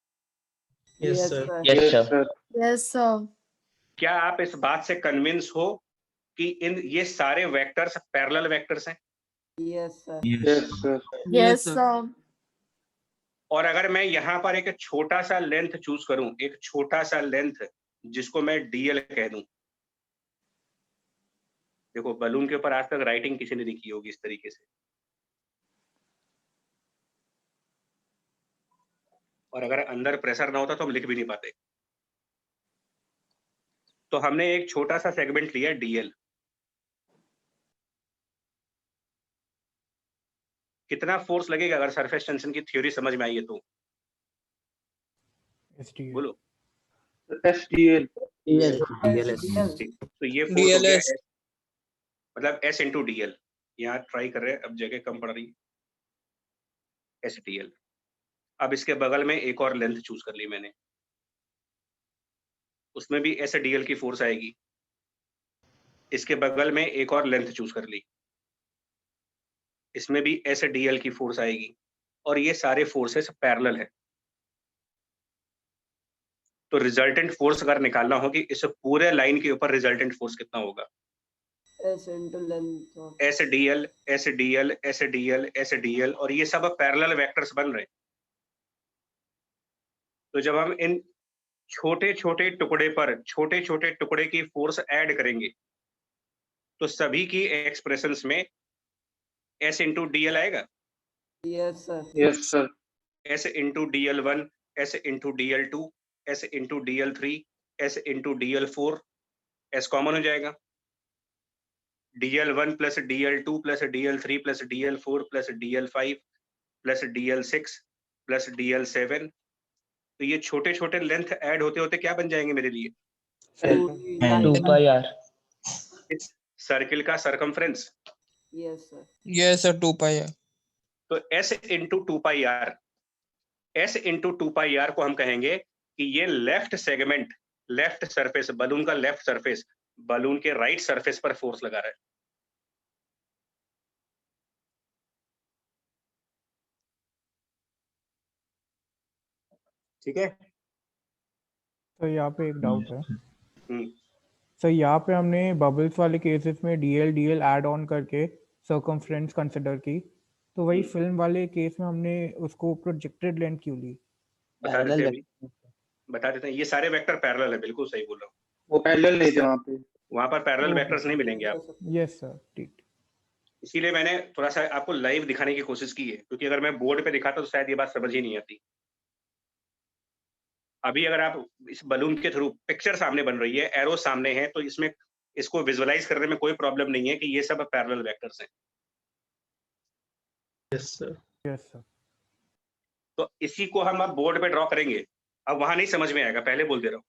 Yes yes sir, sir, yes yes sir, sir, yes sir, क्या आप इस बात से कन्विंस हो कि ये सारे वेक्टर्स पैरेलल वेक्टर्स हैं? Yes sir, yes sir, yes sir, और अगर मैं यहाँ पर एक छोटा सा लेंथ चूज करूं, एक छोटा सा लेंथ जिसको मैं डीएल कह दूं, देखो बलून के ऊपर आज तक राइटिंग किसी ने नहीं की होगी इस तरीके से, और अगर अंदर प्रेशर ना होता तो हम लिख भी नहीं पाते। तो हमने एक छोटा सा सेगमेंट लिया डीएल। कितना फोर्स लगेगा अगर सरफेस टेंशन की थ्योरी समझ में आई है तो? STL, बोलो। STL, ठीक, तो ये फोर्स हो गया S, मतलब S इंटू डीएल। यहाँ ट्राई कर रहे हैं, अब जगह कम पड़ रही है, STL। अब इसके बगल में एक और लेंथ चूज कर ली मैंने, उसमें भी SDL की फोर्स आएगी। इसके बगल में एक और लेंथ चूज कर ली, इसमें भी SDL की फोर्स आएगी, और ये सारे फोर्सेस पैरेलल है। तो रिजल्टेंट फोर्स अगर निकालना हो कि इस पूरे लाइन के ऊपर रिजल्टेंट फोर्स कितना होगा, S into length of S D L S D L S D L S D L, और ये सब पैरेलल वेक्टर्स बन रहे हैं। तो जब हम इन छोटे छोटे टुकड़े पर छोटे छोटे टुकड़े की फोर्स ऐड करेंगे तो सभी की एक्सप्रेशंस में एस इंटू डी एल आएगा। yes sir yes sir S into D L one, S into D L two, S into D L three, S into D L four, S common हो जाएगा। D L one plus D L two plus D L three plus D L four plus D L five plus D L six plus D L seven. तो ये छोटे छोटे length add होते होते क्या बन जाएंगे मेरे लिए? Two pi r. इस सर्किल का circumference. yes sir yes sir 2 pi r. तो S into two pi r, S into two pi r को हम कहेंगे कि ये left segment, left surface, balloon का लेफ्ट सरफेस बलून के राइट सरफेस पर फोर्स लगा रहा है। ठीक है। तो यहाँ पे एक डाउट है हम्म, सर, यहाँ पे हमने बबल्स वाले केसेस में डीएल ऐड ऑन करके सर्कमफ्रेंस कंसिडर की, तो वही फिल्म वाले केस में हमने उसको प्रोजेक्टेड लेंथ क्यों ली? बता देते हैं अभी, बता देते हैं। ये सारे वेक्टर पैरेलल है, बिल्कुल सही बोल रहा हूँ। वो पैरेलल नहीं थे वहां पर पैरेलल वेक्टर्स नहीं मिलेंगे आप। यस सर, ठीक। इसीलिए मैंने थोड़ा सा आपको लाइव दिखाने की कोशिश की है, क्योंकि अगर मैं बोर्ड पे दिखाता तो शायद ये बात समझ ही नहीं आती। अभी अगर आप इस बलून के थ्रू पिक्चर सामने बन रही है, एरो सामने है, तो इसमें इसको विजुअलाइज करने में कोई प्रॉब्लम नहीं है कि ये सब पैरेलल वेक्टर्स हैं। Yes sir. Yes sir. तो इसी को हम अब बोर्ड पे ड्रॉ करेंगे। अब वहां नहीं समझ में आएगा, पहले बोल दे रहा हूं।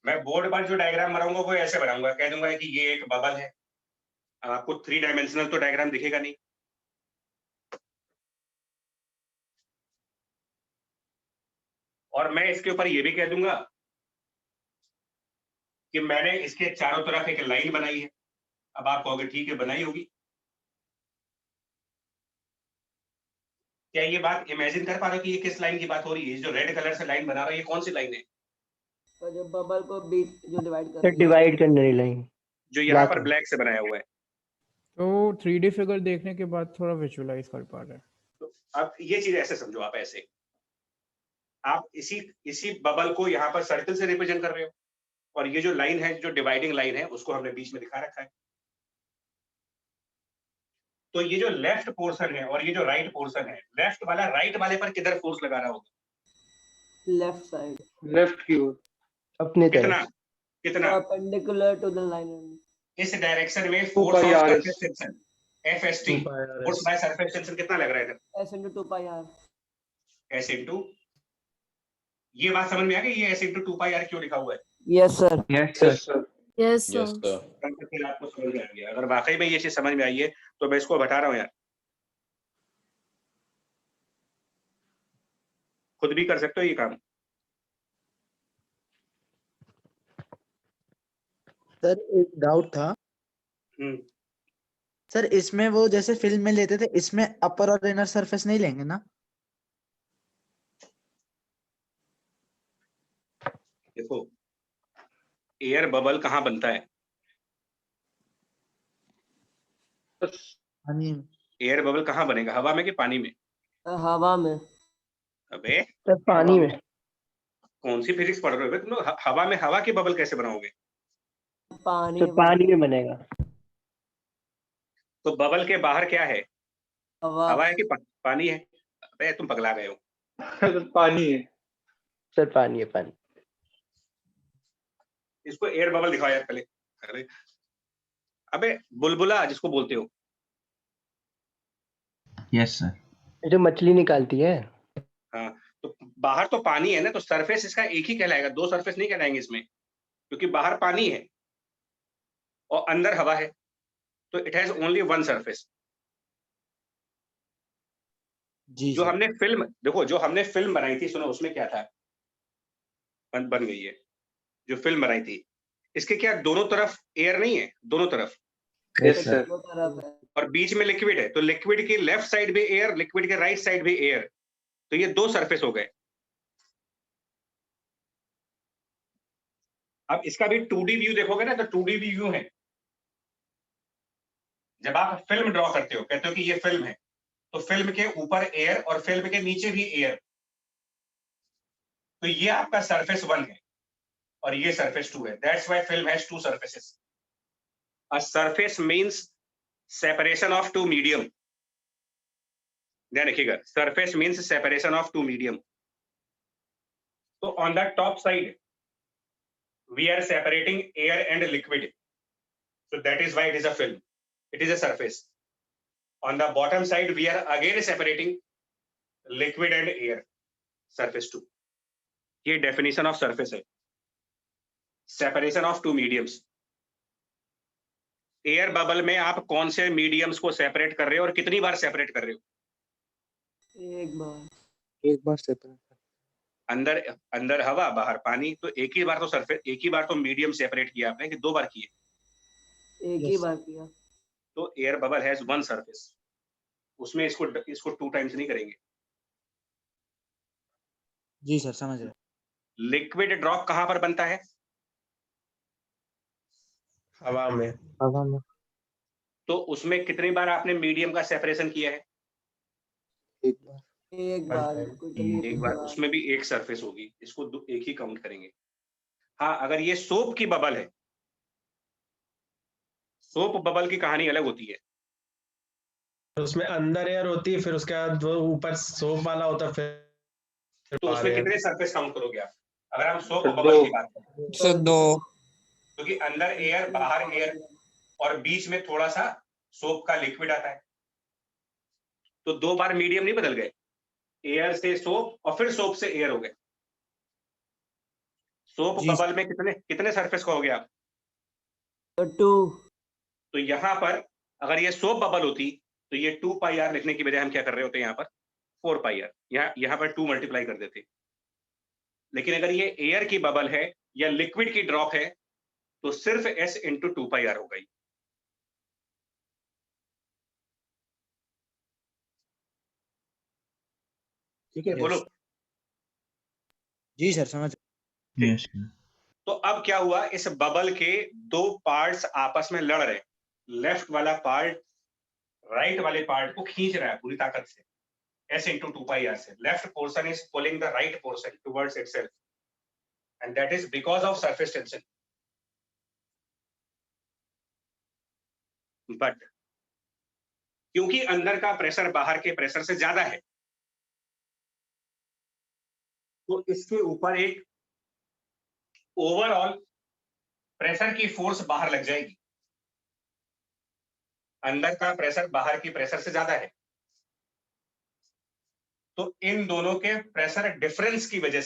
मैं बोर्ड पर जो डायग्राम बनाऊंगा वो ऐसे बनाऊंगा, कह दूंगा कि ये एक बबल है। आपको 3 डायमेंशनल तो डायग्राम दिखेगा नहीं। और मैं इसके ऊपर ये भी कह दूंगा कि मैंने इसके चारों तरफ एक लाइन बनाई है। अब आप कहोगे ठीक है, बनाई होगी। क्या ये बात इमेजिन कर पा रहे हो कि ये किस लाइन की बात हो रही है? जो रेड कलर से लाइन बना रहा है, ये कौन सी लाइन है? और जो बबल को बीच जो डिवाइड करने वाली लाइन, जो यहाँ पर ब्लैक से बनाया हुआ है। तो 3D फिगर देखने के बाद थोड़ा विजुअलाइज कर पा रहे हैं। तो अब ये चीज ऐसे समझो, आप ऐसे आप इसी बबल को यहाँ पर सर्कल से रिप्रेजेंट कर रहे हो, और ये जो लाइन है, जो डिवाइडिंग लाइन है, उसको हमने बीच में दिखा रखा है। तो ये जो लेफ्ट पोर्शन है और ये जो राइट पोर्शन है, लेफ्ट वाला राइट वाले पर किधर फोर्स लगा रहा होगा? लेफ्ट साइड, लेफ्ट की ओर अपने कितना कितना परपेंडिकुलर टू द लाइन। इस डायरेक्शन में force of surface tension FST, force by surface tension कितना लग रहा है इधर? S into 2 pi r। S into, ये बात समझ में आ गई? ये S इंटू 2 पाई आर क्यों लिखा हुआ है? Yes sir yes sir Yes sir फिर आपको समझ में आ गया। अगर वाकई में ये चीज समझ में आई है तो मैं इसको बता रहा हूँ यार, खुद भी कर सकते हो ये काम। सर एक डाउट था सर, इसमें वो जैसे फिल्म में लेते थे, इसमें अपर और इनर सरफेस नहीं लेंगे ना? देखो, एयर बबल कहाँ बनता है? एयर बबल कहाँ बनेगा? हवा में कि पानी में? हवा में। अबे सर पानी में। कौन सी फिजिक्स पढ़ रहे हो तुम लोग? हवा में हवा की बबल कैसे बनाओगे? पानी, तो पानी में बनेगा। तो बबल के बाहर क्या है? हवा है कि पानी है? अबे तुम पगला गए हो। पानी है सर, पानी है, पानी। इसको एयर बबल दिखाओ यार पहले। अरे अबे बुलबुला जिसको बोलते हो। Yes sir. जो मछली निकालती है। हाँ, तो बाहर तो पानी है ना, तो सरफेस इसका एक ही कहलाएगा, 2 सरफेस नहीं कहलाएंगे इसमें, क्योंकि बाहर पानी है और अंदर हवा है, तो इट हैज ओनली 1 सरफेस। जो हमने फिल्म, देखो जो हमने फिल्म बनाई थी, सुनो उसमें क्या था, बन गई है जो फिल्म बनाई थी, इसके क्या दोनों तरफ एयर नहीं है? दोनों तरफ। Yes sir. और बीच में लिक्विड है, तो लिक्विड की लेफ्ट साइड भी एयर, लिक्विड के राइट साइड भी एयर। तो ये दो सरफेस हो गए। अब इसका भी 2D व्यू देखोगे ना, तो 2D व्यू है। जब आप फिल्म ड्रॉ करते हो, कहते हो कि ये फिल्म है, तो फिल्म के ऊपर एयर और फिल्म के नीचे भी एयर, तो ये आपका सरफेस 1 है और ये सरफेस 2 है। That's why film has 2 surfaces. A surface means separation of 2 medium. ध्यान रखिएगा, surface means separation of 2 medium. तो on the top side we are separating air and liquid, so that is why it is a film, it is a surface. On the bottom side we are again separating liquid and air, surface 2. ये definition of surface है, separation of 2 mediums. Air bubble में आप कौन से mediums को separate कर रहे हो और कितनी बार सेपरेट कर रहे हो? एक बार सेपरेट। अंदर अंदर हवा, बाहर पानी, तो एक ही बार तो सरफेस, एक ही बार तो मीडियम सेपरेट किया आपने कि 2 बार किए? एक ही बार किया। तो एयर बबल हैज 1 सरफेस, उसमें इसको 2 टाइम्स नहीं करेंगे। जी सर, समझ रहे। लिक्विड ड्रॉप कहां पर बनता है? हवा में। हवा में। तो उसमें कितनी बार आपने मीडियम का सेपरेशन किया है? एक बार। एक बार। एक बार, उसमें भी एक सरफेस होगी, इसको एक ही काउंट करेंगे। हाँ, अगर ये सोप की बबल है, सोप बबल की कहानी अलग होती है। उसमें अंदर एयर होती है, फिर उसके बाद वो ऊपर सोप वाला होता है, फिर तो उसमें कितने सरफेस काउंट करोगे आप? अगर हम सोप सर, बबल दो। की बात करें, सर 2। क्योंकि अंदर एयर, बाहर एयर और बीच में थोड़ा सा सोप का लिक्विड आता है, तो 2 बार मीडियम नहीं बदल गए। एयर से सोप और फिर सोप से एयर हो गए। सोप बबल में कितने सरफेस कहोगे आप? 2। तो यहाँ पर अगर ये सोप बबल होती तो ये 2 पाई आर लिखने की बजाय हम क्या कर रहे होते? यहाँ पर 4 पाई आर, यहाँ पर 2 मल्टीप्लाई कर देते। लेकिन अगर ये एयर की बबल है या लिक्विड की ड्रॉप है तो सिर्फ S इंटू 2 पाई आर हो गई। ठीक है, बोलो। जी सर, समझ। यस। तो अब क्या हुआ, इस बबल के 2 पार्ट्स आपस में लड़ रहे। लेफ्ट वाला पार्ट राइट वाले पार्ट को खींच रहा है पूरी ताकत से, S इंटू 2 पाई आर से। Left portion is pulling the right portion towards itself, and that is because of surface tension. But क्योंकि अंदर का प्रेशर बाहर के प्रेशर से ज्यादा है, तो इसके ऊपर एक ओवरऑल प्रेशर की फोर्स बाहर लग जाएगी। अंदर का प्रेशर बाहर की प्रेशर से ज्यादा है, तो इन दोनों के प्रेशर डिफरेंस की वजह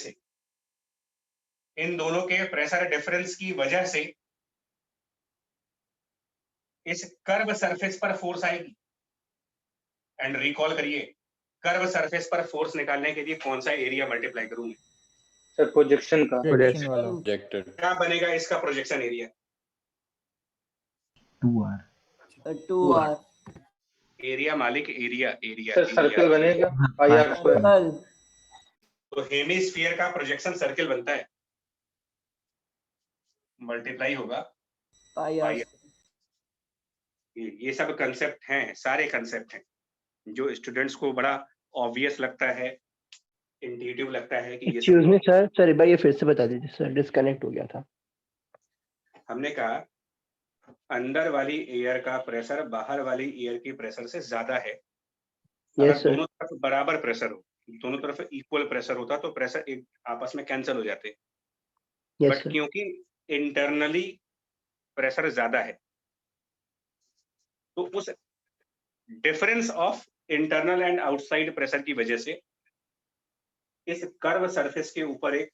से, इस कर्व सरफेस पर फोर्स आएगी। एंड रिकॉल करिए, कर्व सरफेस पर फोर्स निकालने के लिए कौन सा एरिया मल्टीप्लाई करूंगी? सर प्रोजेक्शन का। प्रोजेक्टेड। क्या बनेगा इसका प्रोजेक्शन एरिया? 2R। एरिया मालिक, एरिया सर सर्कल बनेगा पाई आर स्क्वायर। तो हेमिस्फीयर का प्रोजेक्शन सर्किल बनता है, मल्टीप्लाई होगा पाई आर। ये सब कंसेप्ट हैं, सारे कंसेप्ट हैं जो स्टूडेंट्स को बड़ा ऑब्वियस लगता है, इंट्यूटिव लगता है कि ये एक्सक्यूज मी सर, एक बार ये फिर से बता दीजिए सर, डिस्कनेक्ट हो गया था। हमने कहा अंदर वाली एयर का प्रेशर बाहर वाली एयर की प्रेशर से ज्यादा है। अगर दोनों तरफ बराबर प्रेशर हो, दोनों तरफ इक्वल प्रेशर होता तो प्रेशर एक आपस में कैंसिल हो जाते। बट क्योंकि इंटरनली प्रेशर ज्यादा है, तो उस difference of internal and outside pressure की वजह से इस कर्व सरफेस के ऊपर एक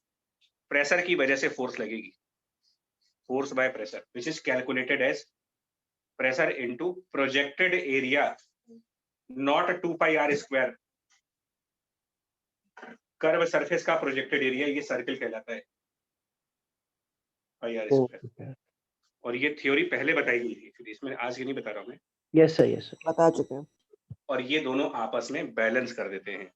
प्रेशर की वजह से फोर्स लगेगी, force by pressure, which is calculated as pressure into projected area, not 2 pi r square. Curve surface का प्रोजेक्टेड एरिया ये सर्किल कहलाता है, पाई आर स्क्वायर। और ये थ्योरी पहले बताई गई थी, फिर इसमें आज की नहीं बता रहा हूं मैं। यस सर, बता चुके हैं। और ये दोनों आपस में बैलेंस कर देते हैं।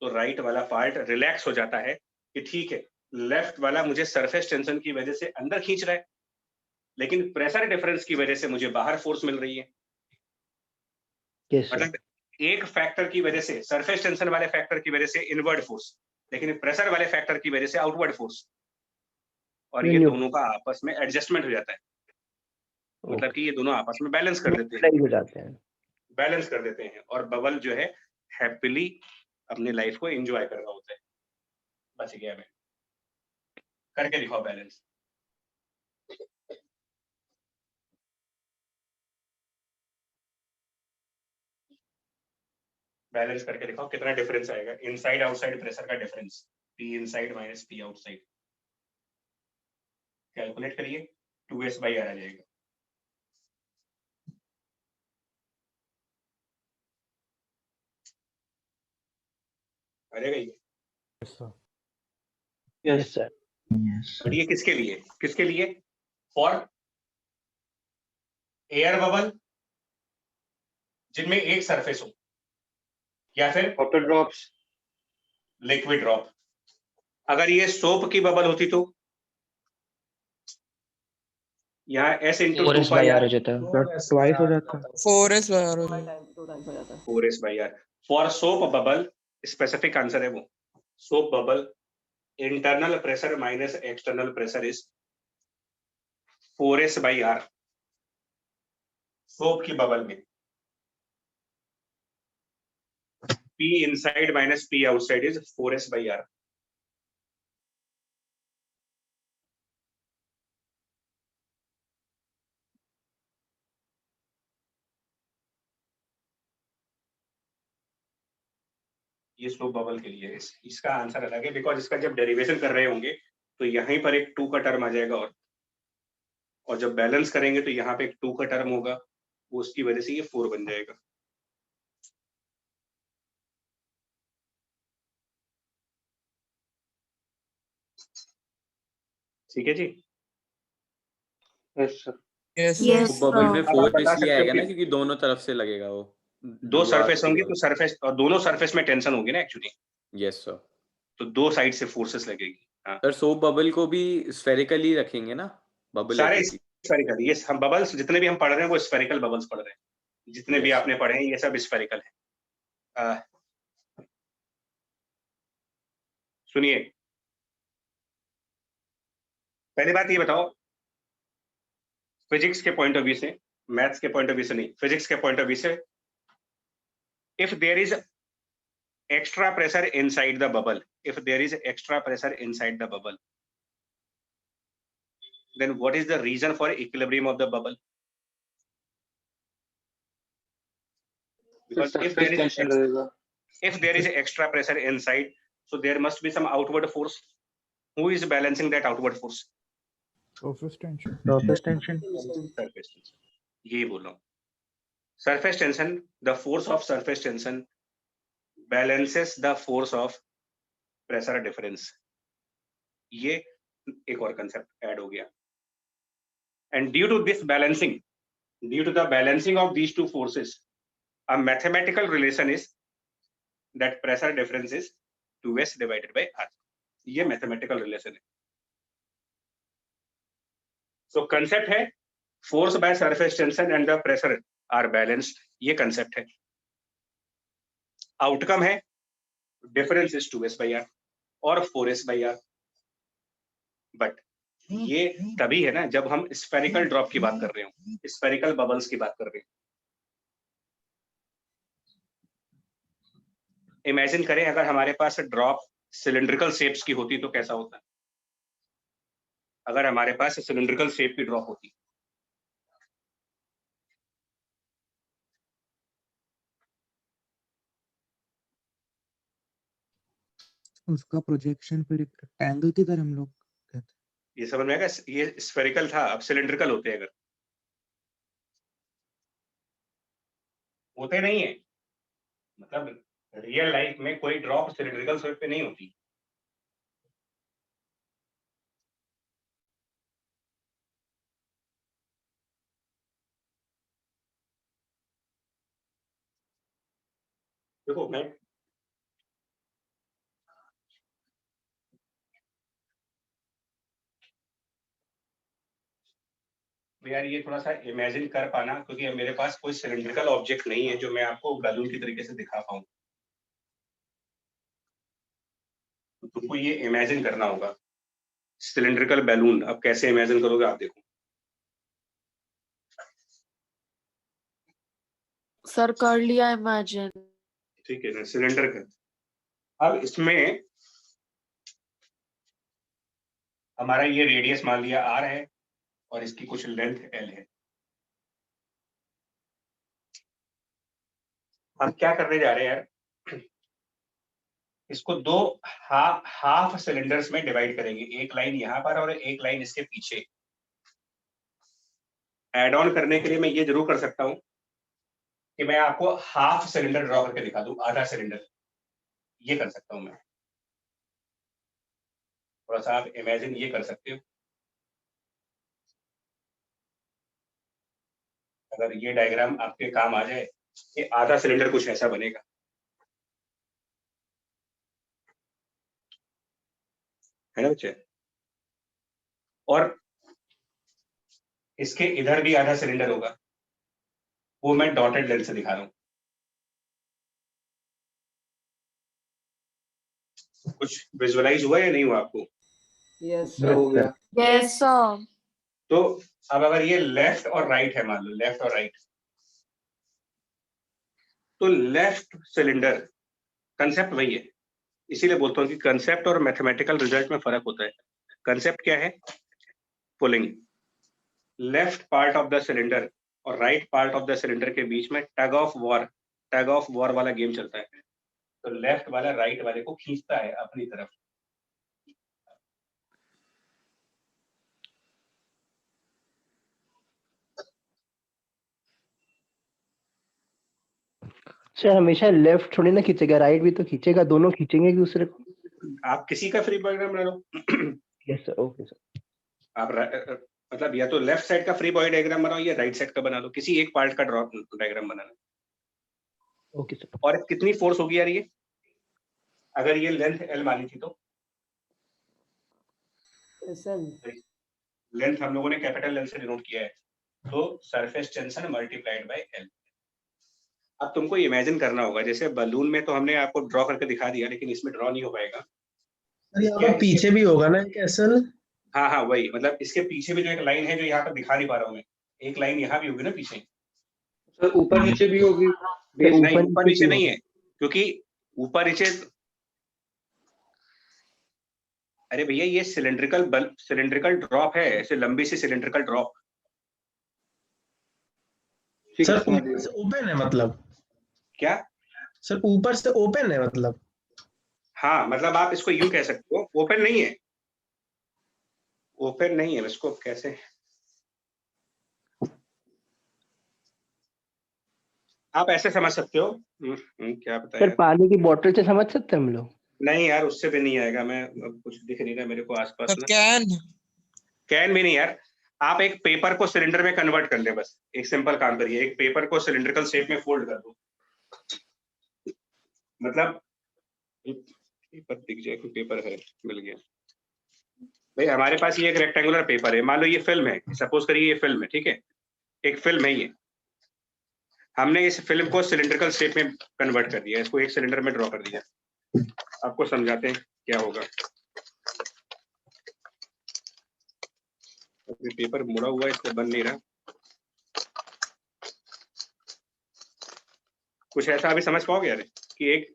तो राइट वाला पार्ट रिलैक्स हो जाता है कि ठीक है, लेफ्ट वाला मुझे सरफेस टेंशन की वजह से अंदर खींच रहा है, लेकिन प्रेशर डिफरेंस की वजह से मुझे बाहर फोर्स मिल रही है। मतलब एक फैक्टर की वजह से, सरफेस टेंशन वाले फैक्टर की वजह से इनवर्ड फोर्स, लेकिन प्रेशर वाले फैक्टर की वजह से आउटवर्ड फोर्स, और ये दोनों का आपस में एडजस्टमेंट हो जाता है। मतलब कि ये दोनों आपस में बैलेंस कर देते हैं, हो जाते हैं। बैलेंस कर देते हैं, और बबल जो है हैप्पीली अपनी लाइफ को एंजॉय कर रहा होता है। बच गया मैं, करके दिखाओ बैलेंस। बैलेंस करके दिखाओ कितना डिफरेंस आएगा इनसाइड आउटसाइड प्रेशर का difference, P inside minus P outside. Calculate करिए, 2s/r आ जाएगा। अरे ये यस सर। और ये किसके लिए, किसके लिए? फॉर एयर बबल जिनमें एक सरफेस हो, या फिर वाटर ड्रॉप्स, लिक्विड ड्रॉप। अगर ये सोप की बबल होती तो यहाँ s इंटू 4s/r हो जाता है। ट्वाइस हो जाता है। 4s/r हो 2 टाइम्स हो जाता है। 4s/r for soap bubble. Specific answer है वो, soap bubble internal pressure minus external pressure is 4s/r। Soap की बबल में P inside minus P outside is 4s/r। ये स्लोप बबल के लिए है। इसका आंसर अलग है, बिकॉज इसका जब डेरिवेशन कर रहे होंगे तो यहीं पर एक 2 का टर्म आ जाएगा, और जब बैलेंस करेंगे तो यहाँ पे एक 2 का टर्म होगा, वो उसकी वजह से ये 4 बन जाएगा। ठीक है जी। Yes sir. Yes, बबल में sir. अब आप 4s बता ही सकते हो आएगा ना, कि क्योंकि दोनों तरफ से लगेगा वो। दो सरफेस होंगी तो सरफेस, और दोनों सरफेस में टेंशन होगी ना एक्चुअली, यस सर। तो दो साइड से फोर्सेस लगेगी। हाँ, सर सोप बबल को भी स्फेरिकली रखेंगे ना, बबल सारे एबिलिटी। स्फेरिकल। ये हम बबल्स जितने भी हम पढ़ रहे हैं वो स्फेरिकल बबल्स पढ़ रहे हैं, जितने भी Yes. आपने पढ़े हैं ये सब स्फेरिकल है। सुनिए, पहली बात ये बताओ, फिजिक्स के पॉइंट ऑफ व्यू से, मैथ्स के पॉइंट ऑफ व्यू से नहीं, फिजिक्स के पॉइंट ऑफ व्यू से, if there is extra pressure inside the bubble, if there is extra pressure inside the bubble, then what is the reason for equilibrium of the bubble? Because if there is extra pressure inside, so there must be some outward force. Who is balancing that outward force? Surface tension. Surface tension. Surface tension. यही बोल रहा हूँ, surface tension, the force of surface tension balances the force of pressure difference. ये एक और concept add हो गया, and due to this balancing, due to the balancing of these two forces, a mathematical relation is that pressure difference is 2s divided by r. ये mathematical relation है। So concept है force by surface tension and the pressure are balanced, ये concept है। Outcome है difference is 2s/r और 4s/r। But ये तभी है ना जब हम spherical drop की बात कर रहे हो, spherical bubbles की बात कर रहे हैं। इमेजिन करें अगर हमारे पास ड्रॉप सिलिंड्रिकल शेप्स की होती तो कैसा होता? अगर हमारे पास सिलिंड्रिकल शेप की ड्रॉप होती, उसका प्रोजेक्शन फिर रेक्टेंगल की तरह हम लोग कहते हैं। ये समझ में आएगा? ये स्फेरिकल था, अब सिलिंड्रिकल होते अगर होते नहीं है, मतलब रियल लाइफ में कोई ड्रॉप सिलिंड्रिकल शेप पे नहीं होती। देखो मैं यार ये थोड़ा सा इमेजिन कर पाना, क्योंकि मेरे पास कोई सिलेंड्रिकल ऑब्जेक्ट नहीं है जो मैं आपको बैलून की तरीके से दिखा पाऊँ। तो तुमको ये इमेजिन करना होगा सिलेंड्रिकल बैलून। अब कैसे इमेजिन करोगे आप देखो। सर कर लिया इमेजिन। ठीक है ना, सिलेंडर का। अब इसमें हमारा ये रेडियस मान लिया r है और इसकी कुछ लेंथ l है। हम क्या करने जा रहे हैं यार, इसको दो हाफ सिलेंडर्स में डिवाइड करेंगे, एक लाइन यहाँ पर और एक लाइन इसके पीछे। एड ऑन करने के लिए मैं ये जरूर कर सकता हूं कि मैं आपको हाफ सिलेंडर ड्रॉ करके दिखा दूं, आधा सिलेंडर। ये कर सकता हूं मैं, थोड़ा सा आप इमेजिन ये कर सकते हो। अगर ये डायग्राम आपके काम आ जाए कि आधा सिलेंडर कुछ ऐसा बनेगा। है ना बच्चे? और इसके इधर भी आधा सिलेंडर होगा, वो मैं डॉटेड लाइन से दिखा रहा हूं। कुछ विजुअलाइज हुआ या नहीं हुआ आपको? यस हो गया। Yes sir. तो अब अगर ये लेफ्ट और राइट है, मान लो लेफ्ट और राइट, तो लेफ्ट सिलेंडर कंसेप्ट वही है। इसीलिए बोलता हूँ कि कंसेप्ट और मैथमेटिकल रिजल्ट में फर्क होता है। कंसेप्ट क्या है? Pulling. Left part of the cylinder और right part of the cylinder के बीच में टग ऑफ वॉर वाला गेम चलता है। तो लेफ्ट वाला राइट वाले को खींचता है अपनी तरफ। सर हमेशा लेफ्ट थोड़ी ना खींचेगा, राइट भी तो खींचेगा, दोनों खींचेंगे एक दूसरे को। आप किसी का फ्री बॉडी डायग्राम बना लो। Yes sir, okay sir. आप मतलब या तो लेफ्ट साइड का फ्री बॉडी डायग्राम बनाओ या राइट साइड का बना लो, किसी एक पार्ट का ड्रॉ डायग्राम बनाना। Okay sir. और कितनी फोर्स होगी यार ये? अगर ये लेंथ L मानी थी तो लेंथ हम लोगों ने कैपिटल L से डिनोट किया है, तो surface tension multiplied by L। अब तुमको इमेजिन करना होगा, जैसे बलून में तो हमने आपको ड्रॉ करके दिखा दिया, लेकिन इसमें ड्रॉ नहीं हो पाएगा। पीछे भी होगा ना एक एसल? हाँ हाँ वही, मतलब इसके पीछे भी जो एक लाइन है जो यहाँ पर दिखा नहीं पा रहा हूँ मैं, एक लाइन यहाँ भी होगी ना पीछे। सर ऊपर नीचे भी होगी? नहीं, ऊपर नीचे नहीं है, क्योंकि ऊपर नीचे, अरे भैया ये सिलेंड्रिकल ड्रॉप है, ऐसे लंबी सी सिलेंड्रिकल ड्रॉप। सर ऊपर से ओपन है मतलब? क्या सर ऊपर से ओपन है मतलब? हाँ, मतलब आप इसको यूं कह सकते हो, ओपन नहीं है, ओपन नहीं है। इसको कैसे आप ऐसे समझ सकते हो? क्या बताएं सर पानी की बोतल से समझ सकते हैं हम लोग? नहीं यार, उससे भी नहीं आएगा। मैं अब कुछ दिख नहीं रहा मेरे को आसपास ना। कैन भी नहीं यार, आप एक पेपर को सिलेंडर में कन्वर्ट कर ले। बस एक सिंपल काम करिए, एक पेपर को सिलिंड्रिकल शेप में फोल्ड कर दो। मतलब पेपर दिख जाए, कोई पेपर है, मिल गया भाई। हमारे पास ये एक रेक्टेंगुलर पेपर है, मान लो ये फिल्म है, सपोज करिए ये फिल्म है, ठीक है, एक फिल्म है ये। हमने इस फिल्म को सिलिंड्रिकल शेप में कन्वर्ट कर दिया, इसको एक सिलेंडर में ड्रॉ कर दिया। आपको समझाते हैं क्या होगा। अभी पेपर मुड़ा हुआ है, इसलिए बन नहीं रहा। कुछ ऐसा अभी समझ पाओगे यार कि एक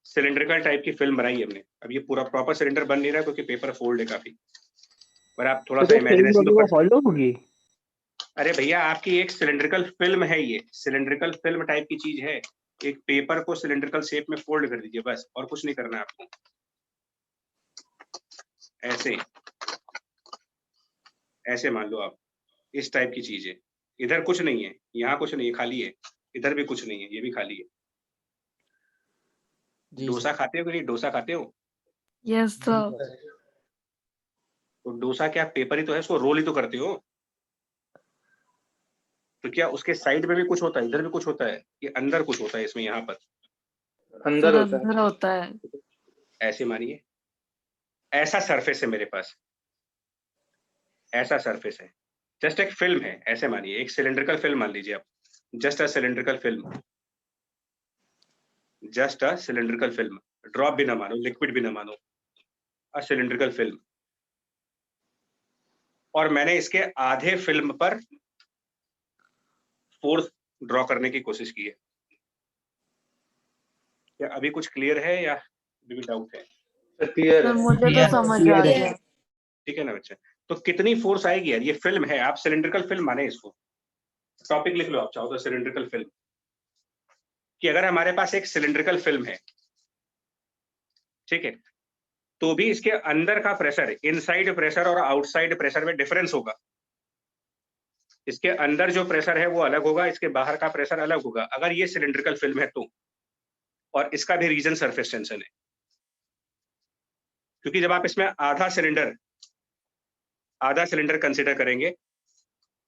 सिलिंड्रिकल टाइप की फिल्म बनाई है हमने। अब ये पूरा प्रॉपर सिलेंडर बन नहीं रहा क्योंकि पेपर फोल्ड है काफी, पर आप थोड़ा सा इमेजिनेशन तो कर। हॉलो होगी? अरे भैया आपकी एक सिलिंड्रिकल फिल्म है, ये सिलिंड्रिकल फिल्म टाइप की चीज है। एक पेपर को सिलिंड्रिकल शेप में फोल्ड कर दीजिए बस, और कुछ नहीं करना है आपको। ऐसे ऐसे मान लो आप, इस टाइप की चीज है। इधर कुछ नहीं है, यहाँ कुछ नहीं है, खाली है। इधर भी कुछ नहीं है, ये भी खाली है। डोसा खाते हो कि नहीं? डोसा खाते हो? Yes sir. तो डोसा क्या पेपर ही तो है, उसको रोल ही तो करते हो। तो क्या उसके साइड में भी कुछ होता है, इधर भी कुछ होता है, ये अंदर कुछ होता है इसमें, यहाँ पर अंदर होता है। ऐसे मानिए, ऐसा सरफेस है मेरे पास, ऐसा सरफेस है, जस्ट एक फिल्म है, ऐसे मानिए, एक सिलिंड्रिकल फिल्म मान लीजिए आप, just a cylindrical film, just a cylindrical film, drop भी ना मानो, लिक्विड भी ना मानो, अ सिलिंड्रिकल फिल्म, और मैंने इसके आधे फिल्म पर फोर्स ड्रॉ करने की कोशिश की है। क्या अभी कुछ क्लियर है या अभी भी डाउट है? क्लियर सर है। मुझे तो समझ आ गया। ठीक है ना बच्चे? तो कितनी फोर्स आएगी यार, ये फिल्म है, आप सिलिंड्रिकल फिल्म माने इसको, टॉपिक लिख लो आप चाहो तो, सिलिंड्रिकल फिल्म, कि अगर हमारे पास एक सिलिंड्रिकल फिल्म है, ठीक है, तो भी इसके अंदर का प्रेशर, इनसाइड प्रेशर और आउटसाइड प्रेशर में डिफरेंस होगा। इसके अंदर जो प्रेशर है वो अलग होगा, इसके बाहर का प्रेशर अलग होगा, अगर ये सिलिंड्रिकल फिल्म है तो। और इसका भी रीजन सरफेस टेंशन है, क्योंकि जब आप इसमें आधा सिलेंडर कंसीडर करेंगे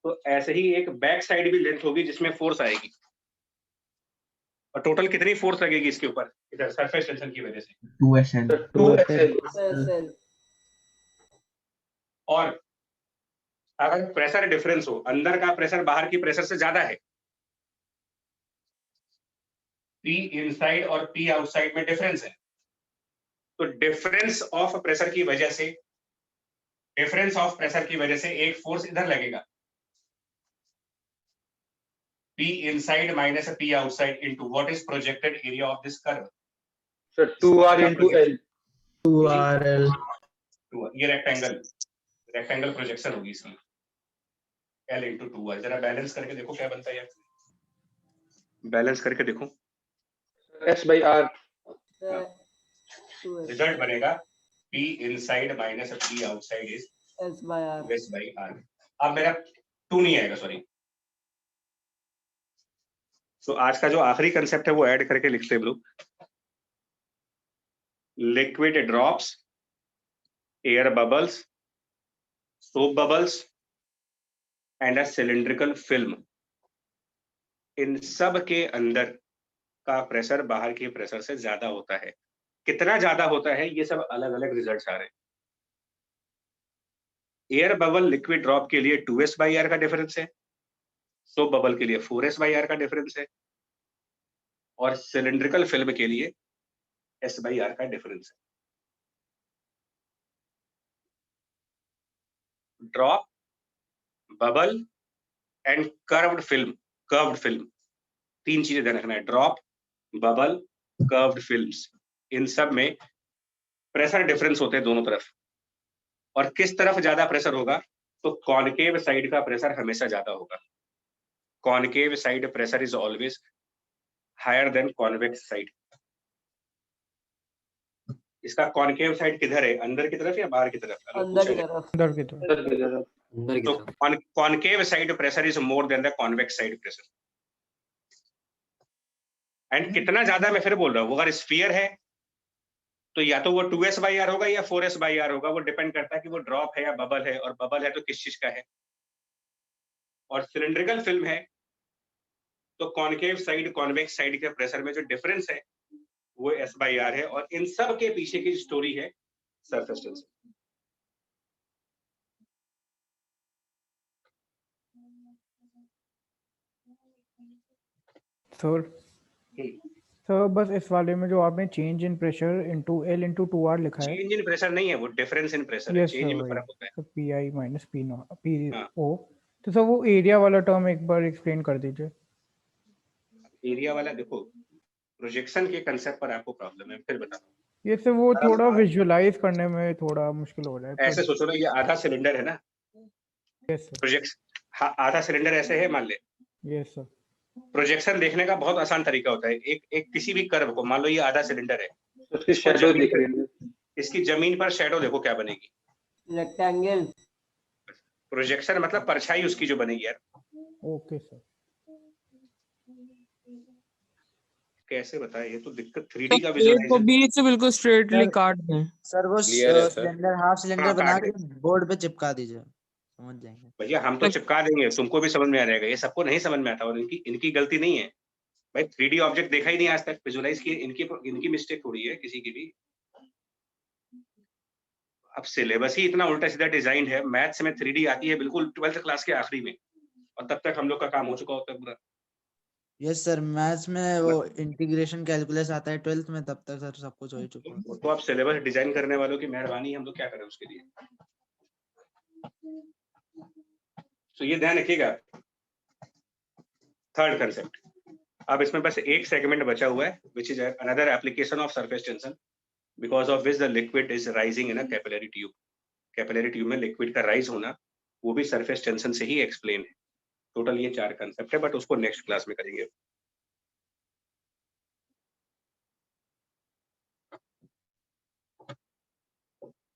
तो ऐसे ही एक बैक साइड भी लेंथ होगी जिसमें फोर्स आएगी, और टोटल कितनी फोर्स लगेगी इसके ऊपर, इधर सरफेस टेंशन की वजह से? 2SL। और अगर प्रेशर डिफरेंस हो, अंदर का प्रेशर बाहर की प्रेशर से ज्यादा है, P इनसाइड और P आउटसाइड में डिफरेंस है, तो डिफरेंस ऑफ प्रेशर की वजह से एक फोर्स इधर लगेगा, P inside minus P outside into what is projected area of this curve? So 2R into L. 2RL। ये रेक्टेंगल प्रोजेक्शन होगी इसकी, L into 2R। जरा बैलेंस करके देखो क्या बनता है यार, बैलेंस करके देखो, S/R। रिजल्ट बनेगा P inside minus P outside is S/R। अब मेरा 2 नहीं आएगा, सॉरी। तो आज का जो आखिरी कंसेप्ट है वो ऐड करके लिखते हैं हम लोग, liquid drops, air bubbles, soap bubbles and a cylindrical film, इन सब के अंदर का प्रेशर बाहर के प्रेशर से ज्यादा होता है। कितना ज्यादा होता है ये सब अलग अलग रिजल्ट्स आ रहे हैं। एयर बबल लिक्विड ड्रॉप के लिए 2S/R का डिफरेंस है, सोप बबल के लिए 4S/R का डिफरेंस है, और सिलिंड्रिकल फिल्म के लिए S/R का डिफरेंस है। Drop, bubble and curved film, तीन चीजें ध्यान रखना है, ड्रॉप, बबल, कर्व्ड फिल्म्स, इन सब में प्रेशर डिफरेंस होते हैं दोनों तरफ, और किस तरफ ज्यादा प्रेशर होगा, तो कॉनकेव साइड का प्रेशर हमेशा ज्यादा होगा। Concave side pressure is always higher than convex side. इसका कॉनकेव साइड किधर है, अंदर की तरफ या बाहर की तरफ? अंदर की तरफ। तो concave side pressure is more then the convex side pressure. And कितना ज्यादा, मैं फिर बोल रहा हूँ, अगर स्फीयर है तो या तो वो 2S/R होगा या 4S/R होगा, वो डिपेंड करता है कि वो ड्रॉप है या बबल है, और बबल है तो किस चीज का है। और सिलिंड्रिकल फिल्म है तो कॉनकेव साइड कॉन्वेक्स साइड के प्रेशर में जो डिफरेंस है वो S/R है, और इन सब के पीछे की स्टोरी है सरफेस टेंशन। सर बस इस वाले में जो आपने change in pressure into L into 2R लिखा है, चेंज इन प्रेशर नहीं है, वो डिफरेंस इन प्रेशर है, चेंज में फर्क होता है। तो PI माइनस PO। तो सर वो एरिया वाला टर्म एक बार एक्सप्लेन कर दीजिए। एरिया वाला देखो, प्रोजेक्शन के कंसेप्ट पर आपको प्रॉब्लम है, फिर बताता हूं। ये सब वो थोड़ा विजुअलाइज करने में थोड़ा मुश्किल हो रहा है। ऐसे सोचो ना, ये आधा सिलेंडर है ना, यस सर। प्रोजेक्शन आधा सिलेंडर ऐसे है मान ले। Yes sir. प्रोजेक्शन देखने का बहुत आसान तरीका होता है, एक किसी भी कर्व को मान लो ये आधा सिलेंडर है, उसकी शैडो दिख रही है, इसकी जमीन पर शैडो देखो क्या बनेगी, रेक्टेंगल। प्रोजेक्शन मतलब परछाई उसकी जो बनेगी यार। Okay sir. कैसे बताए, ये तो दिक्कत 3D का विजुअलाइजेशन को बीच से बिल्कुल स्ट्रेटली काट दें सर। वो सिलेंडर हाफ सिलेंडर बना के बोर्ड पे चिपका दीजिए, समझ जाएंगे भैया। हम तो चिपका देंगे, तुमको भी समझ में आ जाएगा, ये सबको नहीं समझ में आता, और इनकी गलती नहीं है भाई, 3D ऑब्जेक्ट देखा ही नहीं आज तक, विजुअलाइज किए, इनकी मिस्टेक थोड़ी है किसी की भी। अब सिलेबस ही इतना उल्टा सीधा डिजाइन है, मैथ्स में 3D आती है बिल्कुल 12th क्लास के आखिरी में, और तब तक हम लोग का काम हो चुका होता है पूरा। यस सर, मैथ्स में वो इंटीग्रेशन कैलकुलस आता है 12th में, तब तक सर सब कुछ हो ही चुका है। तो आप सिलेबस डिजाइन करने वालों की मेहरबानी, हम लोग क्या करें उसके लिए। तो ये ध्यान रखिएगा। थर्ड कंसेप्ट, अब इसमें बस एक सेगमेंट बचा हुआ है, which is another application of surface tension, because of which the liquid is rising in a capillary tube. Capillary tube में लिक्विड का राइज होना वो भी सरफेस टेंशन से ही एक्सप्लेन है। टोटल ये 4 कंसेप्ट है, बट उसको नेक्स्ट क्लास में करेंगे।